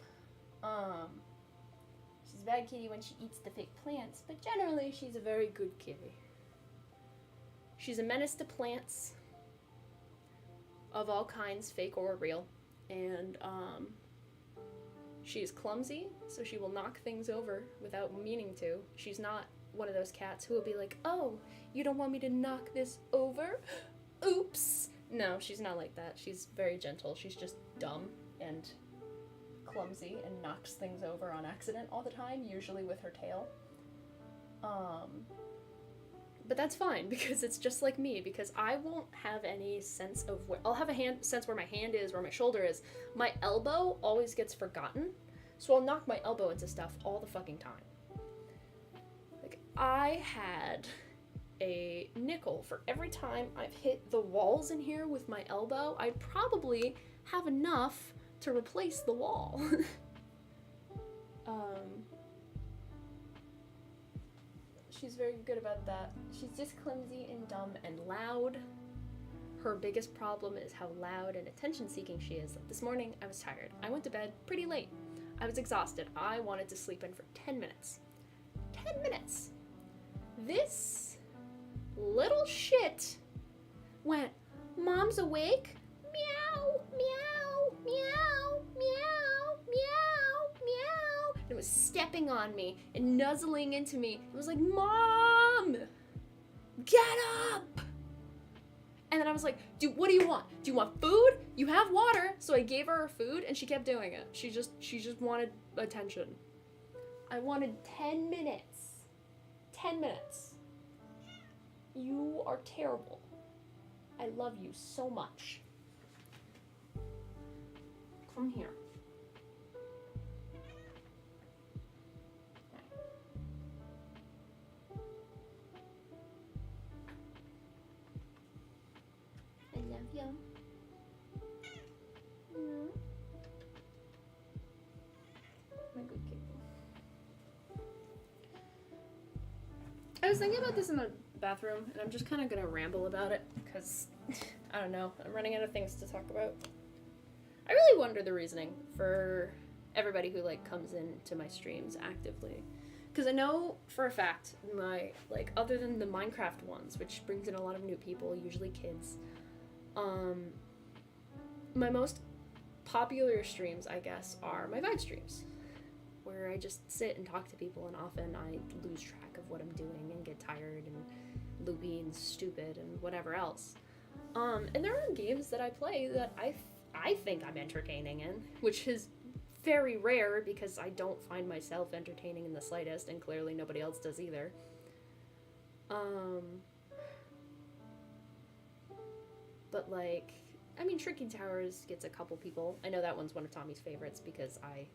She's a bad kitty when she eats the fake plants, but generally she's a very good kitty. She's a menace to plants of all kinds, fake or real, and she is clumsy, so she will knock things over without meaning to. She's not one of those cats who will be like, oh, you don't want me to knock this over? Oops! No, she's not like that. She's very gentle. She's just dumb and clumsy and knocks things over on accident all the time, usually with her tail. But that's fine, because it's just like me, because I won't have any sense of where... I'll have a sense where my hand is, where my shoulder is. My elbow always gets forgotten, so I'll knock my elbow into stuff all the fucking time. Like, I had a nickel for every time I've hit the walls in here with my elbow. I'd probably have enough to replace the wall. She's very good about that. She's just clumsy and dumb and loud. Her biggest problem is how loud and attention-seeking she is. Like this morning, I was tired. I went to bed pretty late. I was exhausted. I wanted to sleep in for 10 minutes. 10 minutes! This little shit went, Mom's awake? Meow, meow, meow, meow, meow, meow. And it was stepping on me and nuzzling into me. It was like, Mom! Get up! And then I was like, what do you want? Do you want food? You have water. So I gave her food and she kept doing it. She just wanted attention. I wanted 10 minutes. 10 minutes. You are terrible. I love you so much. Come here. I love you. My good kid. I was thinking about this in the bathroom, and I'm just kind of gonna ramble about it because I don't know, I'm running out of things to talk about. I really wonder the reasoning for everybody who like comes into my streams actively, because I know for a fact my other than the Minecraft ones, which brings in a lot of new people, usually kids, my most popular streams, I guess, are my vibe streams, where I just sit and talk to people, and often I lose track of what I'm doing and get tired and loopy and stupid and whatever else. And there are games that I play that I think I'm entertaining in, which is very rare because I don't find myself entertaining in the slightest, and clearly nobody else does either. But I mean, Tricky Towers gets a couple people. I know that one's one of Tommy's favorites because I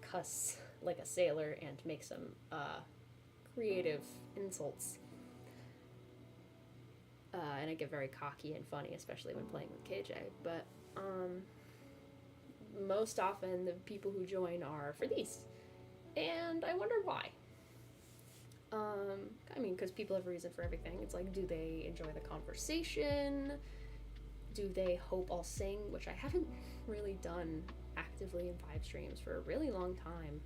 cuss like a sailor and make some creative insults. And I get very cocky and funny, especially when playing with KJ. But most often the people who join are for these. And I wonder why. I mean, because people have a reason for everything. It's like, do they enjoy the conversation? Do they hope I'll sing? Which I haven't really done actively in vibe streams for a really long time.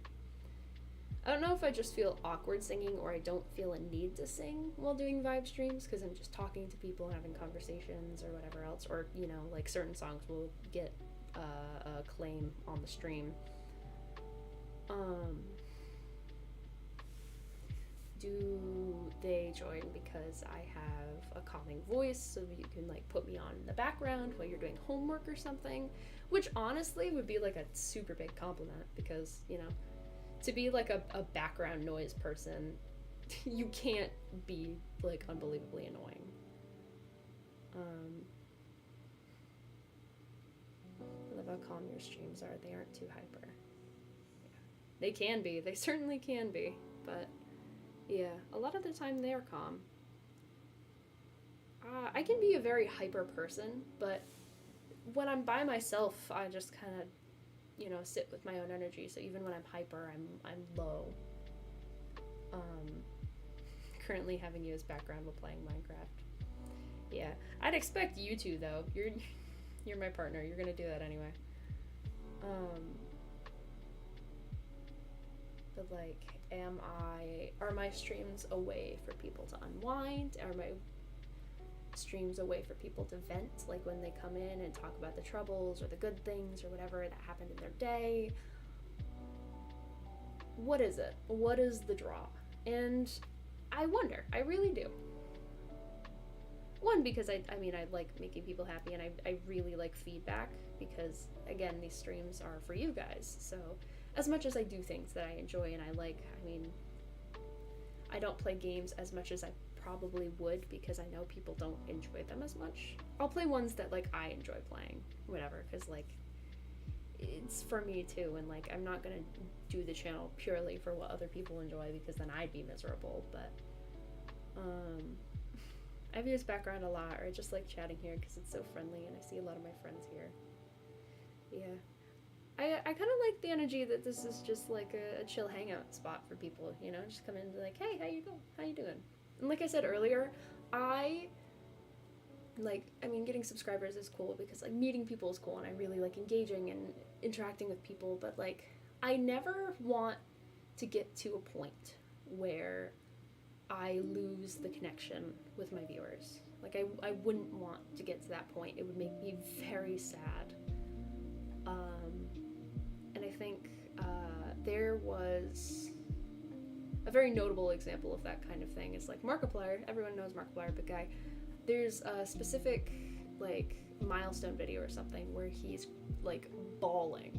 I don't know if I just feel awkward singing or I don't feel a need to sing while doing vibe streams because I'm just talking to people and having conversations or whatever else, or, you know, like certain songs will get a claim on the stream. Do they join because I have a calming voice so that you can like put me on in the background while you're doing homework or something? Which honestly would be like a super big compliment because, you know, to be like a background noise person, you can't be like unbelievably annoying. how calm your streams are. They aren't too hyper. Yeah. They can be. They certainly can be. But yeah, a lot of the time they're calm. I can be a very hyper person, but when I'm by myself, I just kind of, you know, sit with my own energy. So even when I'm hyper, I'm low. Currently having you as background while playing Minecraft. Yeah, I'd expect you to though. You're my partner. You're gonna do that anyway. But like, are my streams a way for people to unwind? Are my streams a way for people to vent, like when they come in and talk about the troubles or the good things or whatever that happened in their day? What is it? What is the draw? And I wonder, I really do. One, because I mean, I like making people happy, and I really like feedback, because again, these streams are for you guys. So as much as I do things that I enjoy and I like, I mean, I don't play games as much as I probably would, because I know people don't enjoy them as much. I'll play ones that like I enjoy playing, whatever, because like it's for me too, and like I'm not gonna do the channel purely for what other people enjoy, because then I'd be miserable. But I've used background a lot, or I just like chatting here because it's so friendly and I see a lot of my friends here. Yeah, I kind of like the energy that this is just like a chill hangout spot for people, you know, just come in and be like, hey, how you doing? And like I said earlier, I mean, getting subscribers is cool because like meeting people is cool, and I really like engaging and interacting with people, but like I never want to get to a point where I lose the connection with my viewers. Like I wouldn't want to get to that point. It would make me very sad. And I think there was a very notable example of that kind of thing. It's like Markiplier. Everyone knows Markiplier, big guy. There's a specific like milestone video or something where he's like bawling,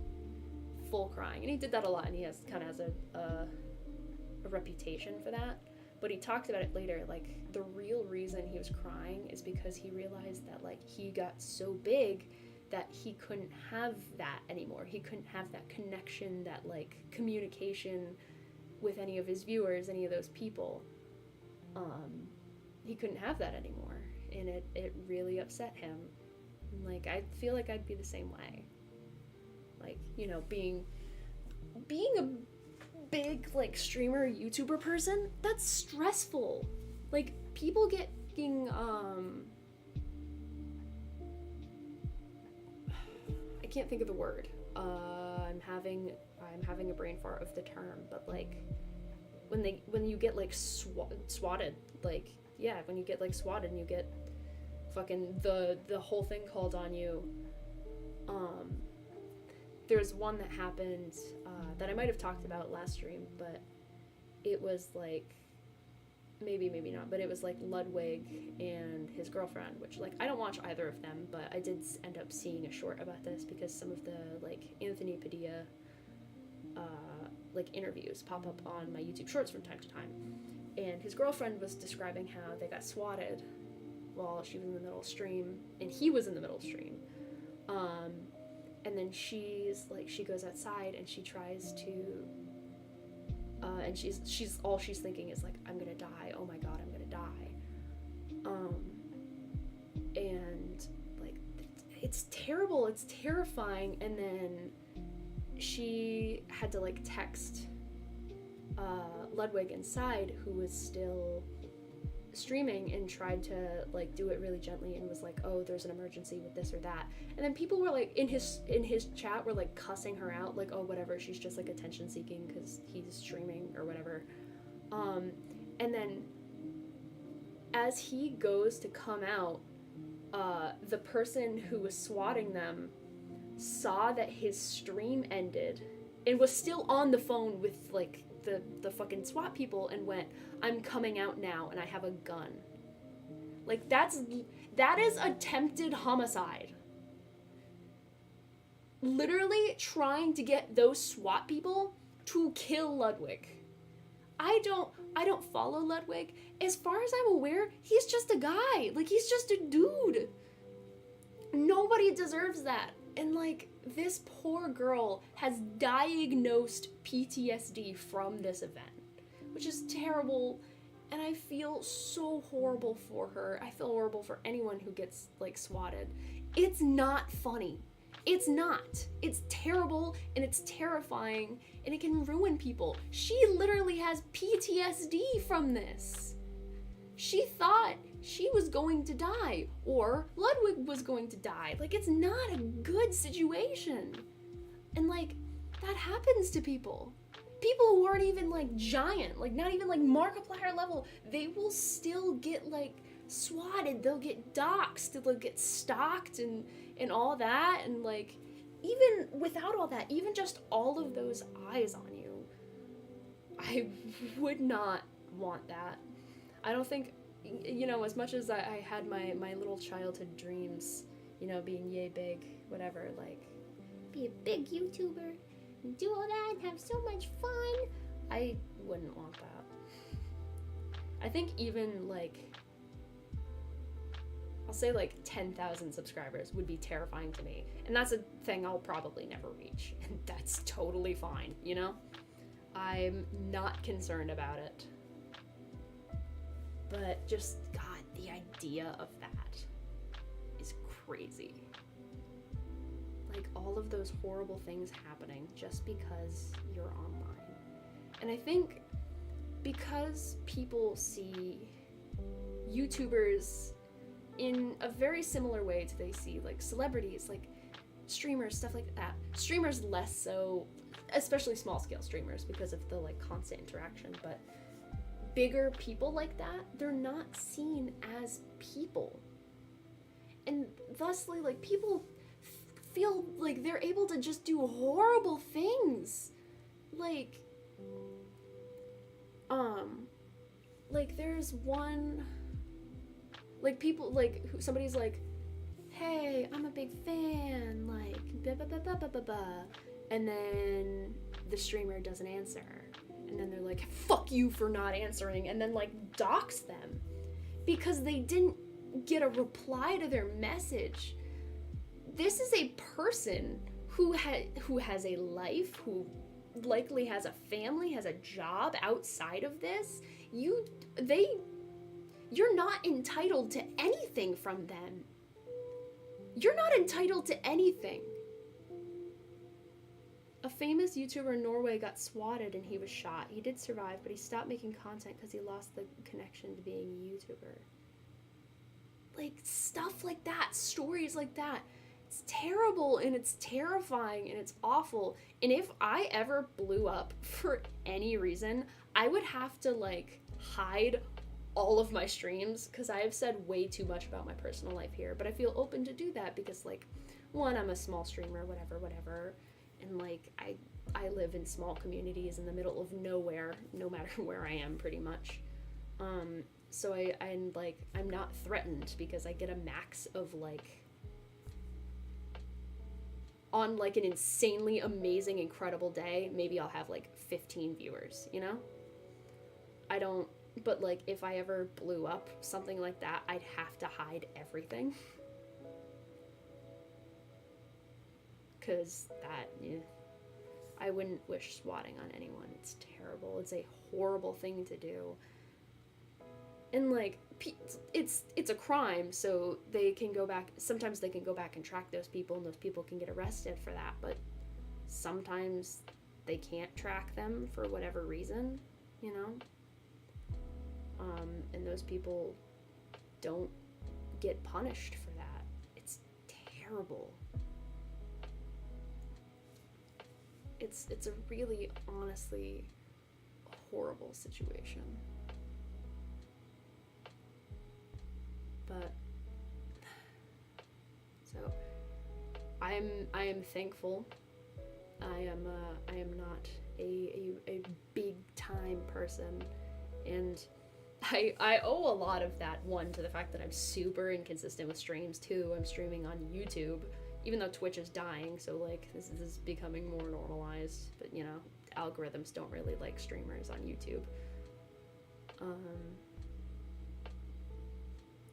full crying, and he did that a lot, and he has a reputation for that. But he talked about it later, like the real reason he was crying is because he realized that like he got so big that he couldn't have that anymore. He couldn't have that connection, that like communication with any of his viewers, any of those people. He couldn't have that anymore, and it really upset him. And, like, I feel like I'd be the same way. Like, you know, being a big like streamer, YouTuber person, that's stressful. Like, people getting I can't think of the word. I'm having a brain fart of the term, but like when you get like swatted, like, yeah, when you get like swatted and you get fucking the whole thing called on you. There's one that happened that I might have talked about last stream, but it was like, maybe not, but it was like Ludwig and his girlfriend, which like I don't watch either of them, but I did end up seeing a short about this because some of the like Anthony Padilla like interviews pop up on my YouTube shorts from time to time, and his girlfriend was describing how they got swatted while she was in the middle of stream and he was in the middle of stream. And then she goes outside and she tries to, and she's all she's thinking is like, I'm gonna die, oh my god, I'm gonna die. And like, it's terrible, it's terrifying. And then she had to like text Ludwig inside, who was still streaming, and tried to like do it really gently and was like, oh, there's an emergency with this or that. And then people were like in his chat were like cussing her out, like, oh, whatever, she's just like attention seeking because he's streaming or whatever. And then as he goes to come out, the person who was swatting them saw that his stream ended and was still on the phone with like the fucking SWAT people and went, I'm coming out now and I have a gun. Like, that is attempted homicide. Literally trying to get those SWAT people to kill Ludwig. I don't follow Ludwig. As far as I'm aware, he's just a guy. Like, he's just a dude. Nobody deserves that. And like, this poor girl has diagnosed PTSD from this event, which is terrible. And I feel so horrible for her. I feel horrible for anyone who gets like swatted. It's not funny. It's not. It's terrible and it's terrifying and it can ruin people. She literally has PTSD from this. She thought she was going to die, or Ludwig was going to die. Like, it's not a good situation. And like, that happens to people. People who aren't even like giant, like not even like Markiplier level, they will still get like swatted, they'll get doxxed, they'll get stalked and all that. And like, even without all that, even just all of those eyes on you, I would not want that. I don't think, you know, as much as I had my little childhood dreams, you know, being yay big, whatever, like, Be a big YouTuber and do all that and have so much fun. I wouldn't want that. I think even like, I'll say like 10,000 subscribers would be terrifying to me. And that's a thing I'll probably never reach. And that's totally fine, you know? I'm not concerned about it. But just, God, the idea of that is crazy. Like, all of those horrible things happening just because you're online. And I think because people see YouTubers in a very similar way to they see, like, celebrities, like streamers, stuff like that. Streamers less so, especially small-scale streamers because of the, like, constant interaction, but bigger people like that, they're not seen as people. And thusly, like, people feel like they're able to just do horrible things. Like there's one, like, people, like, somebody's like, hey, I'm a big fan, like, blah, blah, blah, blah, blah, blah, blah. And then the streamer doesn't answer. And then they're like, fuck you for not answering, and then, like, dox them because they didn't get a reply to their message. This is a person who has a life, who likely has a family, has a job outside of this. You're not entitled to anything from them. You're not entitled to anything. A famous YouTuber in Norway got swatted and he was shot. He did survive, but he stopped making content because he lost the connection to being a YouTuber. Like, stuff like that, stories like that. It's terrible and it's terrifying and it's awful. And if I ever blew up for any reason, I would have to, like, hide all of my streams because I have said way too much about my personal life here. But I feel open to do that because, like, one, I'm a small streamer, whatever. And, like, I live in small communities in the middle of nowhere, no matter where I am, pretty much. So I'm not threatened because I get a max of, like, on, like, an insanely amazing, incredible day, maybe I'll have, like, 15 viewers, you know? But, like, if I ever blew up, something like that, I'd have to hide everything. Because that, I wouldn't wish swatting on anyone. It's terrible. It's a horrible thing to do. And, like, it's a crime, so they can go back, sometimes they can go back and track those people, and those people can get arrested for that, but sometimes they can't track them for whatever reason, you know? And those people don't get punished for that. It's terrible. It's a really, honestly, horrible situation. But, so, I am thankful. I am not a big time person, and I owe a lot of that, one, to the fact that I'm super inconsistent with streams. Two, I'm streaming on YouTube, even though Twitch is dying, so, like, this is becoming more normalized, but, you know, algorithms don't really like streamers on YouTube.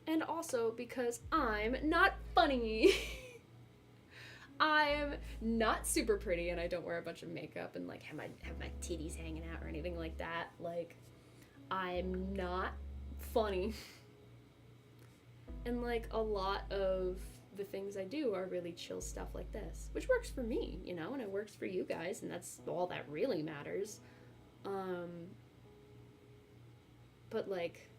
And also because I'm not funny. I'm not super pretty, and I don't wear a bunch of makeup and like have my titties hanging out or anything like that. Like, I'm not funny. And like a lot of the things I do are really chill stuff like this, which works for me, you know, and it works for you guys, and that's all that really matters. But like,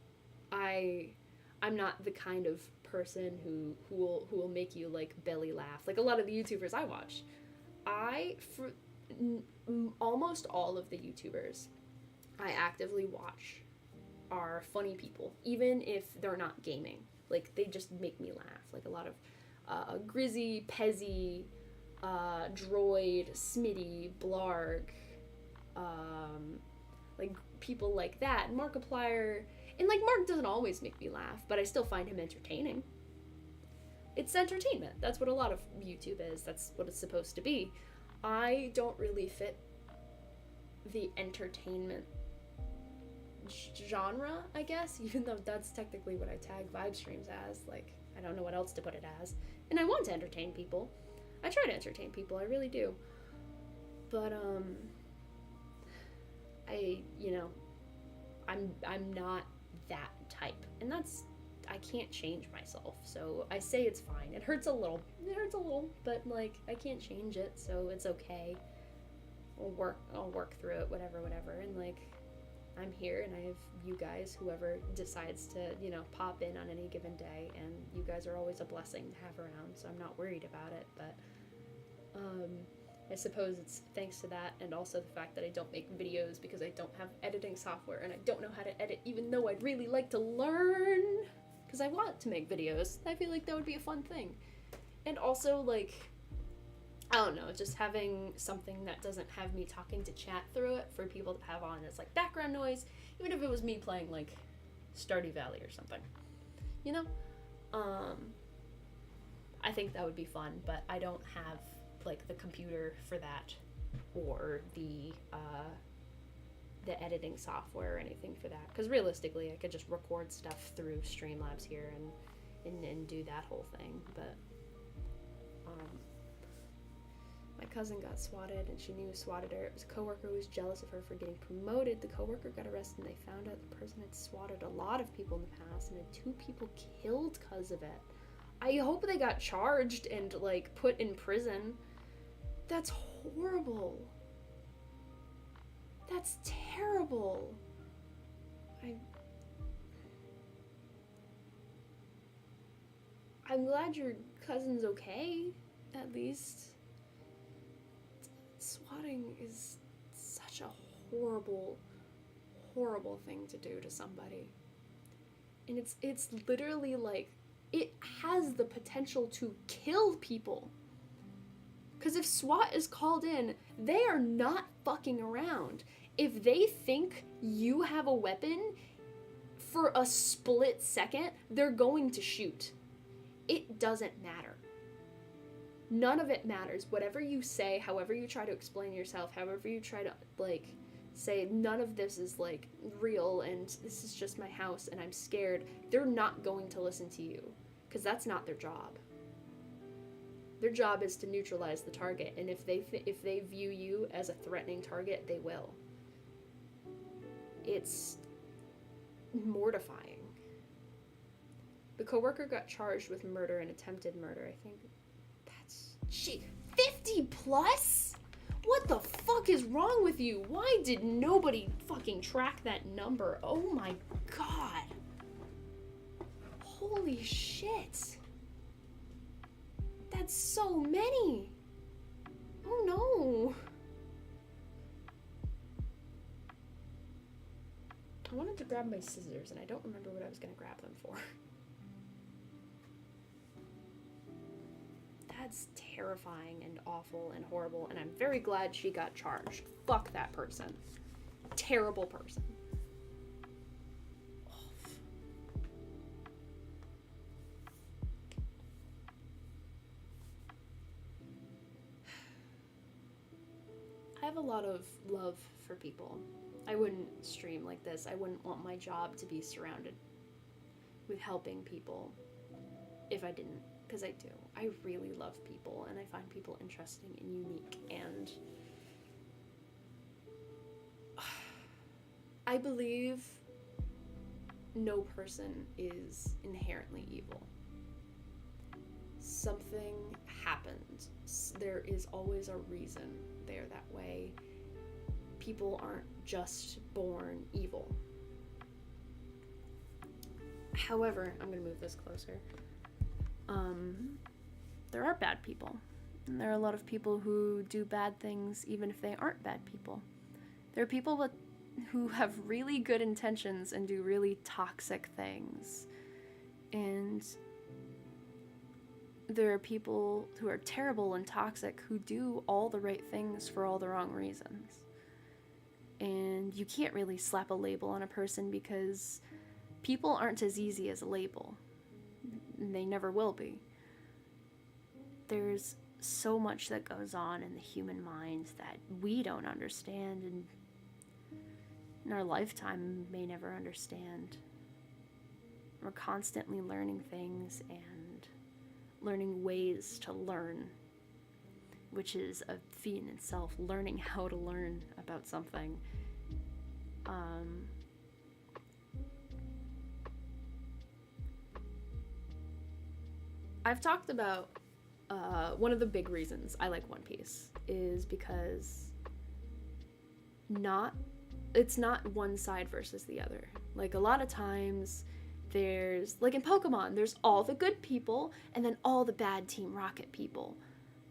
I'm not the kind of person who will make you like belly laugh. Like a lot of the YouTubers I watch, almost all of the YouTubers I actively watch are funny people, even if they're not gaming. Like, they just make me laugh. Like a lot of Grizzy, Pezzy, Droid, Smitty, Blarg, like people like that, and Markiplier. And like, Mark doesn't always make me laugh, but I still find him entertaining. It's entertainment. That's what a lot of YouTube is. That's what it's supposed to be. I don't really fit the entertainment genre, I guess, even though that's technically what I tag vibe streams as. Like, I don't know what else to put it as. And I want to entertain people. I try to entertain people, I really do. But I'm not that type, and that's, I can't change myself, so I say it's fine. It hurts a little, but like, I can't change it, so it's okay. I'll work through it, whatever, and like, I'm here, and I have you guys, whoever decides to, you know, pop in on any given day, and you guys are always a blessing to have around, so I'm not worried about it. But I suppose it's thanks to that, and also the fact that I don't make videos because I don't have editing software, and I don't know how to edit, even though I'd really like to learn, because I want to make videos. I feel like that would be a fun thing. And also, like, I don't know, just having something that doesn't have me talking to chat through it for people to have on as like background noise, even if it was me playing like Stardew Valley or something, you know? I think that would be fun, but I don't have like the computer for that, or the editing software or anything for that, because realistically I could just record stuff through Streamlabs here and do that whole thing. But my cousin got swatted, and she knew who swatted her. It was a coworker who was jealous of her for getting promoted. The coworker got arrested, and they found out the person had swatted a lot of people in the past and had 2 people killed because of it. I hope they got charged and like put in prison. That's horrible. That's terrible. I'm glad your cousin's okay, at least. Swatting is such a horrible, horrible thing to do to somebody. And it's literally like, it has the potential to kill people. Because if SWAT is called in, they are not fucking around. If they think you have a weapon, for a split second, they're going to shoot. It doesn't matter. None of it matters. Whatever you say, however you try to explain yourself, however you try to, like, say none of this is, like, real and this is just my house and I'm scared, they're not going to listen to you. Because that's not their job. Their job is to neutralize the target, and if they view you as a threatening target, they will. It's mortifying. The coworker got charged with murder and attempted murder. I think that's 50 plus? What the fuck is wrong with you? Why did nobody fucking track that number? Oh my god. Holy shit. That's so many. Oh no. I wanted to grab my scissors and I don't remember what I was gonna grab them for. That's terrifying and awful and horrible, and I'm very glad she got charged. Fuck that person. Terrible person. I have a lot of love for people. I wouldn't stream like this. I wouldn't want my job to be surrounded with helping people if I didn't. because I do. I really love people, and I find people interesting and unique, and I believe no person is inherently evil. Something happened. There is always a reason they're that way. People aren't just born evil. However, I'm gonna move this closer. There are bad people. And there are a lot of people who do bad things even if they aren't bad people. There are people who have really good intentions and do really toxic things. And there are people who are terrible and toxic who do all the right things for all the wrong reasons. And you can't really slap a label on a person because people aren't as easy as a label. They never will be. There's so much that goes on in the human mind that we don't understand and in our lifetime may never understand. We're constantly learning things and learning ways to learn, which is a feat in itself, learning how to learn about something. I've talked about one of the big reasons I like One Piece is because it's not one side versus the other. Like, a lot of times there's, like in Pokemon, there's all the good people and then all the bad Team Rocket people.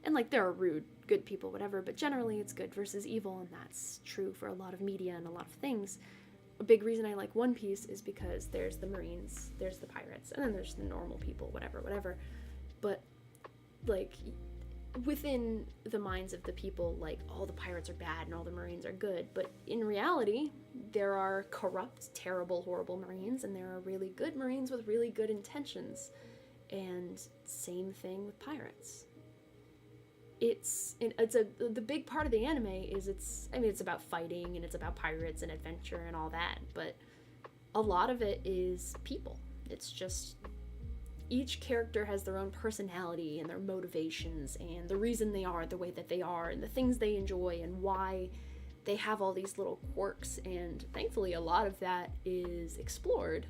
And, like, there are rude, good people, whatever, but generally it's good versus evil, and that's true for a lot of media and a lot of things. A big reason I like One Piece is because there's the Marines, there's the pirates, and then there's the normal people, whatever. But, like, within the minds of the people, like, all the pirates are bad and all the Marines are good, but in reality, there are corrupt, terrible, horrible Marines, and there are really good Marines with really good intentions. And same thing with pirates. The big part of the anime is it's about fighting and it's about pirates and adventure and all that, but a lot of it is people. It's just each character has their own personality and their motivations and the reason they are the way that they are and the things they enjoy and why they have all these little quirks, and thankfully a lot of that is explored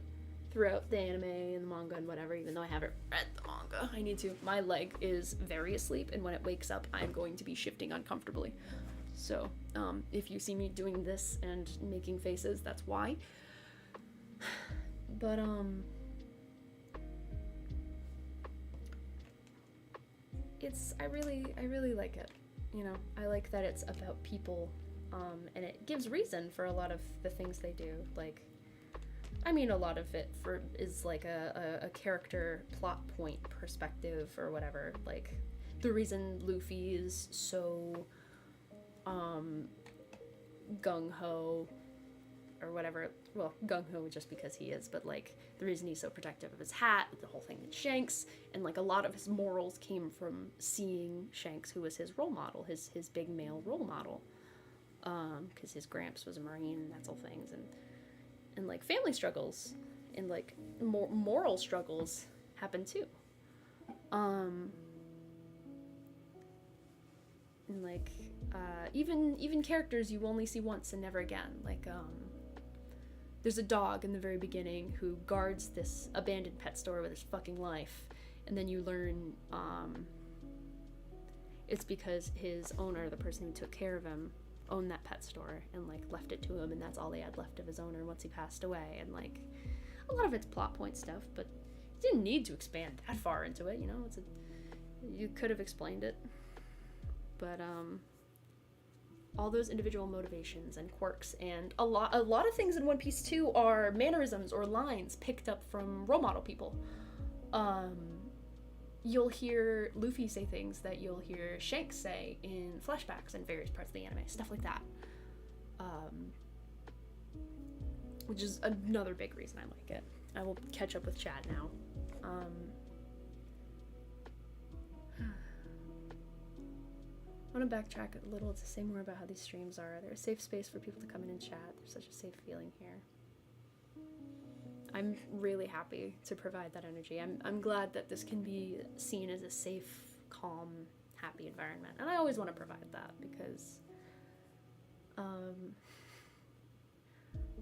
throughout the anime and the manga and whatever, even though I haven't read the manga. I need to. My leg is very asleep, and when it wakes up, I'm going to be shifting uncomfortably. So, if you see me doing this and making faces, that's why. But, I really like it. You know, I like that it's about people, and it gives reason for a lot of the things they do. Like, I mean, a lot of it is like a character plot point perspective or whatever. Like, the reason Luffy is so gung-ho or whatever. Well, gung-ho just because he is, but, like, the reason he's so protective of his hat, the whole thing with Shanks, and, like, a lot of his morals came from seeing Shanks, who was his role model, his big male role model, because his Gramps was a Marine, and that's all things, and like, family struggles and, like, moral struggles happen too. And, like, even characters you only see once and never again. Like, there's a dog in the very beginning who guards this abandoned pet store with his fucking life, and then you learn, it's because his owner, the person who took care of him, owned that pet store and, like, left it to him, and that's all they had left of his owner once he passed away. And, like, a lot of it's plot point stuff, but you didn't need to expand that far into it, you know. You could have explained it, but all those individual motivations and quirks, and a lot of things in One Piece too are mannerisms or lines picked up from role model people. You'll hear Luffy say things that you'll hear Shanks say in flashbacks in various parts of the anime, stuff like that. Which is another big reason I like it. I will catch up with Chad now. I want to backtrack a little to say more about how these streams are. They're a safe space for people to come in and chat. There's such a safe feeling here. I'm really happy to provide that energy. I'm glad that this can be seen as a safe, calm, happy environment. And I always want to provide that because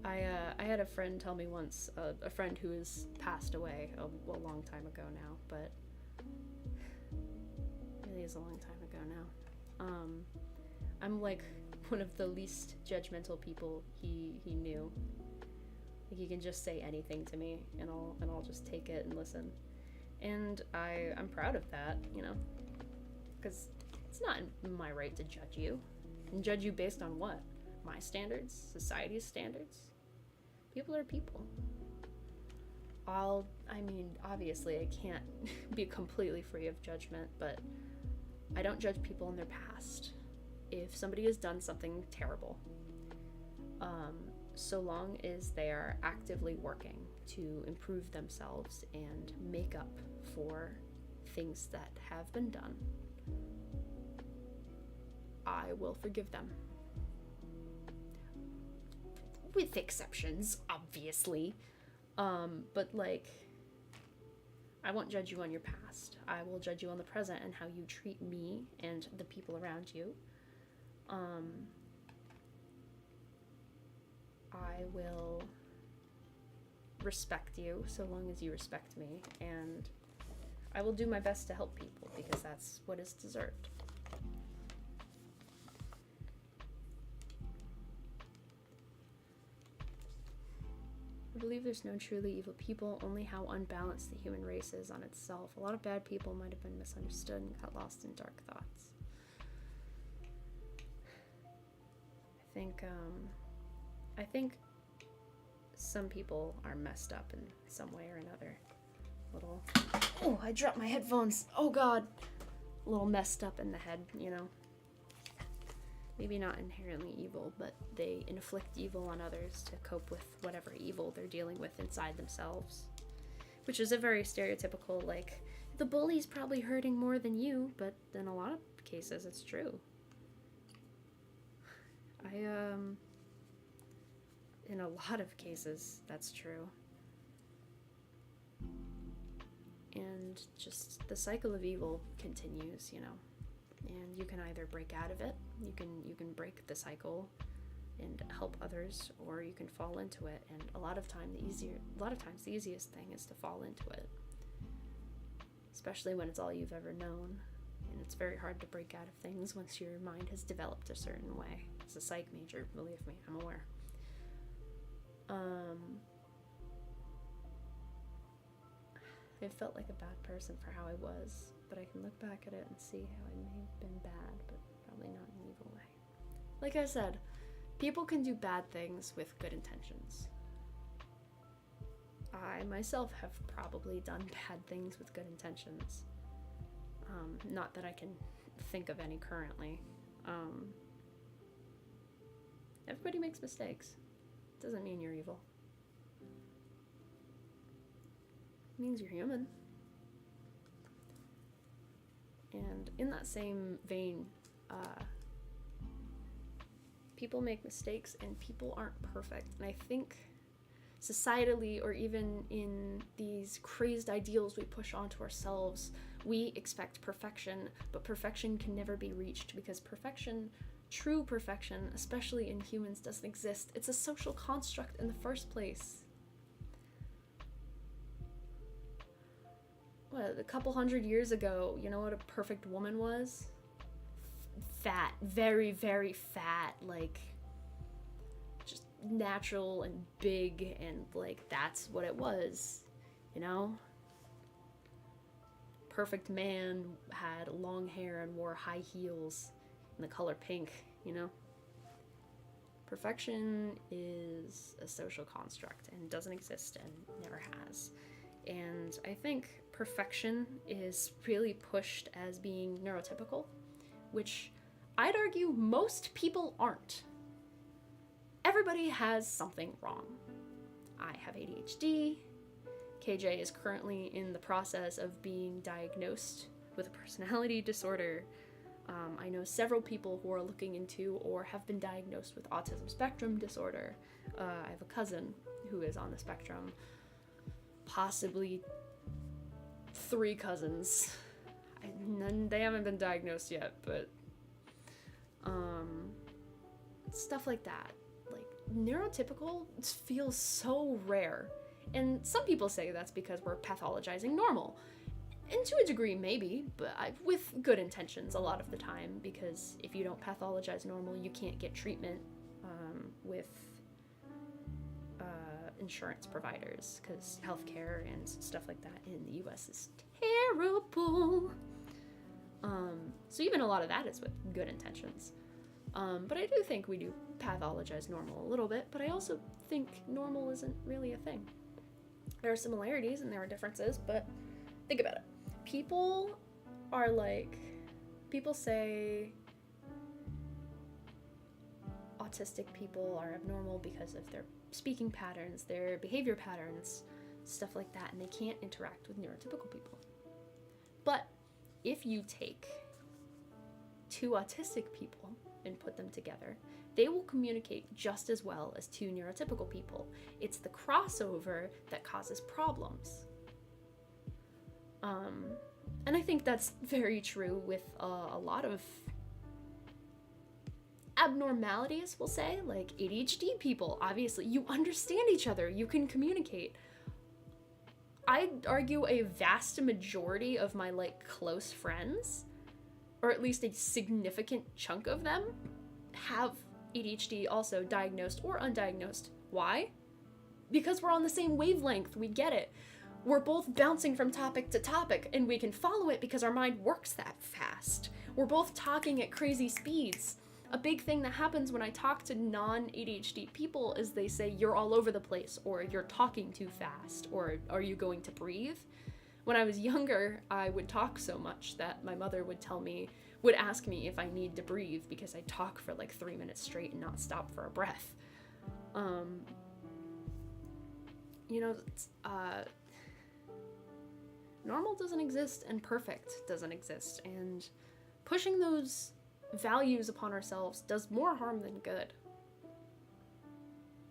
I had a friend tell me once, a friend who has passed away a long time ago now, but it really is a long time ago now. I'm like one of the least judgmental people he knew. Like, he can just say anything to me, and I'll just take it and listen. And I'm proud of that, you know, because it's not my right to judge you. And judge you based on what? My standards? Society's standards? People are people. I mean, obviously I can't be completely free of judgment, but I don't judge people in their past. If somebody has done something terrible, so long as they are actively working to improve themselves and make up for things that have been done, I will forgive them. With exceptions, obviously. But like, I won't judge you on your past. I will judge you on the present and how you treat me and the people around you. I will respect you so long as you respect me, and I will do my best to help people because that's what is deserved. I believe there's no truly evil people, only how unbalanced the human race is on itself. A lot of bad people might have been misunderstood and got lost in dark thoughts. I think some people are messed up in some way or another. Oh, I dropped my headphones. Oh God. A little messed up in the head, you know. Maybe not inherently evil, but they inflict evil on others to cope with whatever evil they're dealing with inside themselves. Which is a very stereotypical, like, the bully's probably hurting more than you, but in a lot of cases it's true. In a lot of cases, that's true. And just the cycle of evil continues, you know. And you can either break out of it, you can break the cycle and help others, or you can fall into it. And a lot of times the easiest thing is to fall into it. Especially when it's all you've ever known. And it's very hard to break out of things once your mind has developed a certain way. As a psych major, believe me, I'm aware. I felt like a bad person for how I was, but I can look back at it and see how I may have been bad, but probably not in an evil way. Like I said, people can do bad things with good intentions. I myself have probably done bad things with good intentions. Not that I can think of any currently. Everybody makes mistakes. Doesn't mean you're evil. It means you're human. And in that same vein, people make mistakes and people aren't perfect. And I think societally, or even in these crazed ideals we push onto ourselves, we expect perfection, but perfection can never be reached because true perfection, especially in humans, doesn't exist. It's a social construct in the first place. What, a couple hundred years ago, you know what a perfect woman was? Fat, very, very fat, like, just natural and big, and like, that's what it was, you know? Perfect man had long hair and wore high heels in the color pink, you know? Perfection is a social construct and doesn't exist and never has. And I think perfection is really pushed as being neurotypical, which I'd argue most people aren't. Everybody has something wrong. I have ADHD. KJ is currently in the process of being diagnosed with a personality disorder. I know several people who are looking into or have been diagnosed with autism spectrum disorder. I have a cousin who is on the spectrum. possibly 3 cousins. They haven't been diagnosed yet, but stuff like that. Like, neurotypical feels so rare. And some people say that's because we're pathologizing normal. And to a degree, maybe, but with good intentions a lot of the time, because if you don't pathologize normal, you can't get treatment with insurance providers, because healthcare and stuff like that in the US is terrible. So even a lot of that is with good intentions. But I do think we do pathologize normal a little bit, but I also think normal isn't really a thing. There are similarities and there are differences, but think about it. People say autistic people are abnormal because of their speaking patterns, their behavior patterns, stuff like that, and they can't interact with neurotypical people. But if you take 2 autistic people and put them together, they will communicate just as well as 2 neurotypical people. It's the crossover that causes problems. And I think that's very true with a lot of abnormalities, we'll say, like ADHD people. Obviously, you understand each other, you can communicate. I'd argue a vast majority of my close friends, or at least a significant chunk of them, have ADHD also, diagnosed or undiagnosed. Why? Because we're on the same wavelength, we get it. We're both bouncing from topic to topic, and we can follow it because our mind works that fast. We're both talking at crazy speeds. A big thing that happens when I talk to non-ADHD people is they say, you're all over the place, or you're talking too fast, or are you going to breathe? When I was younger, I would talk so much that my mother would ask me if I need to breathe because I talk for 3 minutes straight and not stop for a breath. Normal doesn't exist and perfect doesn't exist, and pushing those values upon ourselves does more harm than good.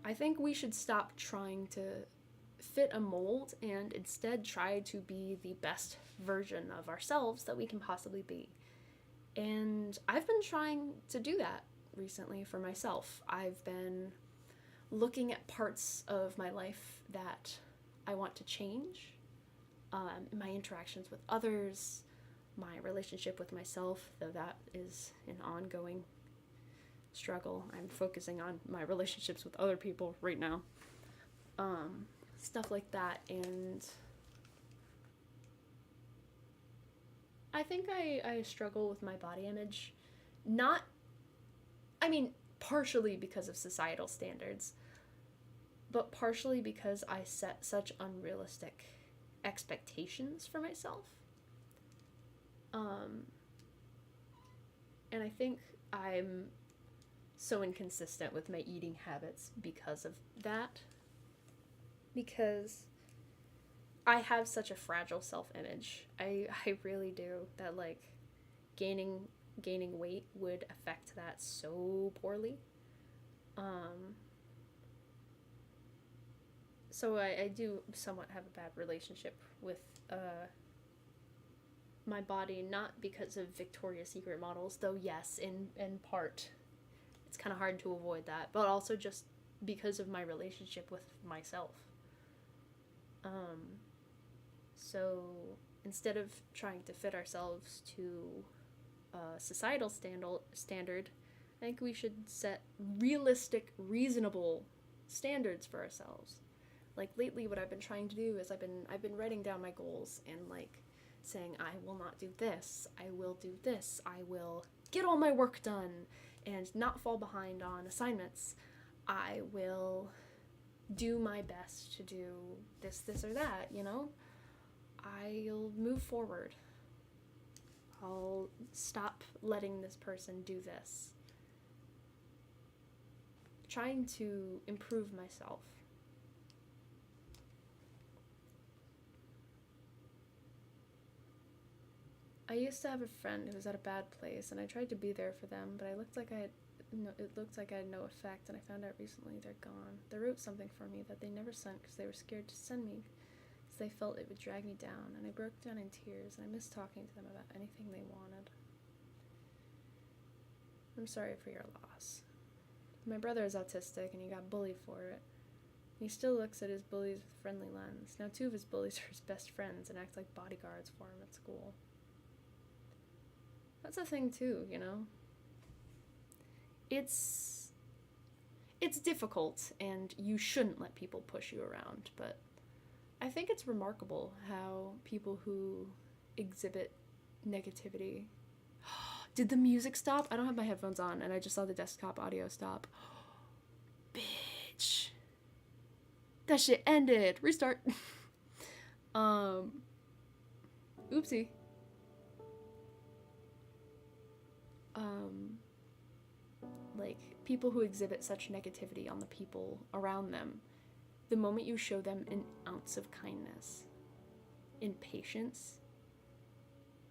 I think we should stop trying to fit a mold and instead try to be the best version of ourselves that we can possibly be. And I've been trying to do that recently for myself. I've been looking at parts of my life that I want to change, my interactions with others, my relationship with myself, though that is an ongoing struggle. I'm focusing on my relationships with other people right now. Stuff like that, and I think I struggle with my body image. Partially because of societal standards, but partially because I set such unrealistic expectations for myself. And I think I'm so inconsistent with my eating habits because of that. Because I have such a fragile self-image. I really do. That gaining weight would affect that so poorly. So I do somewhat have a bad relationship with my body, not because of Victoria's Secret models, though yes, in part. It's kind of hard to avoid that, but also just because of my relationship with myself. So instead of trying to fit ourselves to a societal standard, I think we should set realistic, reasonable standards for ourselves. Lately, what I've been trying to do is I've been writing down my goals and saying, I will not do this, I will do this, I will get all my work done and not fall behind on assignments. I will do my best to do this or that, I'll move forward. I'll stop letting this person do this. Trying to improve myself. I used to have a friend who was at a bad place, and I tried to be there for them, but it looked like I had no effect, and I found out recently they're gone. They wrote something for me that they never sent because they were scared to send me because they felt it would drag me down, and I broke down in tears, and I missed talking to them about anything they wanted. I'm sorry for your loss. My brother is autistic, and he got bullied for it. He still looks at his bullies with a friendly lens. Now 2 of his bullies are his best friends and act like bodyguards for him at school. That's a thing too, you know? It's difficult, and you shouldn't let people push you around, but I think it's remarkable how people who exhibit negativity... Did the music stop? I don't have my headphones on, and I just saw the desktop audio stop. Bitch. That shit ended. Restart. Oopsie. Like, people who exhibit such negativity on the people around them, the moment you show them an ounce of kindness, and patience,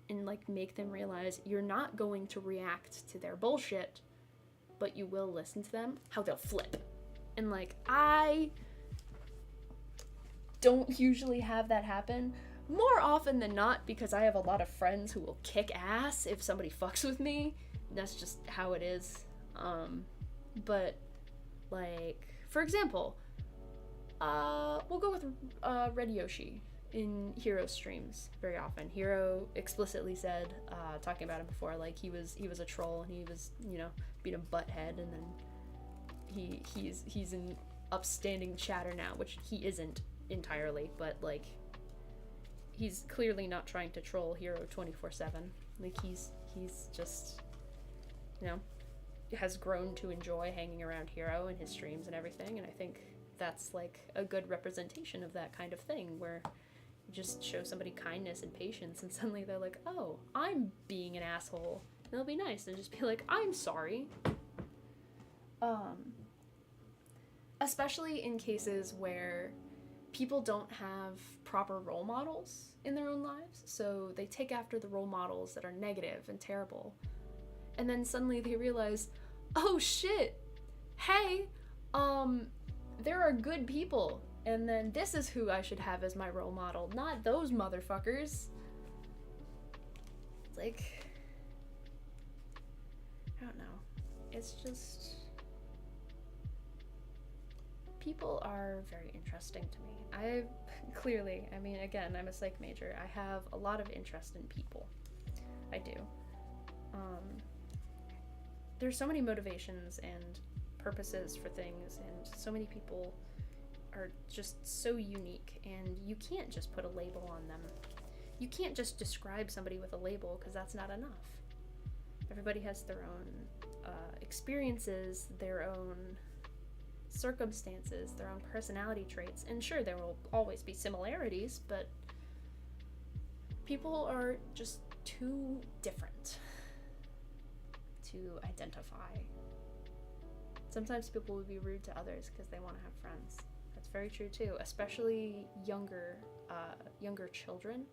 and, like, make them realize you're not going to react to their bullshit, but you will listen to them, how they'll flip. And, like, I don't usually have that happen. More often than not, because I have a lot of friends who will kick ass if somebody fucks with me. That's just how it is. But, like, for example, we'll go with Red Yoshi in Hero streams very often. Hero explicitly said, talking about him before, like, he was a troll, and he was, you know, being a butthead, and then he's in upstanding chatter now, which he isn't entirely, but, like, he's clearly not trying to troll Hero 24/7. Like, he's just, you know, has grown to enjoy hanging around Hero and his streams and everything, and I think that's, like, a good representation of that kind of thing, where you just show somebody kindness and patience, and suddenly they're like, oh, I'm being an asshole. And they'll be nice and just be like, I'm sorry. Especially in cases where people don't have proper role models in their own lives, so they take after the role models that are negative and terrible, and then suddenly they realize, oh shit, hey, there are good people, and then this is who I should have as my role model, not those motherfuckers. Like, I don't know, it's just, people are very interesting to me. I mean, again, I'm a psych major. I have a lot of interest in people. I do. There's so many motivations and purposes for things, and so many people are just so unique, and you can't just put a label on them. You can't just describe somebody with a label, because that's not enough. Everybody has their own experiences, their own circumstances, their own personality traits, and sure, there will always be similarities, but people are just too different to identify. Sometimes people will be rude to others because they want to have friends. That's very true too, especially younger children,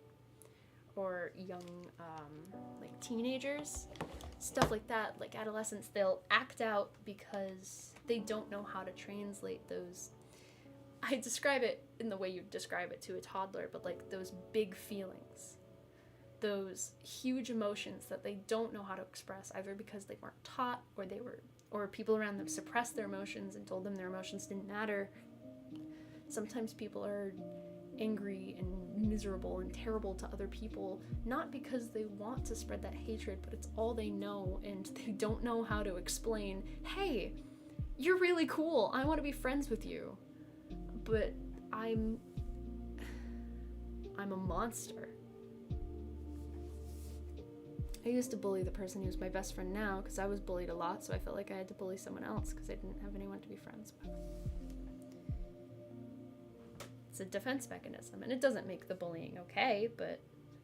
or young like teenagers, stuff like that, like adolescents. They'll act out because they don't know how to translate those, I describe it in the way you describe it to a toddler, but like those big feelings, those huge emotions that they don't know how to express, either because they weren't taught, or people around them suppressed their emotions and told them their emotions didn't matter. Sometimes people are angry and miserable and terrible to other people, not because they want to spread that hatred, but it's all they know, and they don't know how to explain, hey, you're really cool, I want to be friends with you, but I'm a monster. I used to bully the person who's my best friend now, because I was bullied a lot, so I felt like I had to bully someone else because I didn't have anyone to be friends with. It's a defense mechanism, and it doesn't make the bullying okay, but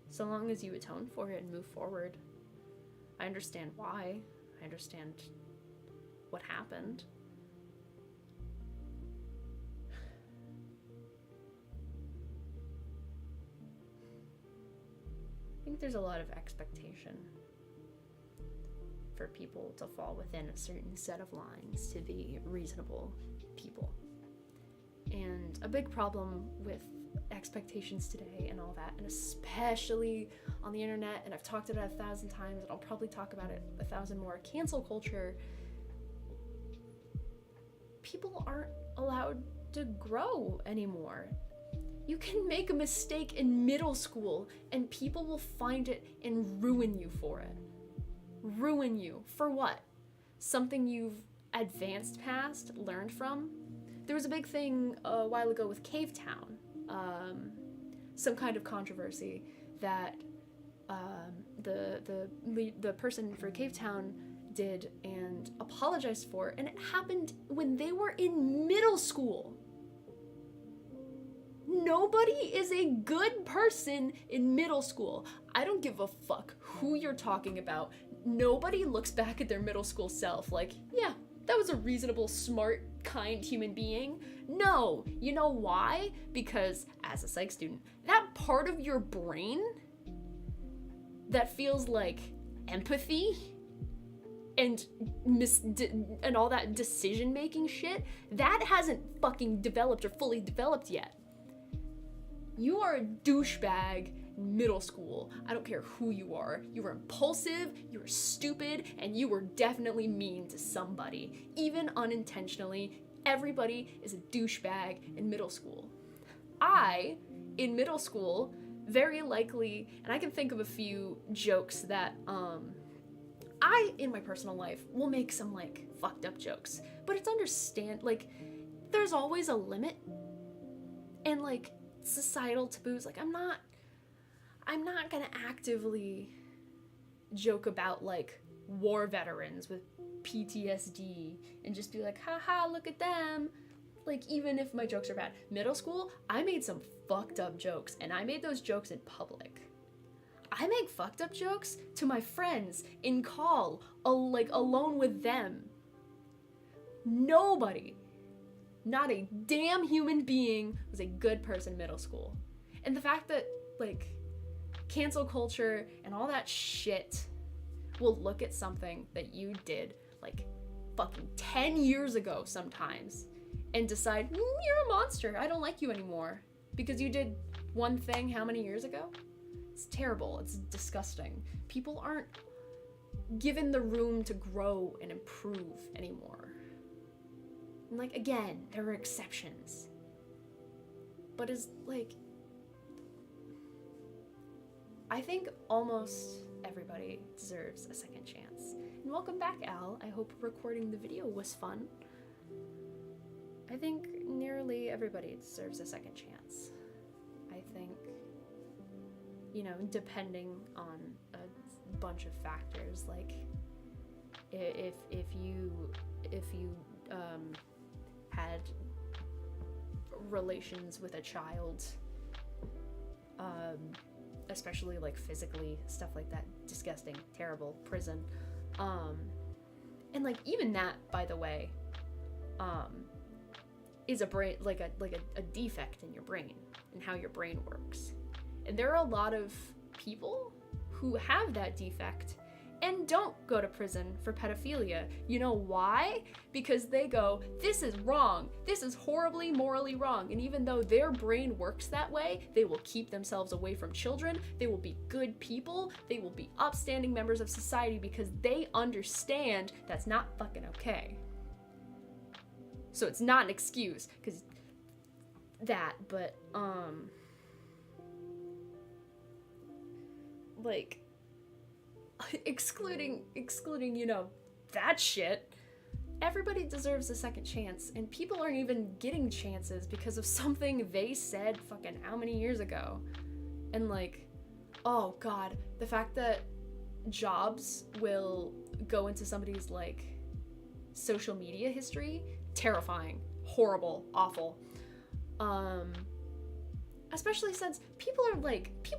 so long as you atone for it and move forward. I understand why. I understand what happened. I think there's a lot of expectation for people to fall within a certain set of lines to be reasonable people. And a big problem with expectations today and all that, and especially on the internet, and I've talked about it 1,000 times, and I'll probably talk about it 1,000 more, cancel culture. People aren't allowed to grow anymore. You can make a mistake in middle school and people will find it and ruin you for it. Ruin you. For what? Something you've advanced past, learned from? There was a big thing a while ago with Cave Town. Some kind of controversy that the person for Cave Town did and apologized for, and it happened when they were in middle school. Nobody is a good person in middle school. I don't give a fuck who you're talking about. Nobody looks back at their middle school self like, yeah, that was a reasonable, smart, kind human being. No, you know why? Because as a psych student, that part of your brain that feels like empathy and all that decision-making shit, that hasn't fucking developed or fully developed yet. You are a douchebag in middle school. I don't care who you are. You were impulsive, you were stupid, and you were definitely mean to somebody. Even unintentionally, everybody is a douchebag in middle school. In middle school, very likely, and I can think of a few jokes that, in my personal life, will make some, like, fucked up jokes. But it's there's always a limit. And, like, societal taboos, like, I'm not gonna actively joke about, like, war veterans with PTSD and just be like, haha, look at them. Like, even if my jokes are bad. Middle school, I made some fucked up jokes, and I made those jokes in public. I make fucked up jokes to my friends in call, alone with them. Nobody, not a damn human being, was a good person in middle school. And the fact that, like, cancel culture and all that shit will look at something that you did, like, fucking 10 years ago sometimes, and decide, you're a monster, I don't like you anymore, because you did one thing how many years ago? It's terrible, it's disgusting. People aren't given the room to grow and improve anymore. And, like, again, there are exceptions. But I think almost everybody deserves a second chance. And welcome back, Al. I hope recording the video was fun. I think nearly everybody deserves a second chance. I think, depending on a bunch of factors, like if you had relations with a child, especially like physically, stuff like that, disgusting, terrible, prison, and like even that, by the way, is a brain, like a defect in your brain and how your brain works. And there are a lot of people who have that defect and don't go to prison for pedophilia. You know why? Because they go, this is wrong. This is horribly morally wrong. And even though their brain works that way, they will keep themselves away from children. They will be good people. They will be upstanding members of society because they understand that's not fucking okay. So it's not an excuse, because but, like, excluding, that shit, everybody deserves a second chance, and people aren't even getting chances because of something they said fucking how many years ago. And, like, oh god, the fact that jobs will go into somebody's, like, social media history, terrifying, horrible, awful. Especially since people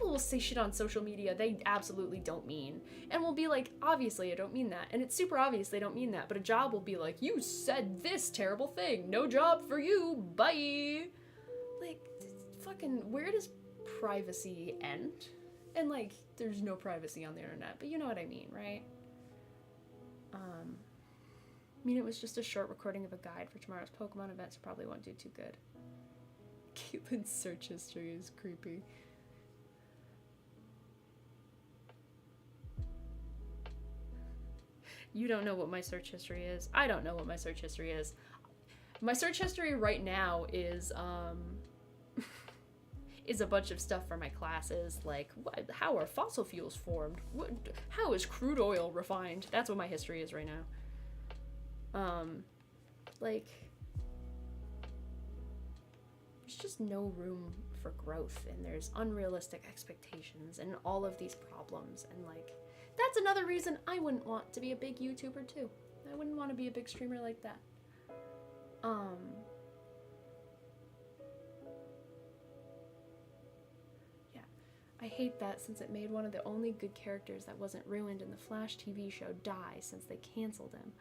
will say shit on social media they absolutely don't mean, and will be like, obviously I don't mean that, and it's super obvious they don't mean that, but a job will be like, you said this terrible thing, no job for you, bye. Like, fucking, where does privacy end? And, like, there's no privacy on the internet, but you know what I mean, right? I mean, it was just a short recording of a guide for tomorrow's Pokemon event, so probably won't do too good. Caitlin's search history is creepy. You don't know what my search history is. I don't know what my search history is. My search history right now is is a bunch of stuff for my classes, like how are fossil fuels formed? How is crude oil refined? That's what my history is right now. Like, there's just no room for growth, and there's unrealistic expectations and all of these problems, and like, that's another reason I wouldn't want to be a big YouTuber too. I wouldn't want to be a big streamer like that. Yeah, I hate that since it made one of the only good characters that wasn't ruined in the Flash TV show die since they canceled him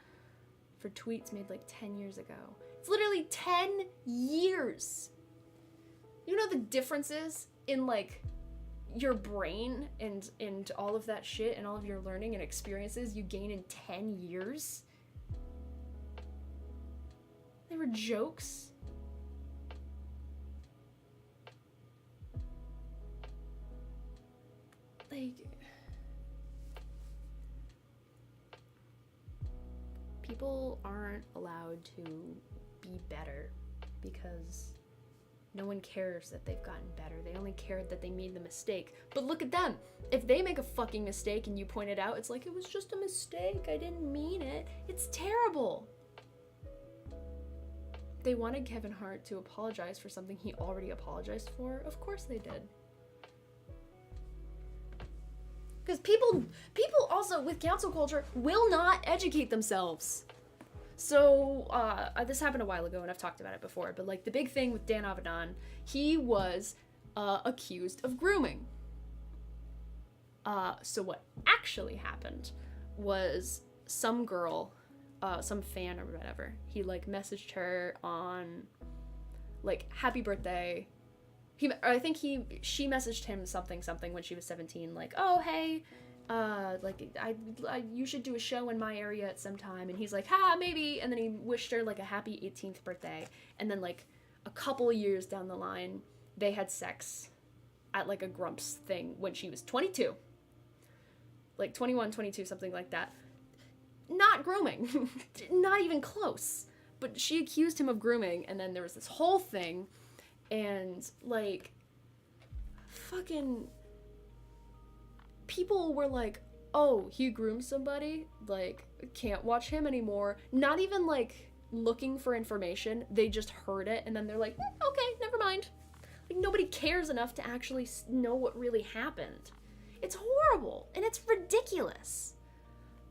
for tweets made like 10 years ago. It's literally 10 years! You know the differences in like your brain and all of that shit and all of your learning and experiences you gain in 10 years? They were jokes. Like, people aren't allowed to be better because no one cares that they've gotten better. They only care that they made the mistake. But look at them. If they make a fucking mistake and you point it out, it's like, it was just a mistake. I didn't mean it. It's terrible. They wanted Kevin Hart to apologize for something he already apologized for. Of course they did. Because people also with cancel culture will not educate themselves. So, this happened a while ago, and I've talked about it before, but, like, the big thing with Dan Avidan, he was, accused of grooming. So what actually happened was some girl, some fan or whatever, he, like, messaged her on, like, happy birthday. She messaged him something when she was 17, like, oh, hey, like, you should do a show in my area at some time, and he's like, maybe, and then he wished her, like, a happy 18th birthday, and then, like, a couple of years down the line, they had sex at, like, a Grumps thing when she was 22, like, 21, 22, something like that. Not grooming, not even close, but she accused him of grooming, and then there was this whole thing, and, like, fucking people were like, oh, he groomed somebody, like, can't watch him anymore. Not even, like, looking for information. They just heard it, and then they're like, okay, never mind. Like, nobody cares enough to actually know what really happened. It's horrible, and it's ridiculous.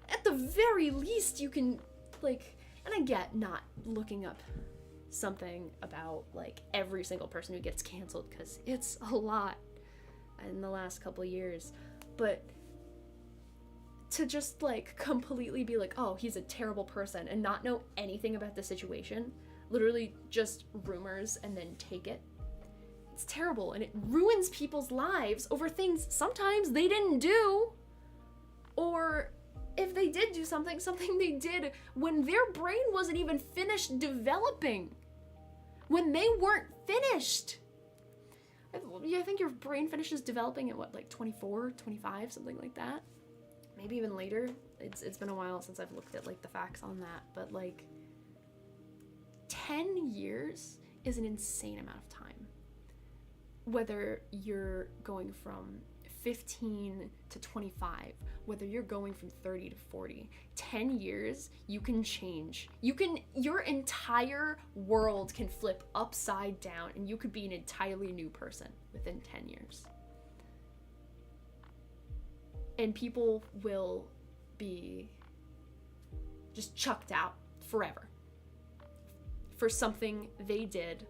At the very least, you can, like, and I get not looking up something about, like, every single person who gets canceled, because it's a lot in the last couple of years. But to just, like, completely be like, oh, he's a terrible person, and not know anything about the situation, literally just rumors and then take it, it's terrible, and it ruins people's lives over things sometimes they didn't do, or if they did do something they did when their brain wasn't even finished developing, when they weren't finished. I think your brain finishes developing at what, like 24, 25, something like that? Maybe even later. It's been a while since I've looked at, like, the facts on that, but, like, 10 years is an insane amount of time. Whether you're going from 15 to 25, whether you're going from 30 to 40, 10 years, you can change. Your entire world can flip upside down, and you could be an entirely new person within 10 years. And people will be just chucked out forever for something they did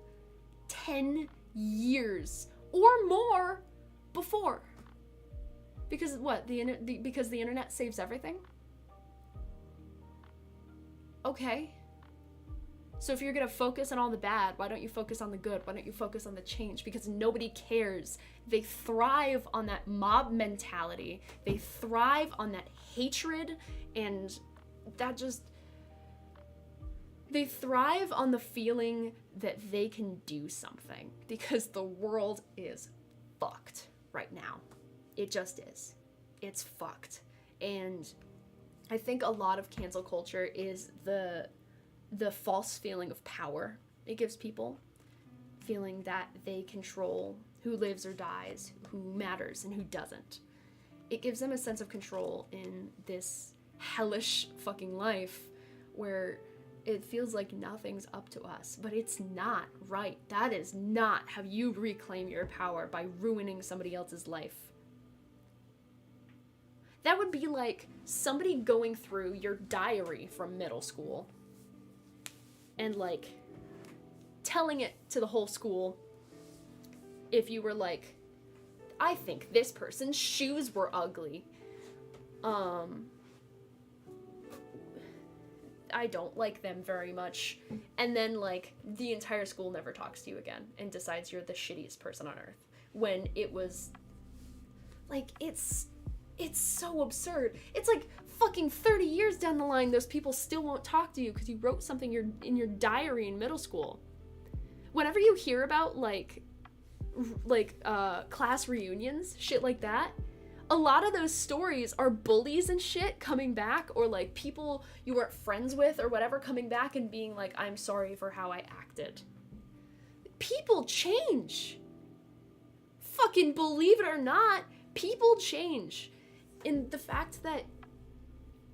10 years or more before. Because what? Because the internet saves everything? Okay. So if you're gonna focus on all the bad, why don't you focus on the good? Why don't you focus on the change? Because nobody cares. They thrive on that mob mentality. They thrive on that hatred, and that just... They thrive on the feeling that they can do something because the world is fucked right now. It just is. It's fucked. And I think a lot of cancel culture is the false feeling of power it gives people, feeling that they control who lives or dies, who matters and who doesn't. It gives them a sense of control in this hellish fucking life where it feels like nothing's up to us, but it's not right. That is not how you reclaim your power, by ruining somebody else's life. That would be like somebody going through your diary from middle school and like telling it to the whole school if you were like, I think this person's shoes were ugly. I don't like them very much. And then, like, the entire school never talks to you again and decides you're the shittiest person on earth. When it was, like, it's so absurd. It's like fucking 30 years down the line, those people still won't talk to you because you wrote something in your diary in middle school. Whenever you hear about, like, class reunions, shit like that, a lot of those stories are bullies and shit coming back, or like people you weren't friends with or whatever coming back and being like, I'm sorry for how I acted. People change. Fucking believe it or not, people change. And the fact that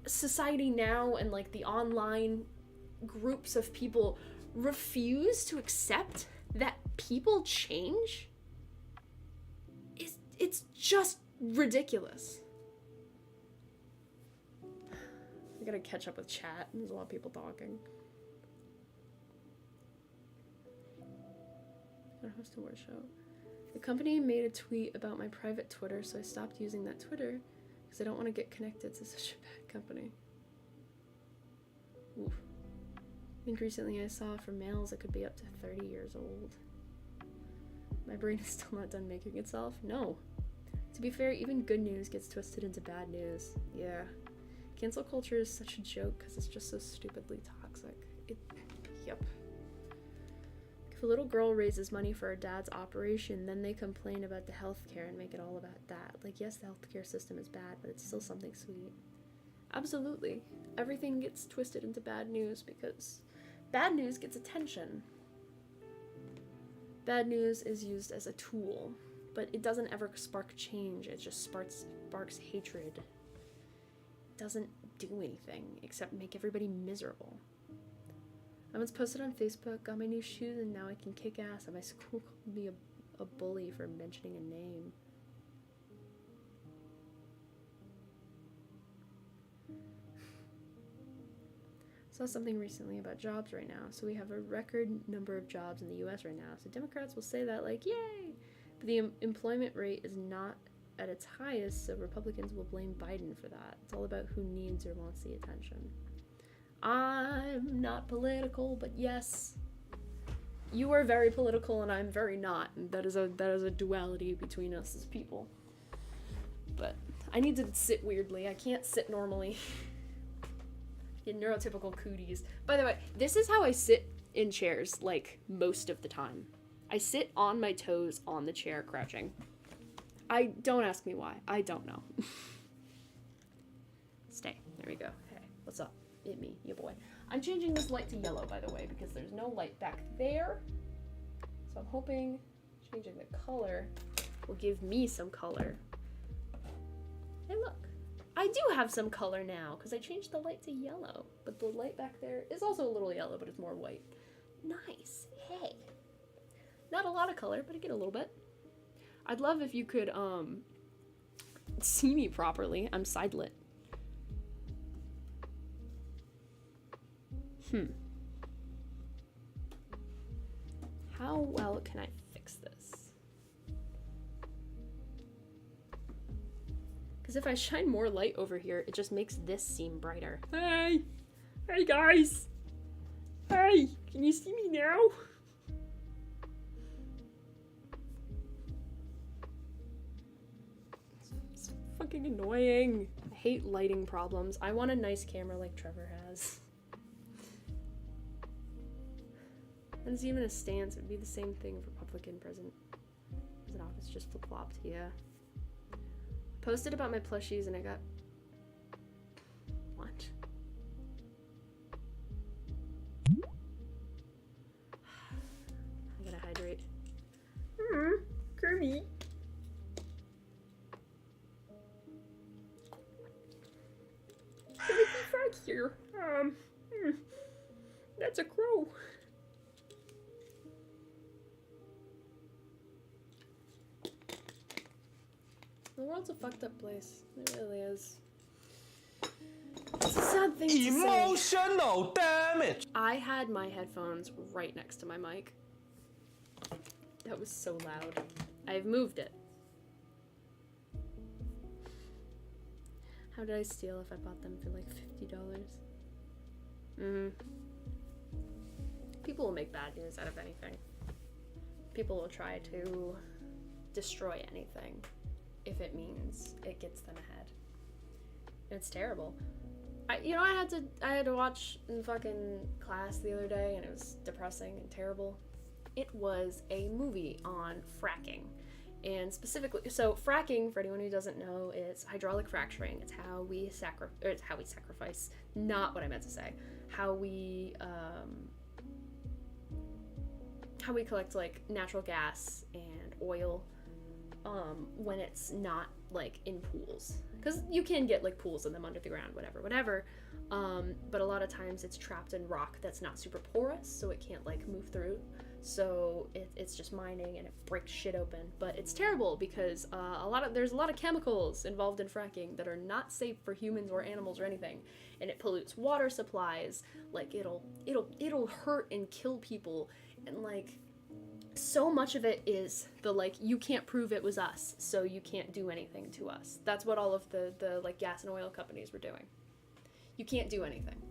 society now and like the online groups of people refuse to accept that people change, it's just ridiculous. I gotta catch up with chat. There's a lot of people talking. I host a word show. The company made a tweet about my private Twitter, so I stopped using that Twitter because I don't want to get connected to such a bad company. Oof. I think recently I saw for males it could be up to 30 years old. My brain is still not done making itself. No. To be fair, even good news gets twisted into bad news. Yeah. Cancel culture is such a joke because it's just so stupidly toxic. Yep. If a little girl raises money for her dad's operation, then they complain about the healthcare and make it all about that. Like, yes, the healthcare system is bad, but it's still something sweet. Absolutely. Everything gets twisted into bad news because bad news gets attention. Bad news is used as a tool, but it doesn't ever spark change. It just sparks hatred. It doesn't do anything except make everybody miserable. I once posted on Facebook, got my new shoes, and now I can kick ass, and my school called me a bully for mentioning a name. Saw something recently about jobs right now. So we have a record number of jobs in the US right now. So Democrats will say that, like, yay! But the employment rate is not at its highest, so Republicans will blame Biden for that. It's all about who needs or wants the attention. I'm not political, but yes, you are very political and I'm very not. And that is a duality between us as people. But I need to sit weirdly. I can't sit normally. Get neurotypical cooties. By the way, this is how I sit in chairs, like, most of the time. I sit on my toes on the chair, crouching. Don't ask me why. I don't know. Stay. There we go. Hey, what's up? It me, your boy. I'm changing this light to yellow, by the way, because there's no light back there. So I'm hoping changing the color will give me some color. Hey, look. I do have some color now, because I changed the light to yellow. But the light back there is also a little yellow, but it's more white. Nice. Hey. Not a lot of color, but I get a little bit. I'd love if you could, see me properly. I'm side lit. How well can I fix this? Because if I shine more light over here, it just makes this seem brighter. Hey! Hey, guys! Hey! Can you see me now? It's fucking annoying. I hate lighting problems. I want a nice camera like Trevor has. And it's even a stance. It would be the same thing if Republican president office just flip-flopped. Yeah. Posted about my plushies and I got... What? I gotta hydrate. Kirby. Timothy Frog here. That's a crow. The world's a fucked up place. It really is. It's a sad thing to say. Emotional damage. I had my headphones right next to my mic. That was so loud. I've moved it. How did I steal if I bought them for like $50? People will make bad news out of anything. People will try to destroy anything if it means it gets them ahead. It's terrible. I had to watch in fucking class the other day and it was depressing and terrible. It was a movie on fracking. And specifically, so fracking, for anyone who doesn't know, is hydraulic fracturing. It's how we sacrifice, not what I meant to say. How we collect like natural gas and oil when it's not like in pools, because you can get like pools in them under the ground, whatever, but a lot of times it's trapped in rock that's not super porous, so it can't like move through, so it's just mining and it breaks shit open. But it's terrible because there's a lot of chemicals involved in fracking that are not safe for humans or animals or anything, and it pollutes water supplies. Like it'll hurt and kill people, and like so much of it is the like, you can't prove it was us, so you can't do anything to us. That's what all of the like gas and oil companies were doing. You can't do anything.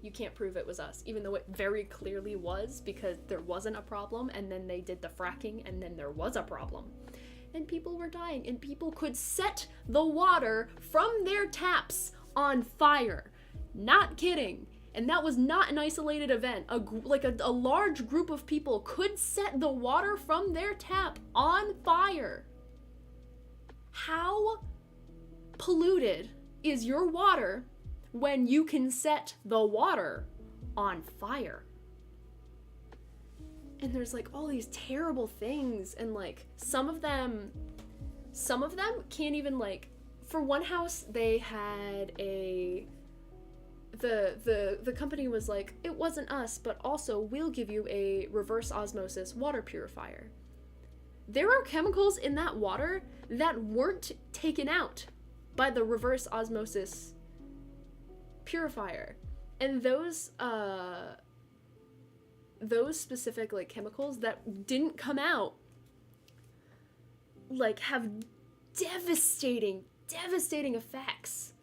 You can't prove it was us, even though it very clearly was, because there wasn't a problem, and then they did the fracking, and then there was a problem. And people were dying, and people could set the water from their taps on fire. Not kidding. And that was not an isolated event. A large group of people could set the water from their tap on fire. How polluted is your water when you can set the water on fire? And there's like all these terrible things, and like some of them can't even, like, for one house they had the company was like, it wasn't us, but also we'll give you a reverse osmosis water purifier. There are chemicals in that water that weren't taken out by the reverse osmosis purifier. And those specific like chemicals that didn't come out like have devastating effects.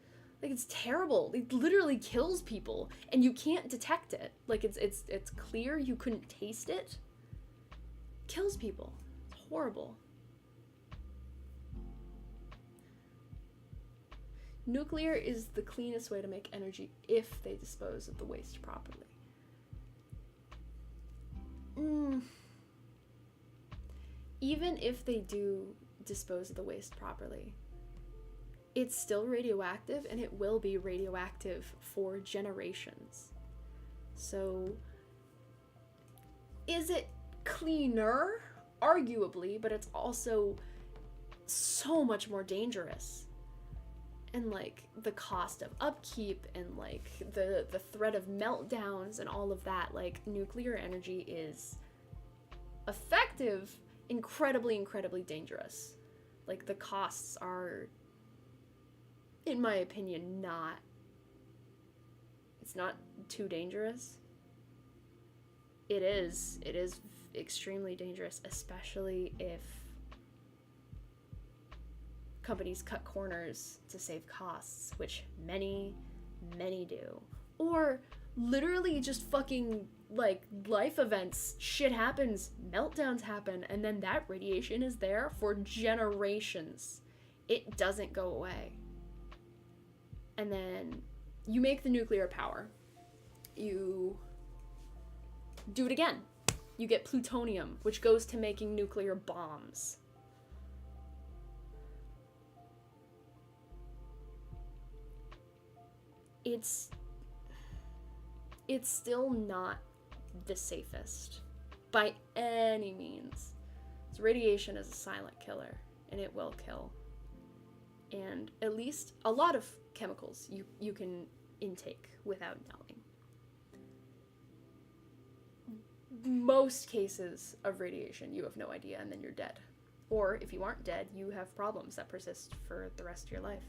Like, it's terrible. It literally kills people, and you can't detect it. Like, it's clear you couldn't taste it. Kills people. It's horrible. Nuclear is the cleanest way to make energy if they dispose of the waste properly. Even if they do dispose of the waste properly, it's still radioactive, and it will be radioactive for generations. So, is it cleaner? Arguably, but it's also so much more dangerous. And like the cost of upkeep and like the threat of meltdowns and all of that, like nuclear energy is effective, incredibly dangerous. Like the costs are, in my opinion, it's not too dangerous. It is extremely dangerous, especially if companies cut corners to save costs, which many do. Or literally just fucking like life events, shit happens, meltdowns happen, and then that radiation is there for generations. It doesn't go away. And then you make the nuclear power. You do it again. You get plutonium, which goes to making nuclear bombs. It's still not the safest by any means. Radiation is a silent killer, and it will kill. And at least a lot of chemicals you can intake without knowing. Most cases of radiation, you have no idea, and then you're dead. Or if you aren't dead, you have problems that persist for the rest of your life.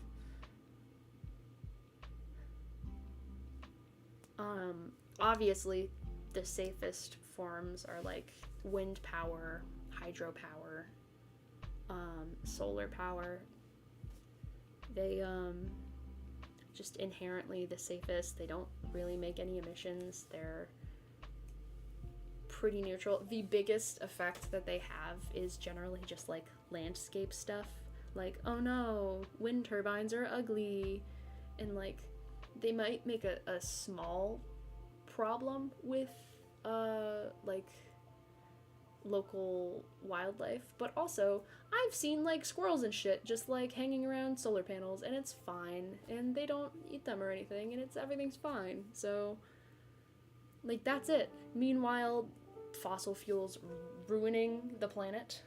Obviously, the safest forms are like wind power, hydropower, solar power. They, just inherently the safest. They don't really make any emissions. They're pretty neutral. The biggest effect that they have is generally just like landscape stuff. Like, oh no, wind turbines are ugly. And like, they might make a small problem with, like, local wildlife, but also I've seen like squirrels and shit just like hanging around solar panels, and it's fine, and they don't eat them or anything, and everything's fine. So like, that's it. Meanwhile, fossil fuels ruining the planet.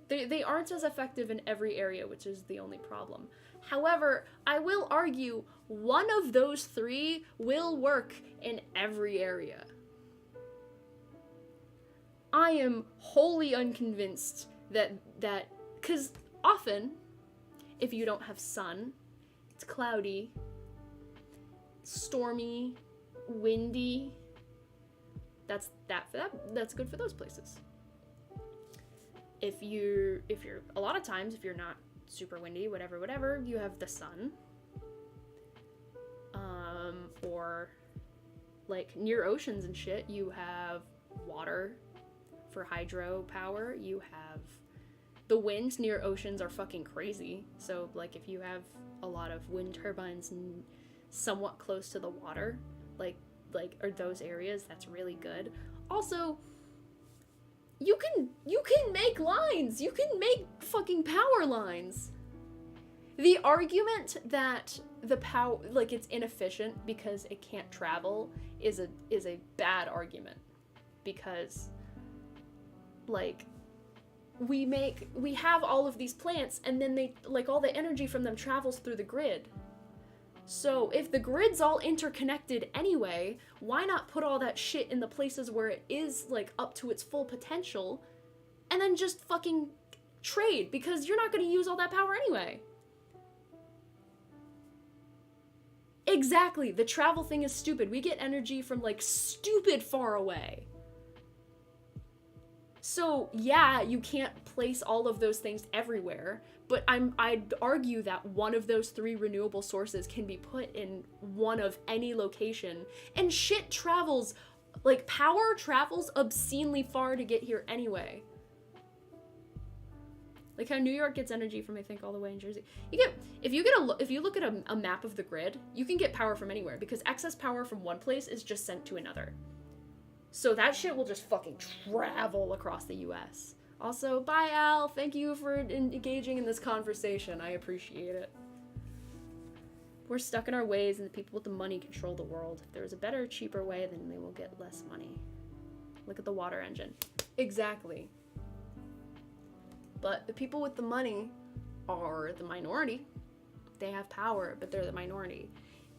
They aren't as effective in every area, which is the only problem. However, I will argue one of those three will work in every area. I am wholly unconvinced that, because often, if you don't have sun, it's cloudy, stormy, windy. That's good for those places. If you're a lot of times, if you're not super windy, whatever, you have the sun. Or like near oceans and shit, you have water for hydropower. You have the winds near oceans are fucking crazy. So like, if you have a lot of wind turbines somewhat close to the water, like or those areas, that's really good. Also, you can make lines. You can make fucking power lines. The argument that the power, like, it's inefficient because it can't travel is a bad argument, because like, we have all of these plants, and then they, like, all the energy from them travels through the grid. So if the grid's all interconnected anyway, why not put all that shit in the places where it is like up to its full potential, and then just fucking trade, because you're not going to use all that power anyway. Exactly, the travel thing is stupid. We get energy from like stupid far away. So yeah, you can't place all of those things everywhere, but I'd argue that one of those three renewable sources can be put in one of any location, and shit travels, like, power travels obscenely far to get here anyway. Like how New York gets energy from, I think, all the way in Jersey. If you look at a map of the grid, you can get power from anywhere, because excess power from one place is just sent to another. So that shit will just fucking travel across the US. Also, bye Al, thank you for engaging in this conversation. I appreciate it. We're stuck in our ways, and the people with the money control the world. If there's a better, cheaper way, then they will get less money. Look at the water engine. Exactly. But the people with the money are the minority. They have power, but they're the minority.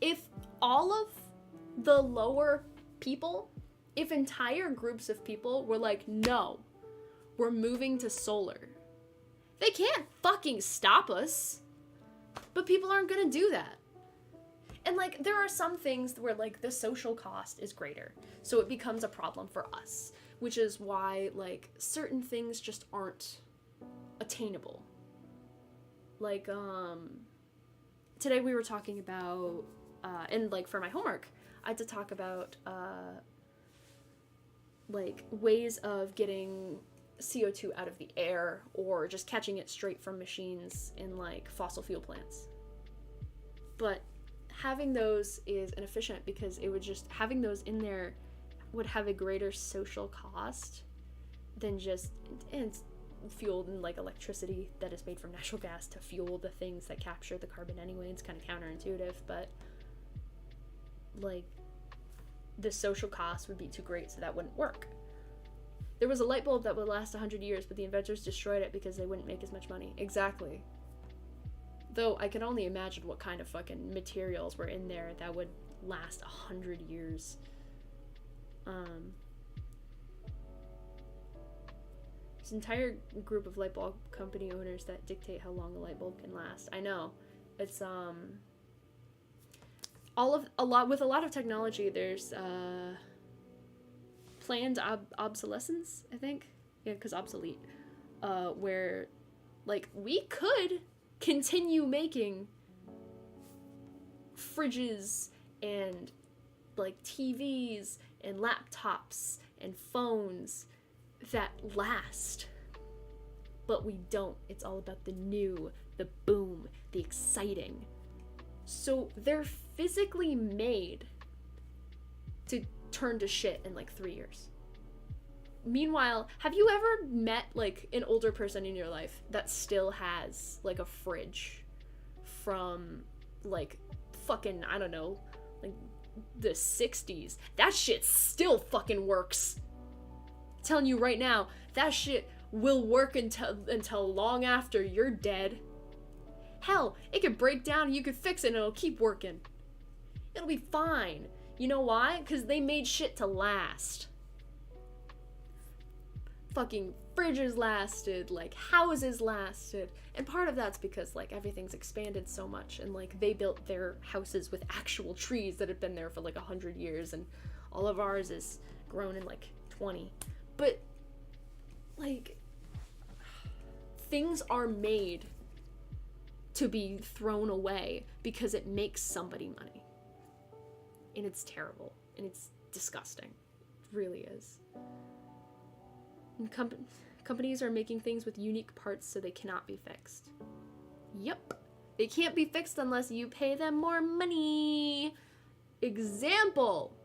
If all of the lower people, if entire groups of people were like, no, we're moving to solar, they can't fucking stop us. But people aren't gonna do that. And like, there are some things where like the social cost is greater, so it becomes a problem for us, which is why like certain things just aren't attainable. Like, today we were talking about, and like for my homework, I had to talk about, like, ways of getting CO2 out of the air, or just catching it straight from machines in like fossil fuel plants. But having those is inefficient, because it would just, having those in there would have a greater social cost than just, and it's fueled in like electricity that is made from natural gas to fuel the things that capture the carbon anyway. It's kind of counterintuitive, but like the social cost would be too great, so that wouldn't work. There was a light bulb that would last 100 years, but the inventors destroyed it because they wouldn't make as much money. Exactly. Though I can only imagine what kind of fucking materials were in there that would last 100 years. This entire group of light bulb company owners that dictate how long a light bulb can last. I know. It's with a lot of technology, there's planned obsolescence, I think. Yeah, because obsolete. Where like we could continue making fridges and like TVs and laptops and phones that last, but we don't. It's all about the new, the boom, the exciting. So they're physically made to turn to shit in like 3 years. Meanwhile, have you ever met like an older person in your life that still has like a fridge from like fucking, I don't know, like the 60s? That shit still fucking works. I'm telling you right now, that shit will work until long after you're dead. Hell, it could break down and you could fix it and it'll keep working. It'll be fine. You know why? Because they made shit to last. Fucking fridges lasted, like houses lasted, and part of that's because like everything's expanded so much, and like they built their houses with actual trees that had been there for like 100 years, and all of ours is grown in like 20. But like things are made to be thrown away because it makes somebody money, and it's terrible and it's disgusting. It really is. And companies are making things with unique parts so they cannot be fixed. Yep. They can't be fixed unless you pay them more money. Example.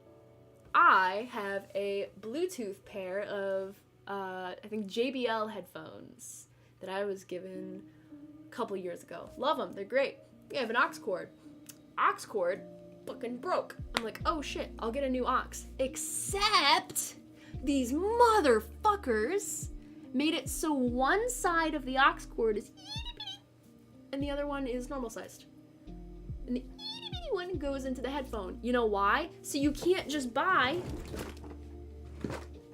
I have a Bluetooth pair of, I think JBL headphones that I was given a couple years ago. Love them. They're great. They have an aux cord. Aux cord fucking broke. I'm like, oh shit, I'll get a new aux. Except these motherfuckers made it so one side of the aux cord is itty-bitty and the other one is normal sized. And the itty-bitty one goes into the headphone. You know why? So you can't just buy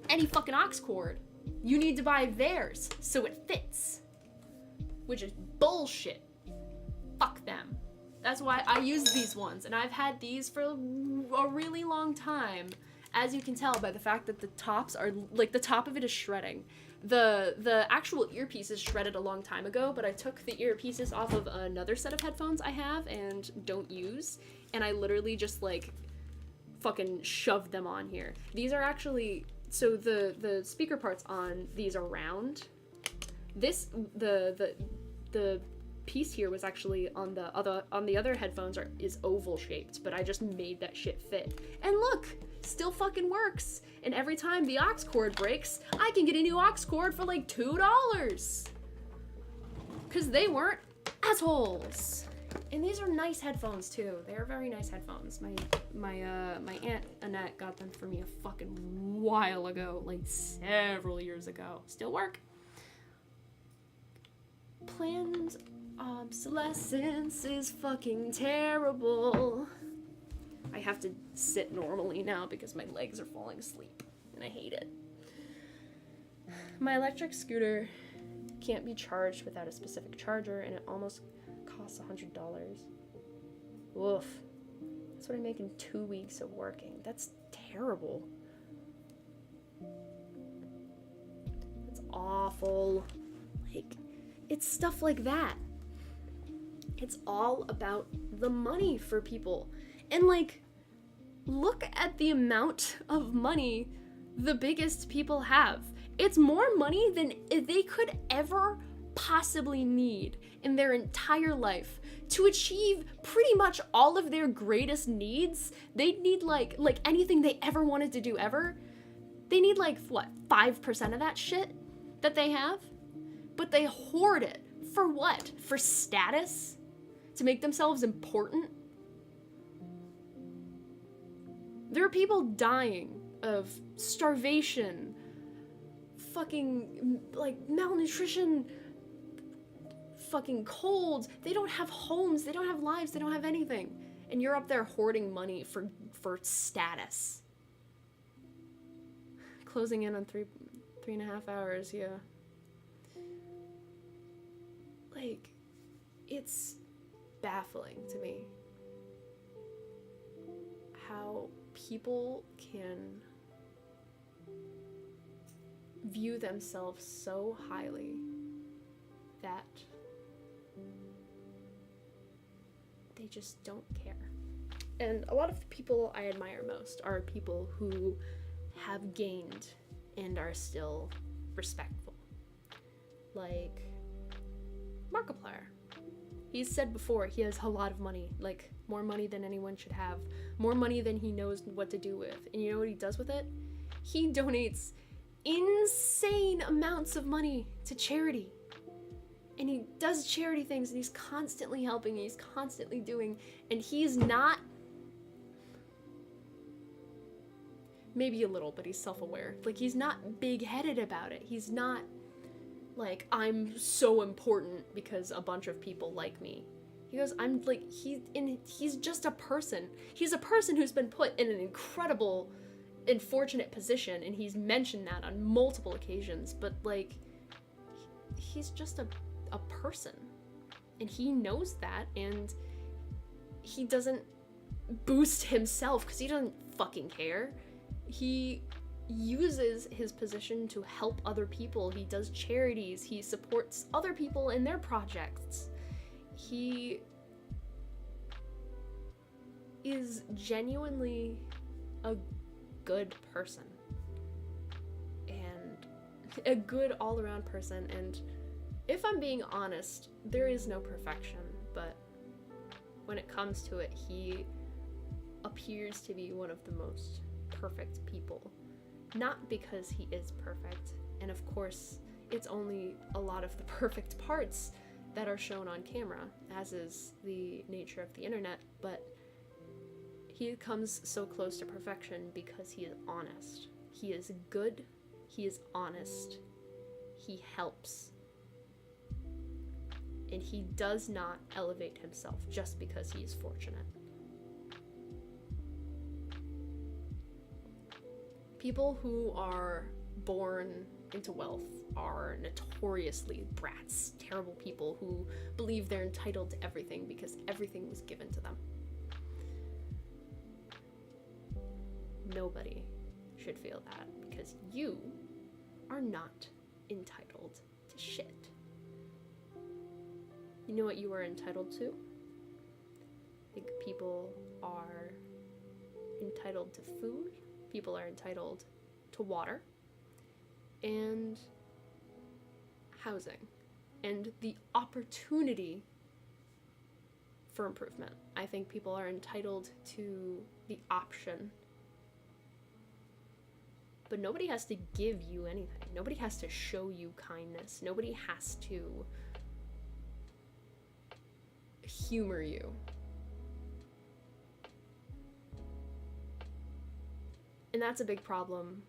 any fucking aux cord. You need to buy theirs so it fits. Which is bullshit. Fuck them. That's why I use these ones, and I've had these for a really long time. As you can tell by the fact that the tops are, like, the top of it is shredding. The actual earpiece is shredded a long time ago, but I took the earpieces off of another set of headphones I have and don't use, and I literally just, like, fucking shoved them on here. These are actually, so the speaker parts on these are round. This, the piece here was actually on the other headphones is oval shaped, but I just made that shit fit. And look! Still fucking works. And every time the aux cord breaks, I can get a new aux cord for like $2. Cause they weren't assholes. And these are nice headphones too. They are very nice headphones. My Aunt Annette got them for me a fucking while ago, like several years ago. Still work. Planned obsolescence is fucking terrible. I have to sit normally now because my legs are falling asleep, and I hate it. My electric scooter can't be charged without a specific charger, and it almost costs $100. Woof. That's what I make in 2 weeks of working. That's terrible. That's awful. Like, it's stuff like that. It's all about the money for people. And like, look at the amount of money the biggest people have. It's more money than they could ever possibly need in their entire life to achieve pretty much all of their greatest needs. They'd need like anything they ever wanted to do ever. They need like, what, 5% of that shit that they have? But they hoard it. For what? For status? To make themselves important? There are people dying of starvation, fucking, like, malnutrition, fucking colds. They don't have homes, they don't have lives, they don't have anything. And you're up there hoarding money for status. Closing in on 3.5 hours, yeah. Like, it's baffling to me how people can view themselves so highly that they just don't care. And a lot of the people I admire most are people who have gained and are still respectful. Like Markiplier. He's said before he has a lot of money, like more money than anyone should have, more money than he knows what to do with. And you know what he does with it? He donates insane amounts of money to charity. And he does charity things, and he's constantly helping, and he's constantly doing, and he's not, maybe a little, but he's self-aware. Like, he's not big-headed about it. He's not like, I'm so important because a bunch of people like me. He goes, I'm like, he's just a person. He's a person who's been put in an incredible and fortunate position, and he's mentioned that on multiple occasions, but like, he's just a person. And he knows that, and he doesn't boost himself because he doesn't fucking care. He uses his position to help other people. He does charities. He supports other people in their projects. He is genuinely a good person. And a good all-around person. And if I'm being honest, there is no perfection, but when it comes to it, he appears to be one of the most perfect people. Not because he is perfect, and of course, it's only a lot of the perfect parts that are shown on camera, as is the nature of the internet, but he comes so close to perfection because he is honest. He is good, he is honest, he helps, and he does not elevate himself just because he is fortunate. People who are born into wealth are notoriously brats, terrible people who believe they're entitled to everything because everything was given to them. Nobody should feel that because you are not entitled to shit. You know what you are entitled to? I think people are entitled to food. People are entitled to water and housing and the opportunity for improvement. I think people are entitled to the option, but nobody has to give you anything. Nobody has to show you kindness. Nobody has to humor you. And that's a big problem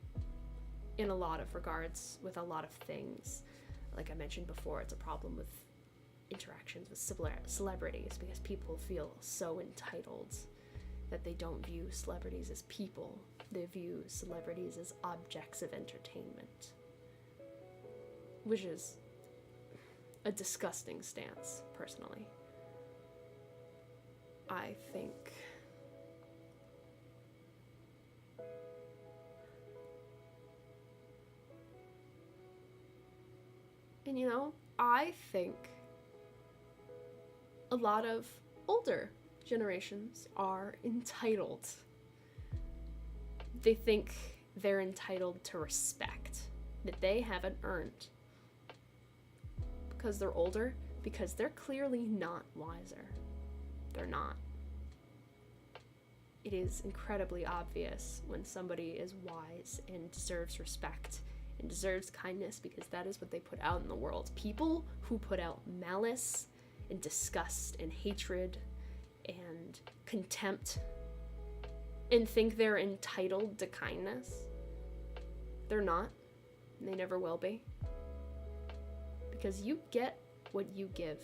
in a lot of regards with a lot of things. Like I mentioned before, it's a problem with interactions with celebrities because people feel so entitled that they don't view celebrities as people. They view celebrities as objects of entertainment, which is a disgusting stance, personally. I think and you know, I think a lot of older generations are entitled. They think they're entitled to respect that they haven't earned because they're older, because they're clearly not wiser. They're not. it is incredibly obvious when somebody is wise and deserves respect and deserves kindness, because that is what they put out in the world. People who put out malice and disgust and hatred and contempt and think they're entitled to kindness, they're not. And they never will be. Because you get what you give.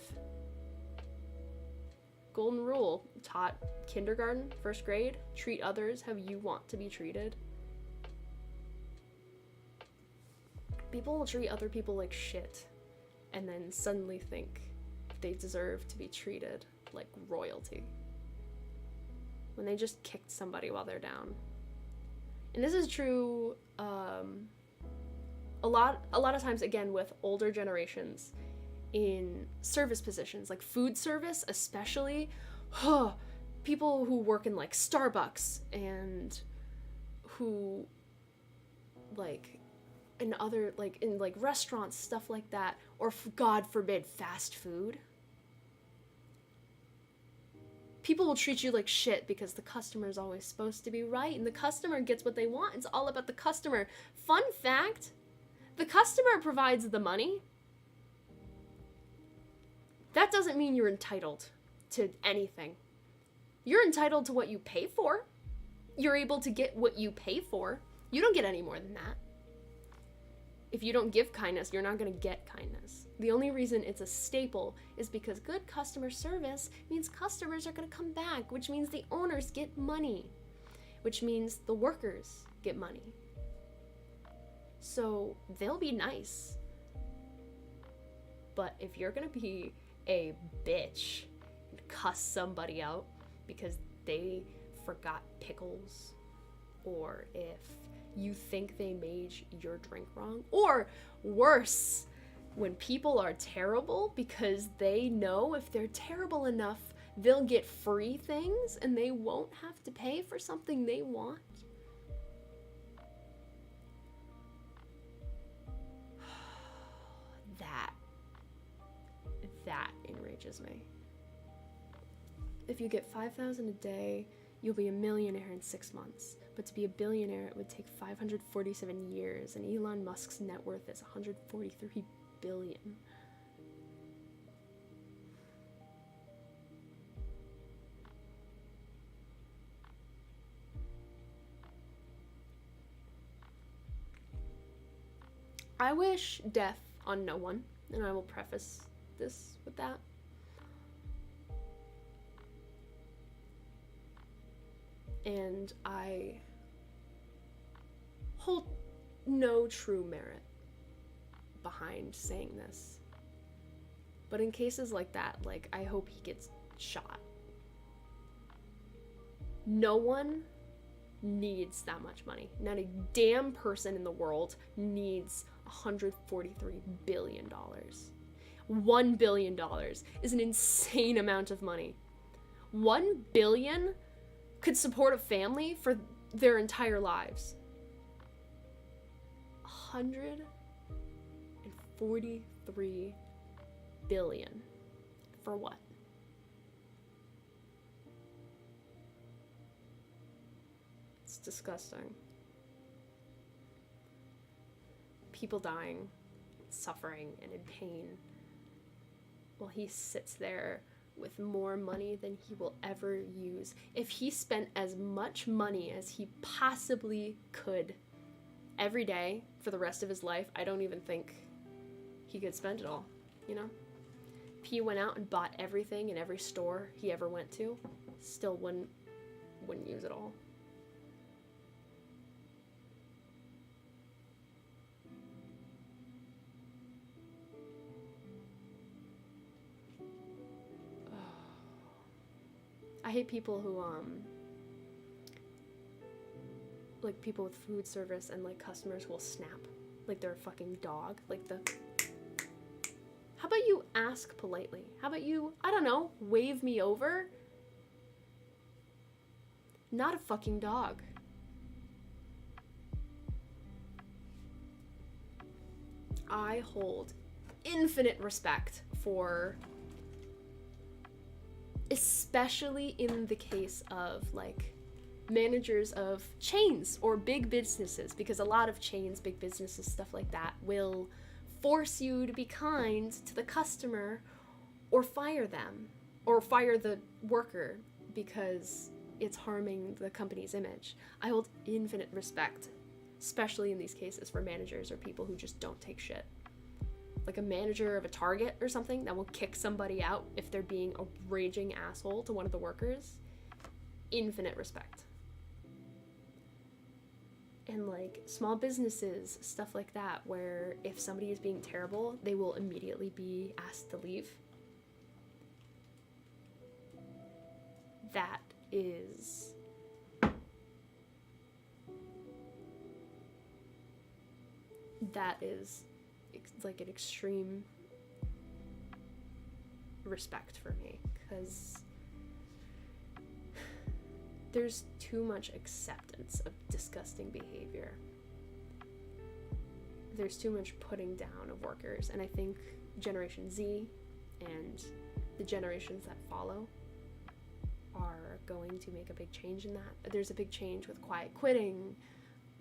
Golden rule taught kindergarten, first grade, treat others how you want to be treated. People will treat other people like shit and then suddenly think they deserve to be treated like royalty when they just kicked somebody while they're down. And this is true a lot of times, again, with older generations in service positions, like food service especially. People who work in like Starbucks and who like in other, like in like restaurants, stuff like that, or God forbid fast food. People will treat you like shit because the customer is always supposed to be right and the customer gets what they want. It's all about the customer. Fun fact, the customer provides the money. That doesn't mean you're entitled to anything. You're entitled to what you pay for. You're able to get what you pay for. You don't get any more than that. If you don't give kindness, you're not going to get kindness. The only reason it's a staple is because good customer service means customers are going to come back, which means the owners get money, which means the workers get money. So they'll be nice. But if you're going to be a bitch and cuss somebody out because they forgot pickles, or if you think they made your drink wrong, or worse, when people are terrible because they know if they're terrible enough, they'll get free things and they won't have to pay for something they want. That enrages me. If you get $5,000 a day, you'll be a millionaire in 6 months. But to be a billionaire, it would take 547 years, and Elon Musk's net worth is 143 billion. I wish death on no one, and I will preface this with that. And I hold no true merit behind saying this. But in cases like that, like, I hope he gets shot. No one needs that much money. Not a damn person in the world needs $143 billion. $1 billion is an insane amount of money. 1 billion could support a family for their entire lives. 143 billion. For what? It's disgusting. People dying, suffering, and in pain, while he sits there with more money than he will ever use. If he spent as much money as he possibly could every day for the rest of his life, I don't even think he could spend it all, you know? If he went out and bought everything in every store he ever went to, still wouldn't use it all. I hate people who, like, people with food service and, like, customers will snap like they're a fucking dog. Like, how about you ask politely? How about you, I don't know, wave me over? Not a fucking dog. I hold infinite respect for, especially in the case of, like, managers of chains or big businesses, because a lot of chains, big businesses, stuff like that, will force you to be kind to the customer or fire them or fire the worker because it's harming the company's image. I hold infinite respect, especially in these cases, for managers or people who just don't take shit. Like a manager of a Target or something that will kick somebody out if they're being a raging asshole to one of the workers. Infinite respect. And like small businesses, stuff like that, where if somebody is being terrible, they will immediately be asked to leave. That is like an extreme respect for me, because there's too much acceptance of disgusting behavior. There's too much putting down of workers, and I think Generation Z and the generations that follow are going to make a big change in that. There's a big change with quiet quitting,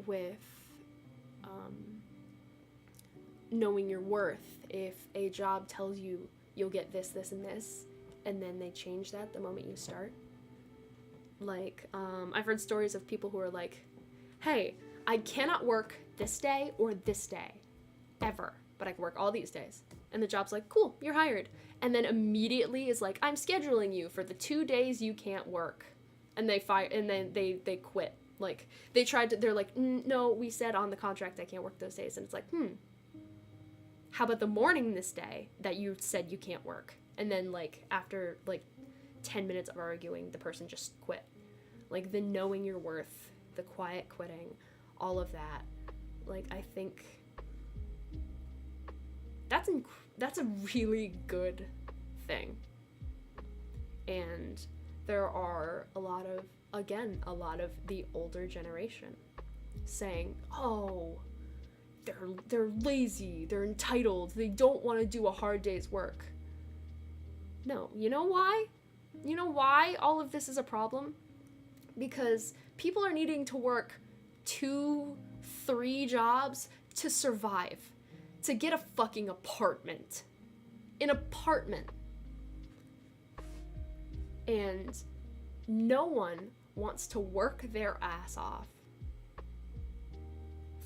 with knowing your worth. If a job tells you you'll get this, this, and this, and then they change that the moment you start. Like, I've heard stories of people who are like, hey, I cannot work this day or this day, ever, but I can work all these days. And the job's like, cool, you're hired. And then immediately is like, I'm scheduling you for the 2 days you can't work. And they fire, and then they quit. Like, they're like, no, we said on the contract I can't work those days. And it's like, how about the morning this day that you said you can't work? And then, like, after, like, 10 minutes of arguing, the person just quit. Like, the knowing your worth, the quiet quitting, all of that. Like, I think that's a really good thing. And there are a lot of the older generation saying, oh, they're lazy, they're entitled, they don't want to do a hard day's work. No, you know why? You know why all of this is a problem? Because people are needing to work 2-3 jobs to survive, to get a fucking apartment. An apartment. And no one wants to work their ass off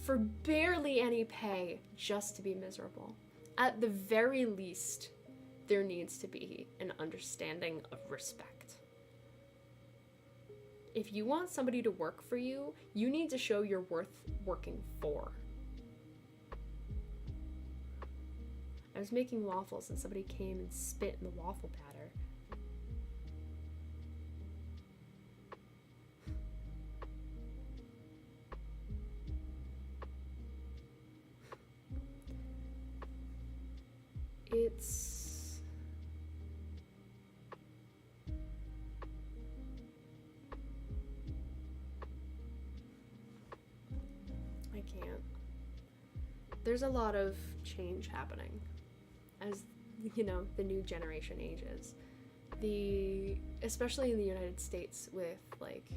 for barely any pay just to be miserable. At the very least, there needs to be an understanding of respect. If you want somebody to work for you, you need to show you're worth working for. I was making waffles and somebody came and spit in the waffle batter. I can't. There's a lot of change happening as, you know, the new generation ages. Especially in the United States with, like,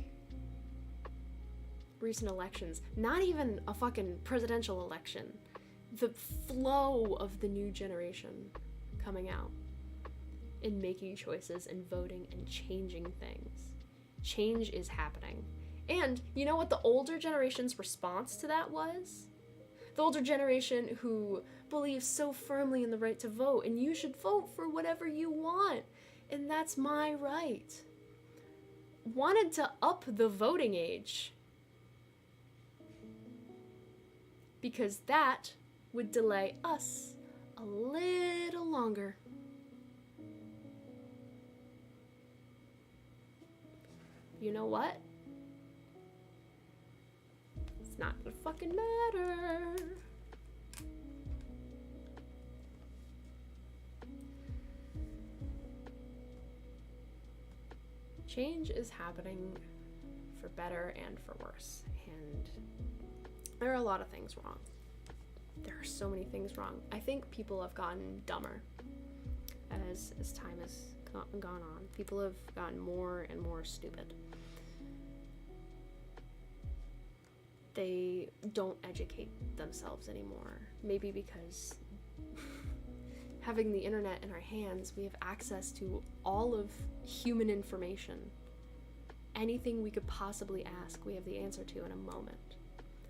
recent elections. Not even a fucking presidential election. The flow of the new generation coming out and making choices and voting and changing things. Change is happening. And you know what the older generation's response to that was? The older generation who believes so firmly in the right to vote, and you should vote for whatever you want, and that's my right, wanted to up the voting age. Because that would delay us a little longer. You know what? It's not gonna fucking matter. Change is happening for better and for worse, and there are a lot of things wrong. There are so many things wrong. I think people have gotten dumber as time has gone on. People have gotten more and more stupid. they don't educate themselves anymore. Maybe because having the internet in our hands, we have access to all of human information. Anything we could possibly ask, we have the answer to in a moment.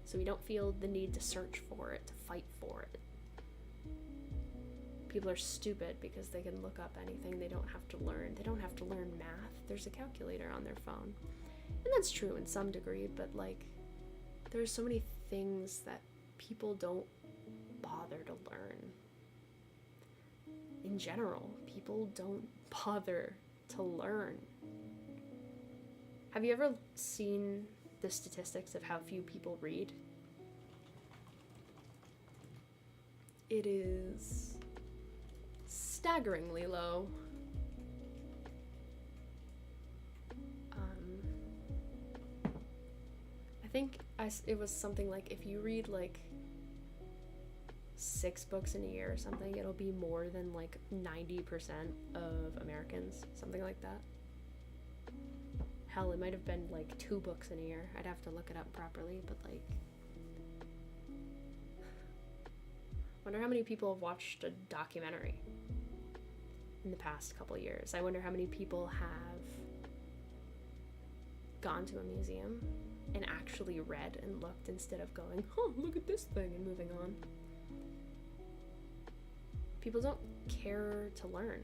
So we don't feel the need to search for it, to fight for it. People are stupid because they can look up anything. They don't have to learn. They don't have to learn math. There's a calculator on their phone. And that's true in some degree, but like, there's so many things that people don't bother to learn. In general, people don't bother to learn. Have you ever seen the statistics of how few people read? It is staggeringly low. I think it was something like if you read like 6 books in a year or something, it'll be more than like 90% of Americans, something like that. Hell, it might have been like 2 books in a year. I'd have to look it up properly, but like, wonder how many people have watched a documentary in the past couple years. I wonder how many people have gone to a museum and actually read and looked instead of going, oh, look at this thing, and moving on. People don't care to learn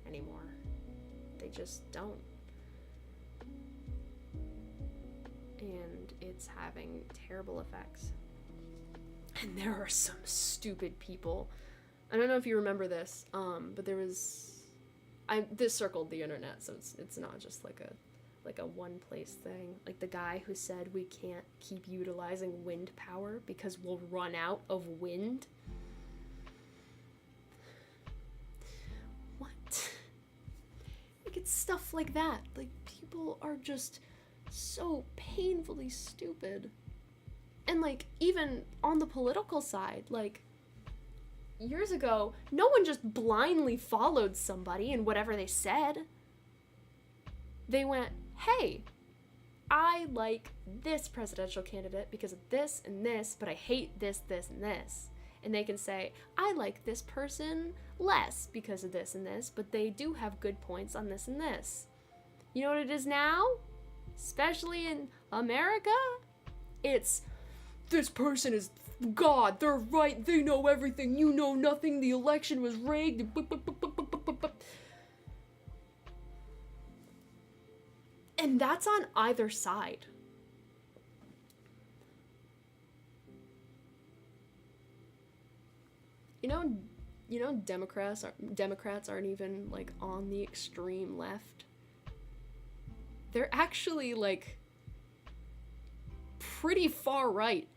anymore. They just don't. And it's having terrible effects. And there are some stupid people. I don't know if you remember this, but there was... this circled the internet, so it's not just like a one-place thing. Like the guy who said we can't keep utilizing wind power because we'll run out of wind. What? Like, it's stuff like that. Like, people are just so painfully stupid. And like, even on the political side, like, years ago, no one just blindly followed somebody and whatever they said. They went, hey, I like this presidential candidate because of this and this, but I hate this, this, and this. And they can say, I like this person less because of this and this, but they do have good points on this and this. You know what it is now? Especially in America? It's, this person is God, they're right, they know everything, you know nothing, the election was rigged. And that's on either side. You know, Democrats aren't even like on the extreme left. They're actually like pretty far right.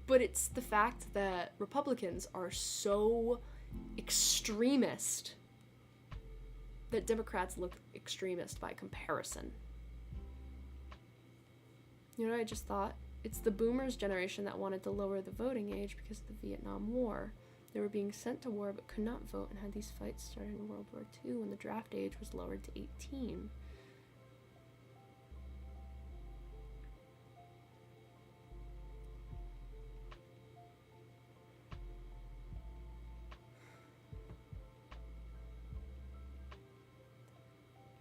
But it's the fact that Republicans are so extremist that Democrats look extremist by comparison. You know what I just thought? It's the boomers generation that wanted to lower the voting age because of the Vietnam War. They were being sent to war but could not vote and had these fights started in World War II when the draft age was lowered to 18.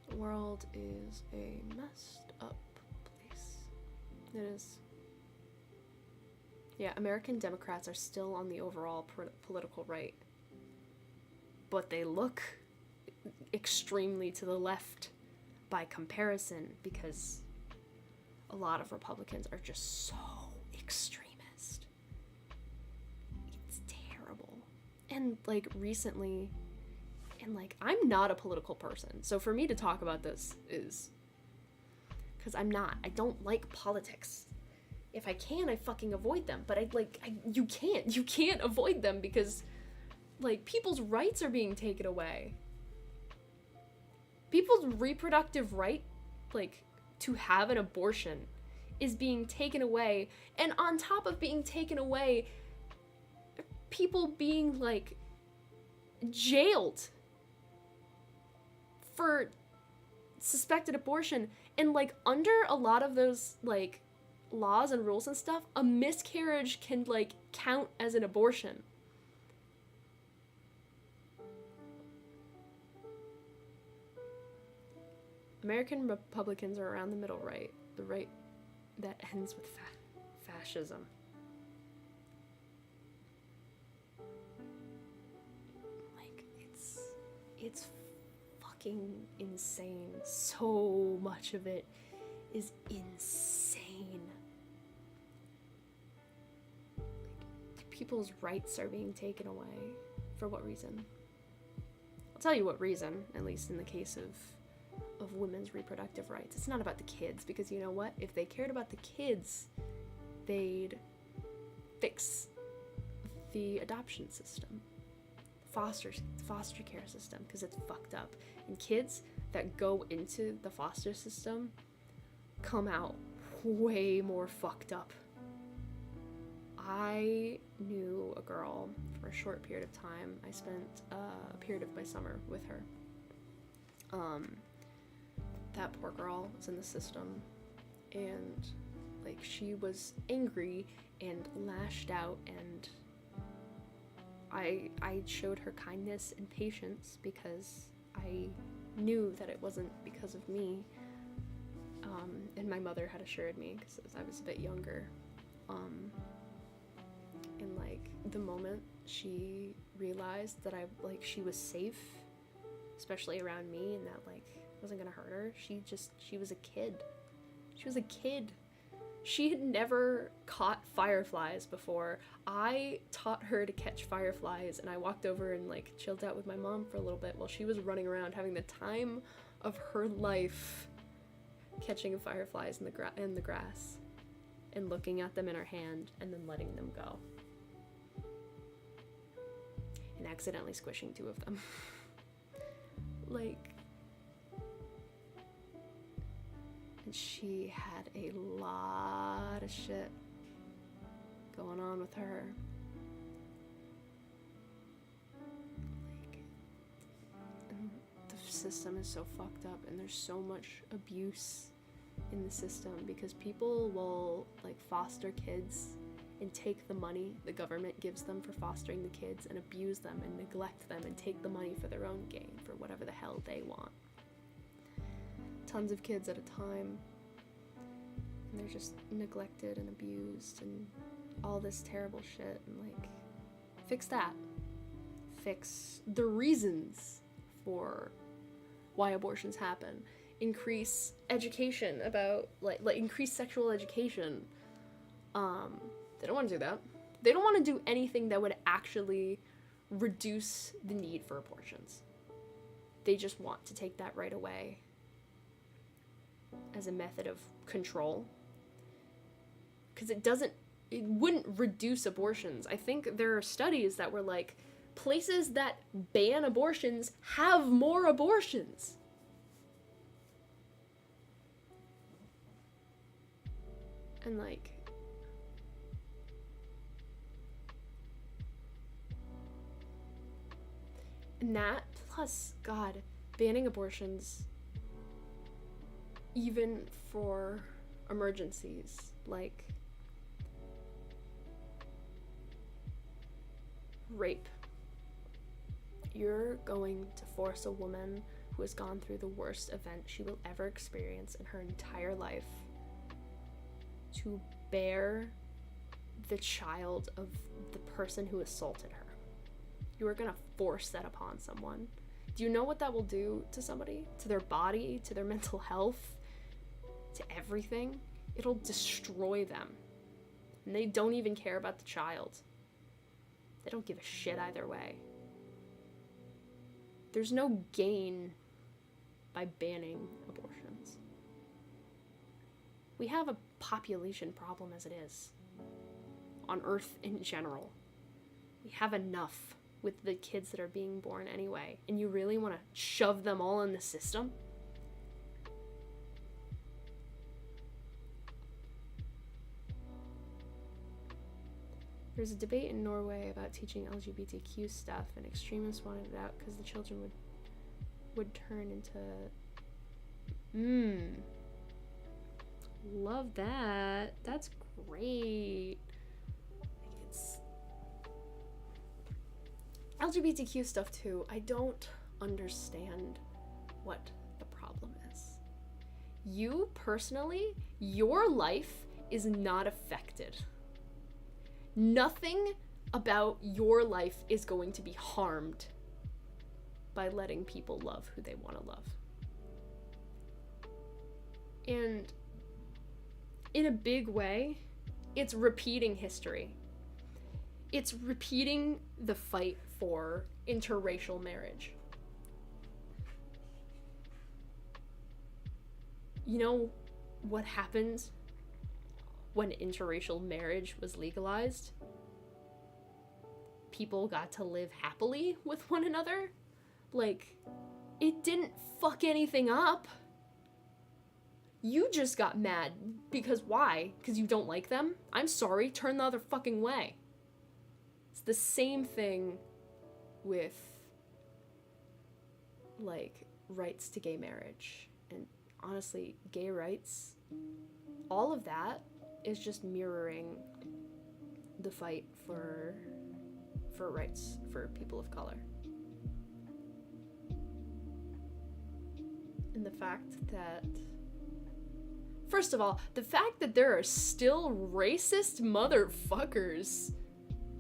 The world is a messed up place. It is. Yeah, American Democrats are still on the overall political right. But they look extremely to the left by comparison because a lot of Republicans are just so extremist. It's terrible. And like recently, and like, I'm not a political person, so for me to talk about this is because I don't like politics. If I can, I fucking avoid them, but you can't avoid them because like people's rights are being taken away. People's reproductive right, like to have an abortion, is being taken away, and on top of being taken away, people being like jailed for suspected abortion. And like under a lot of those like laws and rules and stuff, a miscarriage can, like, count as an abortion. American Republicans are around the middle right. The right that ends with fascism. Like, it's fucking insane. So much of it is insane. Like, people's rights are being taken away. For what reason? I'll tell you what reason, at least in the case of women's reproductive rights. It's not about the kids, because you know what? If they cared about the kids, they'd fix the adoption system, foster care system, because it's fucked up. And kids that go into the foster system come out way more fucked up. I knew a girl for a short period of time. I spent a period of my summer with her. That poor girl was in the system, and like, she was angry and lashed out, and I showed her kindness and patience because I knew that it wasn't because of me, and my mother had assured me, because I was a bit younger, and like, the moment she realized that she was safe, especially around me, and that like wasn't gonna hurt her, she was a kid. She was a kid. She had never caught fireflies before. I taught her to catch fireflies, and I walked over and like chilled out with my mom for a little bit while she was running around having the time of her life, catching fireflies in the grass and looking at them in her hand and then letting them go. And accidentally squishing 2 of them. Like, and she had a lot of shit going on with her. Like, and the system is so fucked up, and there's so much abuse in the system because people will like foster kids and take the money the government gives them for fostering the kids and abuse them and neglect them and take the money for their own gain for whatever the hell they want. Tons of kids at a time, and they're just neglected and abused and all this terrible shit. And like, fix that. Fix the reasons for why abortions happen. Increase education about like increase sexual education. They don't want to do that. They don't want to do anything that would actually reduce the need for abortions. They just want to take that right away as a method of control. Because it wouldn't reduce abortions. I think there are studies that were like, places that ban abortions have more abortions. And like, and that plus, God, banning abortions even for emergencies, like rape. You're going to force a woman who has gone through the worst event she will ever experience in her entire life to bear the child of the person who assaulted her. You are gonna force that upon someone. Do you know what that will do to somebody? To their body, to their mental health, to everything? It'll destroy them. And they don't even care about the child. They don't give a shit either way. There's no gain by banning abortions. We have a population problem as it is. On Earth in general. We have enough with the kids that are being born anyway. And you really want to shove them all in the system? There's a debate in Norway about teaching LGBTQ stuff, and extremists wanted it out because the children would turn into Love that. That's great. It's LGBTQ stuff too. I don't understand what the problem is. You personally, your life is not affected. Nothing about your life is going to be harmed by letting people love who they want to love. And in a big way, it's repeating history. It's repeating the fight for interracial marriage. You know what happened when interracial marriage was legalized? People got to live happily with one another. Like, it didn't fuck anything up. You just got mad. Because why? Because you don't like them? I'm sorry, turn the other fucking way. It's the same thing with, like, rights to gay marriage. And honestly, gay rights, all of that is just mirroring the fight for rights for people of color. And the fact that, first of all, the fact that there are still racist motherfuckers,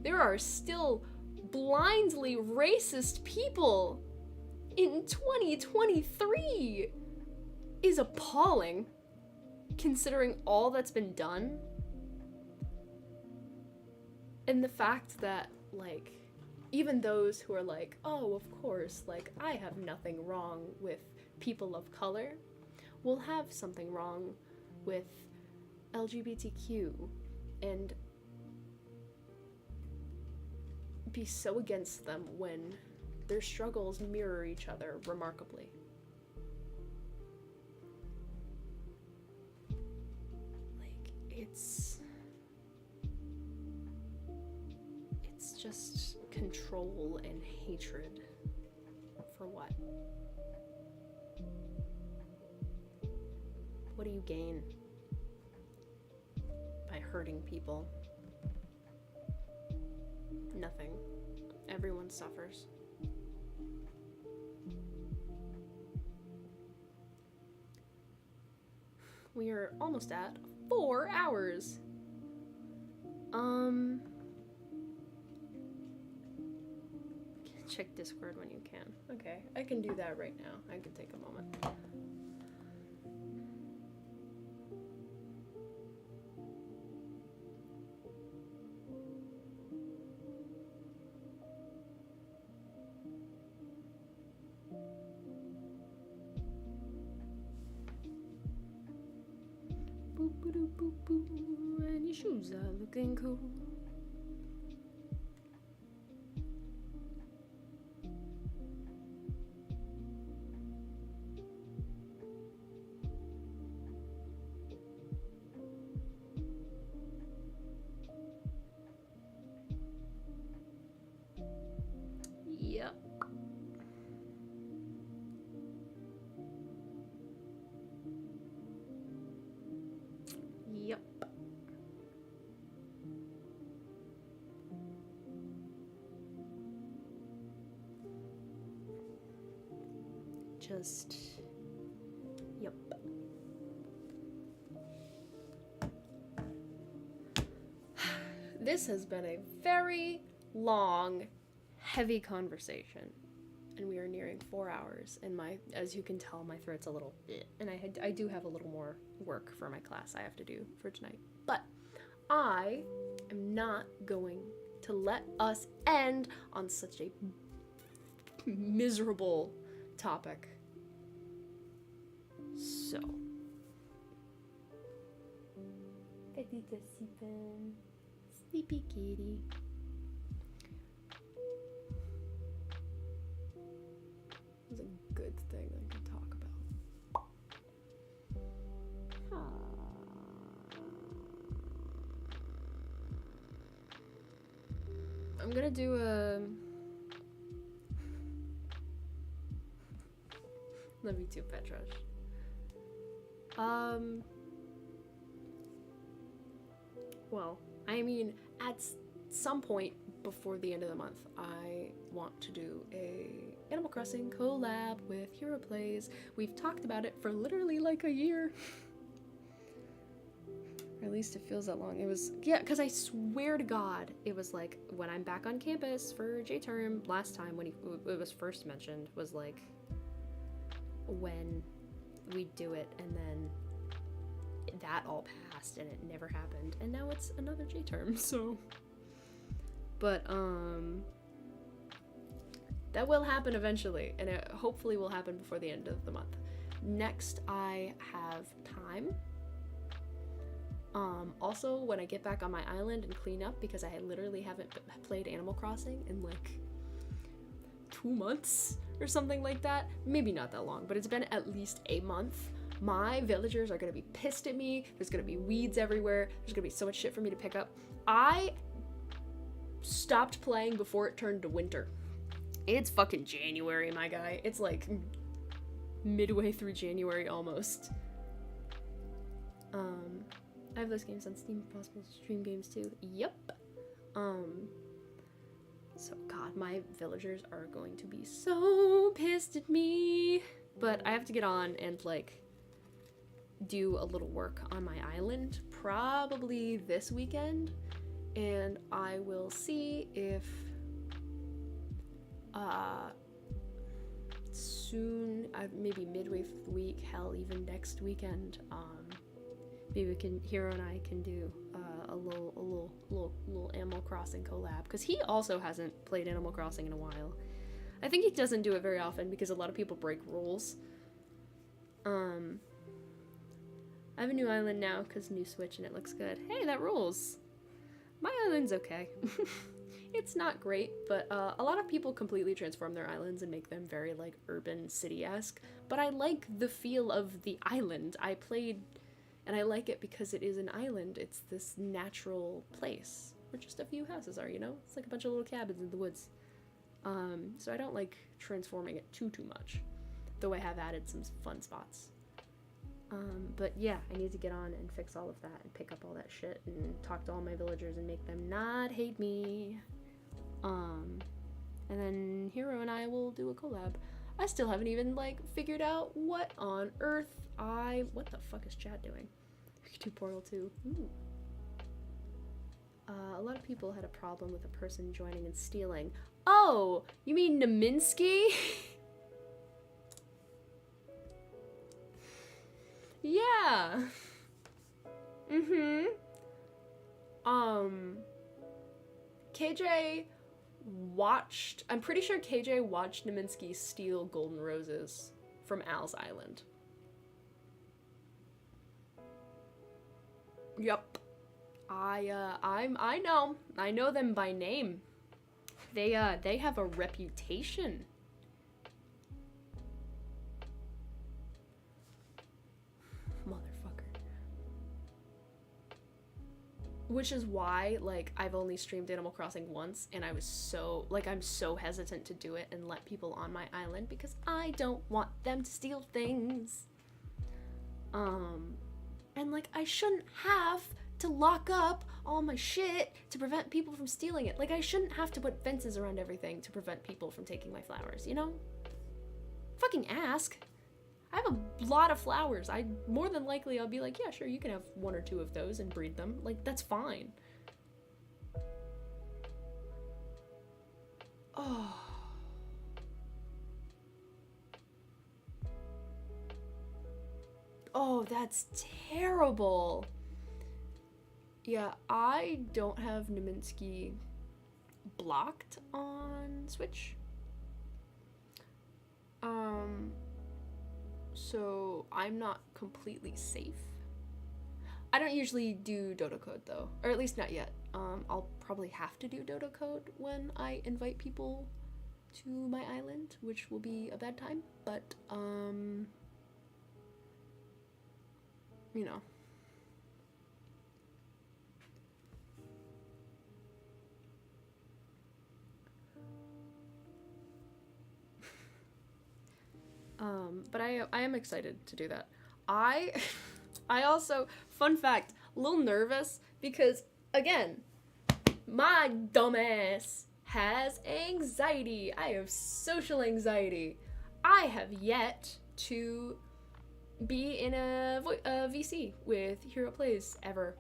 there are still blindly racist people in 2023 is appalling, considering all that's been done. And the fact that, like, even those who are like, oh, of course, like, I have nothing wrong with people of color, will have something wrong with LGBTQ and be so against them when their struggles mirror each other remarkably. Like, it's just control and hatred. For what? What do you gain by hurting people? Nothing. Everyone suffers. We are almost at 4 hours. Check Discord when you can. Okay, I can do that right now. I can take a moment. Boop boop boop boop, and your shoes are looking cool. Yep. Yep. Just, yep. This has been a very long, heavy conversation, and we are nearing 4 hours, and as you can tell, my throat's a little and I do have a little more work for my class I have to do for tonight, but I am not going to let us end on such a miserable topic. So, Gatita sippin', sleepy kitty. It's a good thing I can talk about. I'm gonna do a... Love you too, Petrosh. well, I mean, at some point before the end of the month, I want to do a Animal Crossing collab with Hero Plays. We've talked about it for literally like a year. Or at least it feels that long. It was, yeah, because I swear to God, it was like when I'm back on campus for J-term last time when it was first mentioned was like when we do it, and then that all passed and it never happened, and now it's another J-term, so. But that will happen eventually, and it hopefully will happen before the end of the month. Next, I have time. Also, when I get back on my island and clean up, because I literally haven't played Animal Crossing in like 2 months or something like that. Maybe not that long, but it's been at least a month. My villagers are gonna be pissed at me. There's gonna be weeds everywhere. There's gonna be so much shit for me to pick up. I stopped playing before it turned to winter. It's fucking January, my guy. It's like midway through January almost. I have those games on Steam, possible stream games too. Yep. So God, my villagers are going to be so pissed at me. But I have to get on and like do a little work on my island, probably this weekend, and I will see if soon, maybe midway through the week, hell, even next weekend, maybe Hero and I can do a little Animal Crossing collab, because he also hasn't played Animal Crossing in a while. I think he doesn't do it very often because a lot of people break rules. I have a new island now because new Switch and it looks good. Hey, that rules. My island's okay. It's not great, but a lot of people completely transform their islands and make them very like urban city-esque, but I like the feel of the island. I played and I like it because it is an island. It's this natural place where just a few houses are, you know? It's like a bunch of little cabins in the woods. So I don't like transforming it too much, though I have added some fun spots. But yeah, I need to get on and fix all of that and pick up all that shit and talk to all my villagers and make them not hate me. And then Hero and I will do a collab. I still haven't even like figured out what on earth what the fuck is chat doing? We could do Portal 2. Ooh. A lot of people had a problem with a person joining and stealing. Oh, you mean Naminsky? Yeah. KJ watched, I'm pretty sure KJ watched Naminsky steal golden roses from Al's island. Yep. I know them by name. They have a reputation. Motherfucker. Which is why, like, I've only streamed Animal Crossing once, and I was so, like, I'm so hesitant to do it and let people on my island because I don't want them to steal things. And, like, I shouldn't have to lock up all my shit to prevent people from stealing it. Like, I shouldn't have to put fences around everything to prevent people from taking my flowers, you know? Fucking ask. I have a lot of flowers. More than likely I'll be like, yeah, sure, you can have 1 or 2 of those and breed them. Like, that's fine. Oh. Oh, that's terrible. Yeah, I don't have Naminsky blocked on Switch. So I'm not completely safe. I don't usually do dodo code though, or at least not yet. I'll probably have to do dodo code when I invite people to my island, which will be a bad time, but you know. But I am excited to do that. I also, fun fact, a little nervous because again, my dumbass has anxiety. I have social anxiety. I have yet to be in a VC with Hero Plays ever.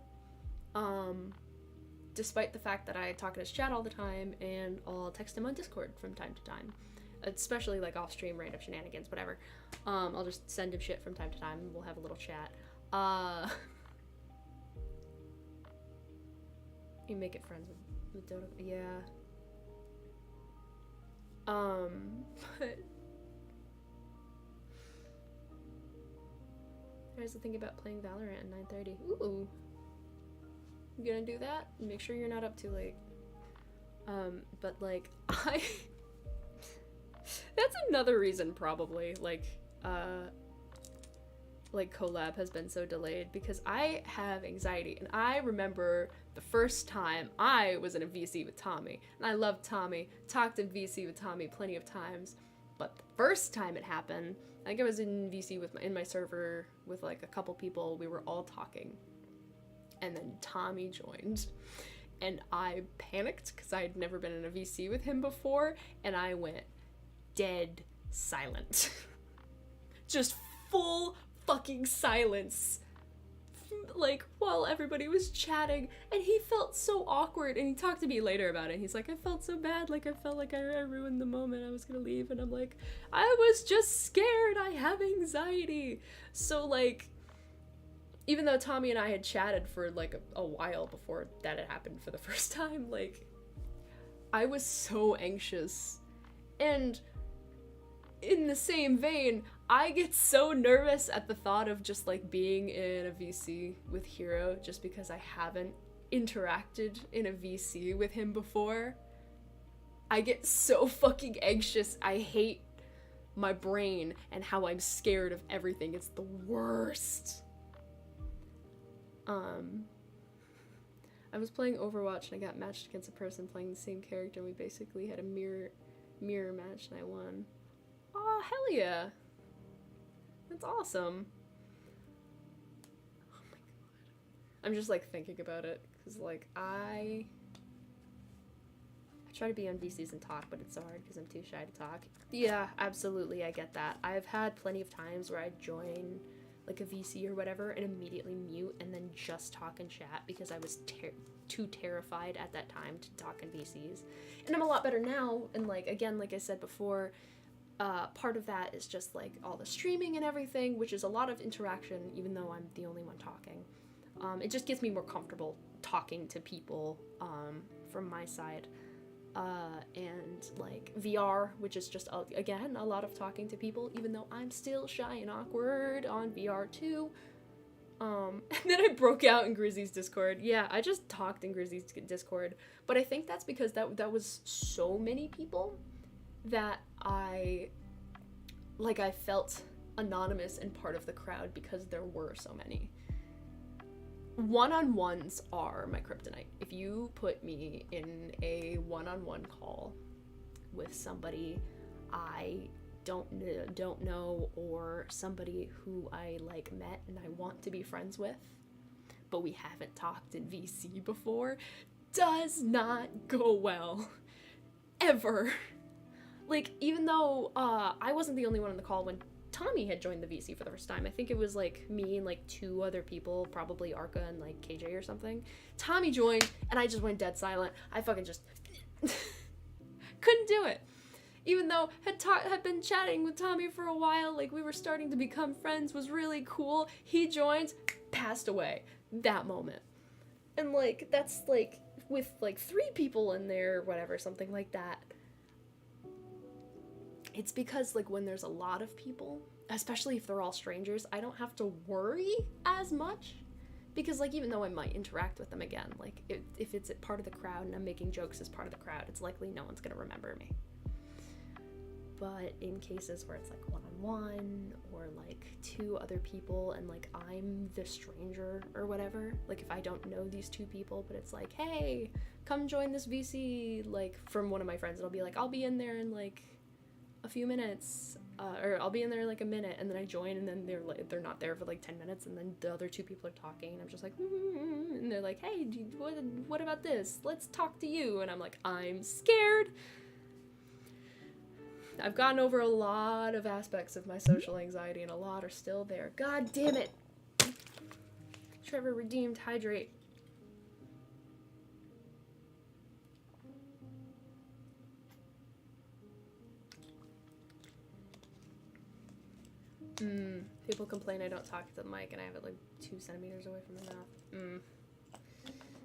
Despite the fact that I talk in his chat all the time and I'll text him on Discord from time to time. Especially like off stream, random shenanigans, whatever. I'll just send him shit from time to time and we'll have a little chat. You make it friends with Dodo. Yeah. But there's the thing about playing Valorant at 9:30. Ooh. You gonna do that? Make sure you're not up too late. But like, that's another reason probably, like collab has been so delayed, because I have anxiety, and I remember the first time I was in a VC with Tommy, and I love Tommy, talked in VC with Tommy plenty of times, but the first time it happened, I think I was in VC in my server with like a couple people, we were all talking, and then Tommy joined, and I panicked because I had never been in a VC with him before, and I went dead silent. Just full fucking silence, like, while everybody was chatting, and he felt so awkward, and he talked to me later about it. He's like, I felt so bad, like I felt like I ruined the moment, I was gonna leave, and I'm like, I was just scared, I have anxiety. So like, even though Tommy and I had chatted for like a while before that had happened for the first time, like, I was so anxious. And in the same vein, I get so nervous at the thought of just like being in a VC with Hero, just because I haven't interacted in a VC with him before. I get so fucking anxious. I hate my brain and how I'm scared of everything. It's the worst. I was playing Overwatch and I got matched against a person playing the same character, and we basically had a mirror match and I won. Oh, hell yeah. That's awesome. Oh my god. I'm just like thinking about it, because like I try to be on VCs and talk, but it's so hard because I'm too shy to talk. Yeah, absolutely, I get that. I've had plenty of times where I join like a VC or whatever and immediately mute and then just talk and chat because I was too terrified at that time to talk in VCs. And I'm a lot better now, and like, again, like I said before, part of that is just like all the streaming and everything, which is a lot of interaction even though I'm the only one talking. It just gets me more comfortable talking to people from my side. And like VR, which is just, again, a lot of talking to people, even though I'm still shy and awkward on VR too. And then I broke out in Grizzy's Discord. Yeah, I just talked in Grizzy's Discord, but I think that's because that was so many people that I felt anonymous and part of the crowd because there were so many. One-on-ones are my kryptonite. If you put me in a one-on-one call with somebody I don't know, or somebody who I like met and I want to be friends with, but we haven't talked in VC before, does not go well. Ever. Like, even though I wasn't the only one on the call when Tommy had joined the VC for the first time. I think it was like me and like two other people, probably Arca and like KJ or something. Tommy joined and I just went dead silent. I fucking just couldn't do it. Even though had been chatting with Tommy for a while, like we were starting to become friends, was really cool. He joined, passed away that moment. And like, that's like with like 3 people in there, whatever, something like that. It's because like when there's a lot of people, especially if they're all strangers, I don't have to worry as much, because like even though I might interact with them again, like if it's a part of the crowd and I'm making jokes as part of the crowd, it's likely no one's gonna remember me. But in cases where it's like one-on-one or like 2 other people and like I'm the stranger or whatever, like if I don't know these 2 people but it's like, hey, come join this VC, like from one of my friends, it'll be like, I'll be in there in like a few minutes, or I'll be in there like a minute, and then I join, and then they're not there for like 10 minutes, and then the other two people are talking, and I'm just like, and they're like, hey, what about this? Let's talk to you. And I'm like, I'm scared. I've gotten over a lot of aspects of my social anxiety, and a lot are still there. God damn it. Trevor redeemed, hydrate. People complain I don't talk to the mic and I have it like 2 centimeters away from my mouth.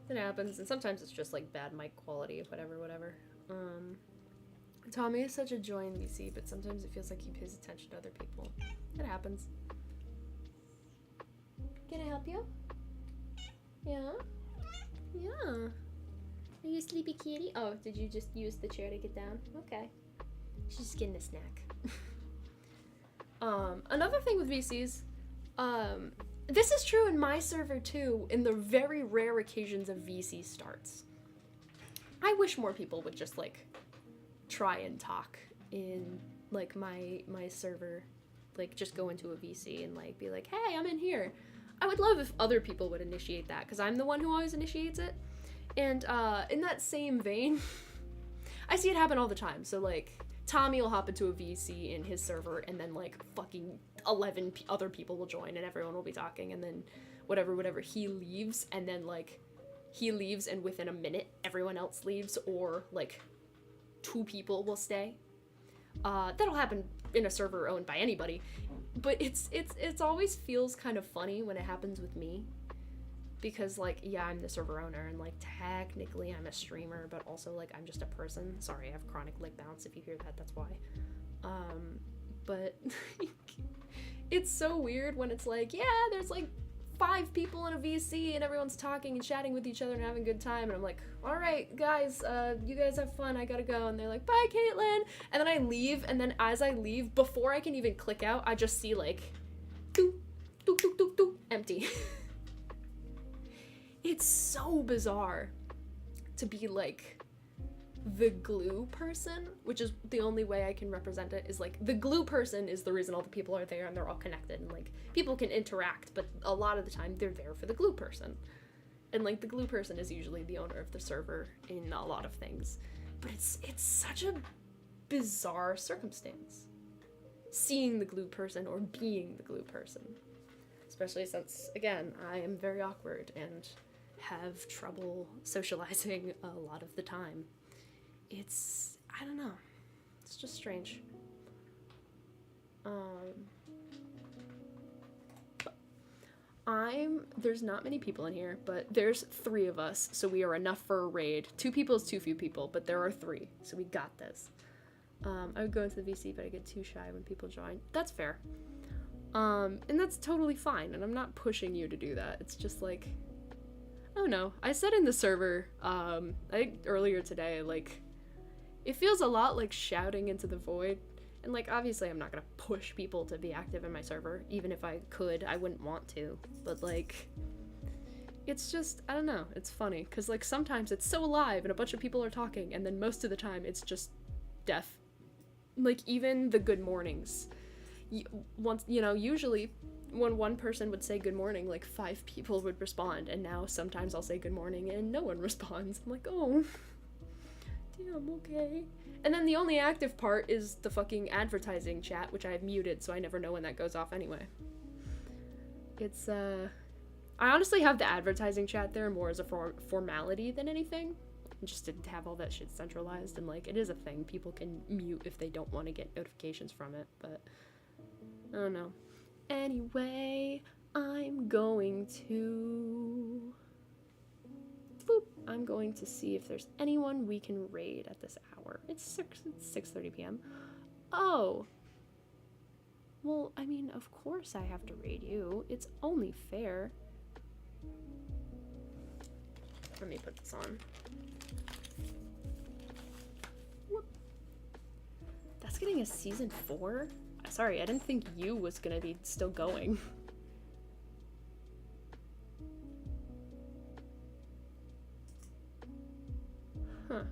It happens, and sometimes it's just like bad mic quality, whatever. Tommy is such a joy in VC, but sometimes it feels like he pays attention to other people. It happens. Can I help you? Yeah? Yeah. Are you a sleepy kitty? Oh, did you just use the chair to get down? Okay. She's just getting a snack. Another thing with VCs, this is true in my server too, in the very rare occasions of VC starts. I wish more people would just, like, try and talk in, like, my server. Like, just go into a VC and, like, be like, hey, I'm in here. I would love if other people would initiate that, because I'm the one who always initiates it. And, in that same vein, I see it happen all the time. So, like, Tommy will hop into a VC in his server, and then, like, fucking 11 other people will join, and everyone will be talking, and then whatever, he leaves, and then, like, he leaves, and within a minute, everyone else leaves, or, like, 2 people will stay. That'll happen in a server owned by anybody, but it's always feels kind of funny when it happens with me, because, like, yeah, I'm the server owner, and, like, technically I'm a streamer, but also, like, I'm just a person. Sorry, I have chronic lip bounce. If you hear that, that's why. But it's so weird when it's like, yeah, there's, like, 5 people in a VC, and everyone's talking and chatting with each other and having a good time, and I'm like, all right, guys, you guys have fun, I gotta go. And they're like, bye, Caitlin. And then I leave, and then as I leave, before I can even click out, I just see, like, doo, doo, doo, doo, doo, empty. It's so bizarre to be, like, the glue person, which is the only way I can represent it, is, like, the glue person is the reason all the people are there and they're all connected, and, like, people can interact, but a lot of the time they're there for the glue person. And, like, the glue person is usually the owner of the server in a lot of things. But it's such a bizarre circumstance, seeing the glue person or being the glue person. Especially since, again, I am very awkward and have trouble socializing a lot of the time. I don't know. It's just strange. There's not many people in here, but there's 3 of us, so we are enough for a raid. 2 people is too few people, but there are 3, so we got this. I would go into the VC, but I get too shy when people join. That's fair. And that's totally fine, and I'm not pushing you to do that. It's just like, I don't know. I said in the server, I think earlier today, like, it feels a lot like shouting into the void. And, like, obviously I'm not gonna push people to be active in my server. Even if I could, I wouldn't want to. But, like, it's just, I don't know, it's funny. Because, like, sometimes it's so alive and a bunch of people are talking, and then most of the time it's just death. Like, even the good mornings. Usually when one person would say good morning, like, 5 people would respond, and now sometimes I'll say good morning and no one responds. I'm like, oh, damn, okay. And then the only active part is the fucking advertising chat, which I have muted, so I never know when that goes off anyway. It's, I honestly have the advertising chat there more as a formality than anything. Just to have all that shit centralized, and, like, it is a thing. People can mute if they don't want to get notifications from it, but I don't know. Anyway, I'm going to... Boop. I'm going to see if there's anyone we can raid at this hour. It's 6:30 p.m. Oh. Well, I mean, of course I have to raid you. It's only fair. Let me put this on. Whoop. That's getting a season 4? Sorry, I didn't think you was gonna be still going. Huh.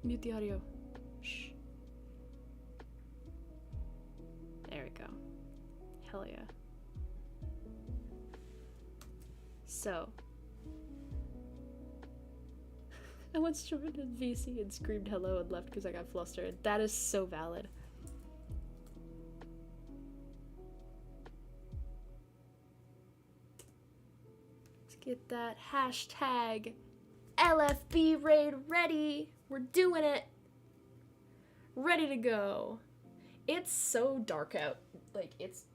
Mute the audio. Shh. There we go. Hell yeah. So, I once joined a VC and screamed hello and left because I got flustered. That is so valid. Let's get that hashtag LFB raid ready. We're doing it. Ready to go. It's so dark out. Like, it's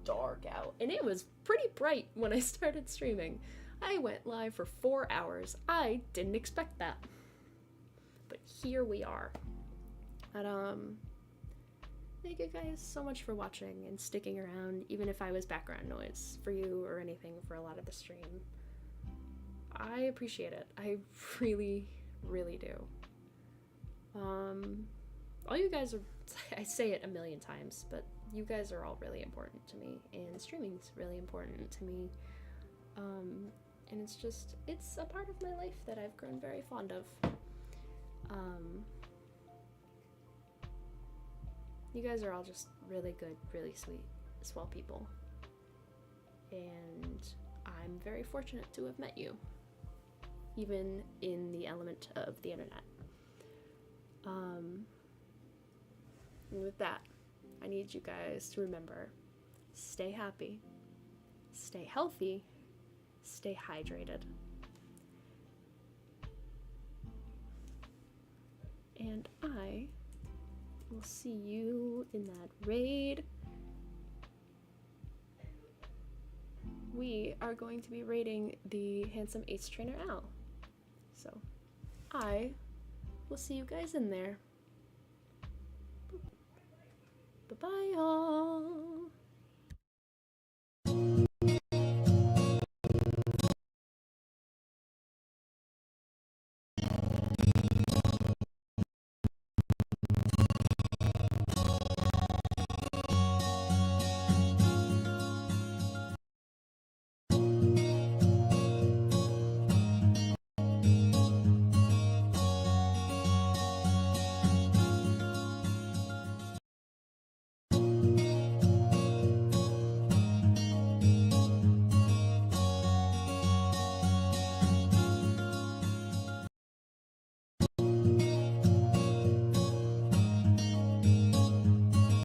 dark out. And it was pretty bright when I started streaming. I went live for 4 hours. I didn't expect that. But here we are. And, thank you guys so much for watching and sticking around, even if I was background noise for you or anything for a lot of the stream. I appreciate it. I really, really do. All you guys are, I say it a million times, but you guys are all really important to me, and streaming's really important to me. And it's a part of my life that I've grown very fond of. You guys are all just really good, really sweet, swell people. And I'm very fortunate to have met you, even in the element of the internet. And with that, I need you guys to remember, stay happy, stay healthy, stay hydrated. And I will see you in that raid. We are going to be raiding the handsome Ace Trainer Owl. So, I will see you guys in there. Bye-bye, y'all.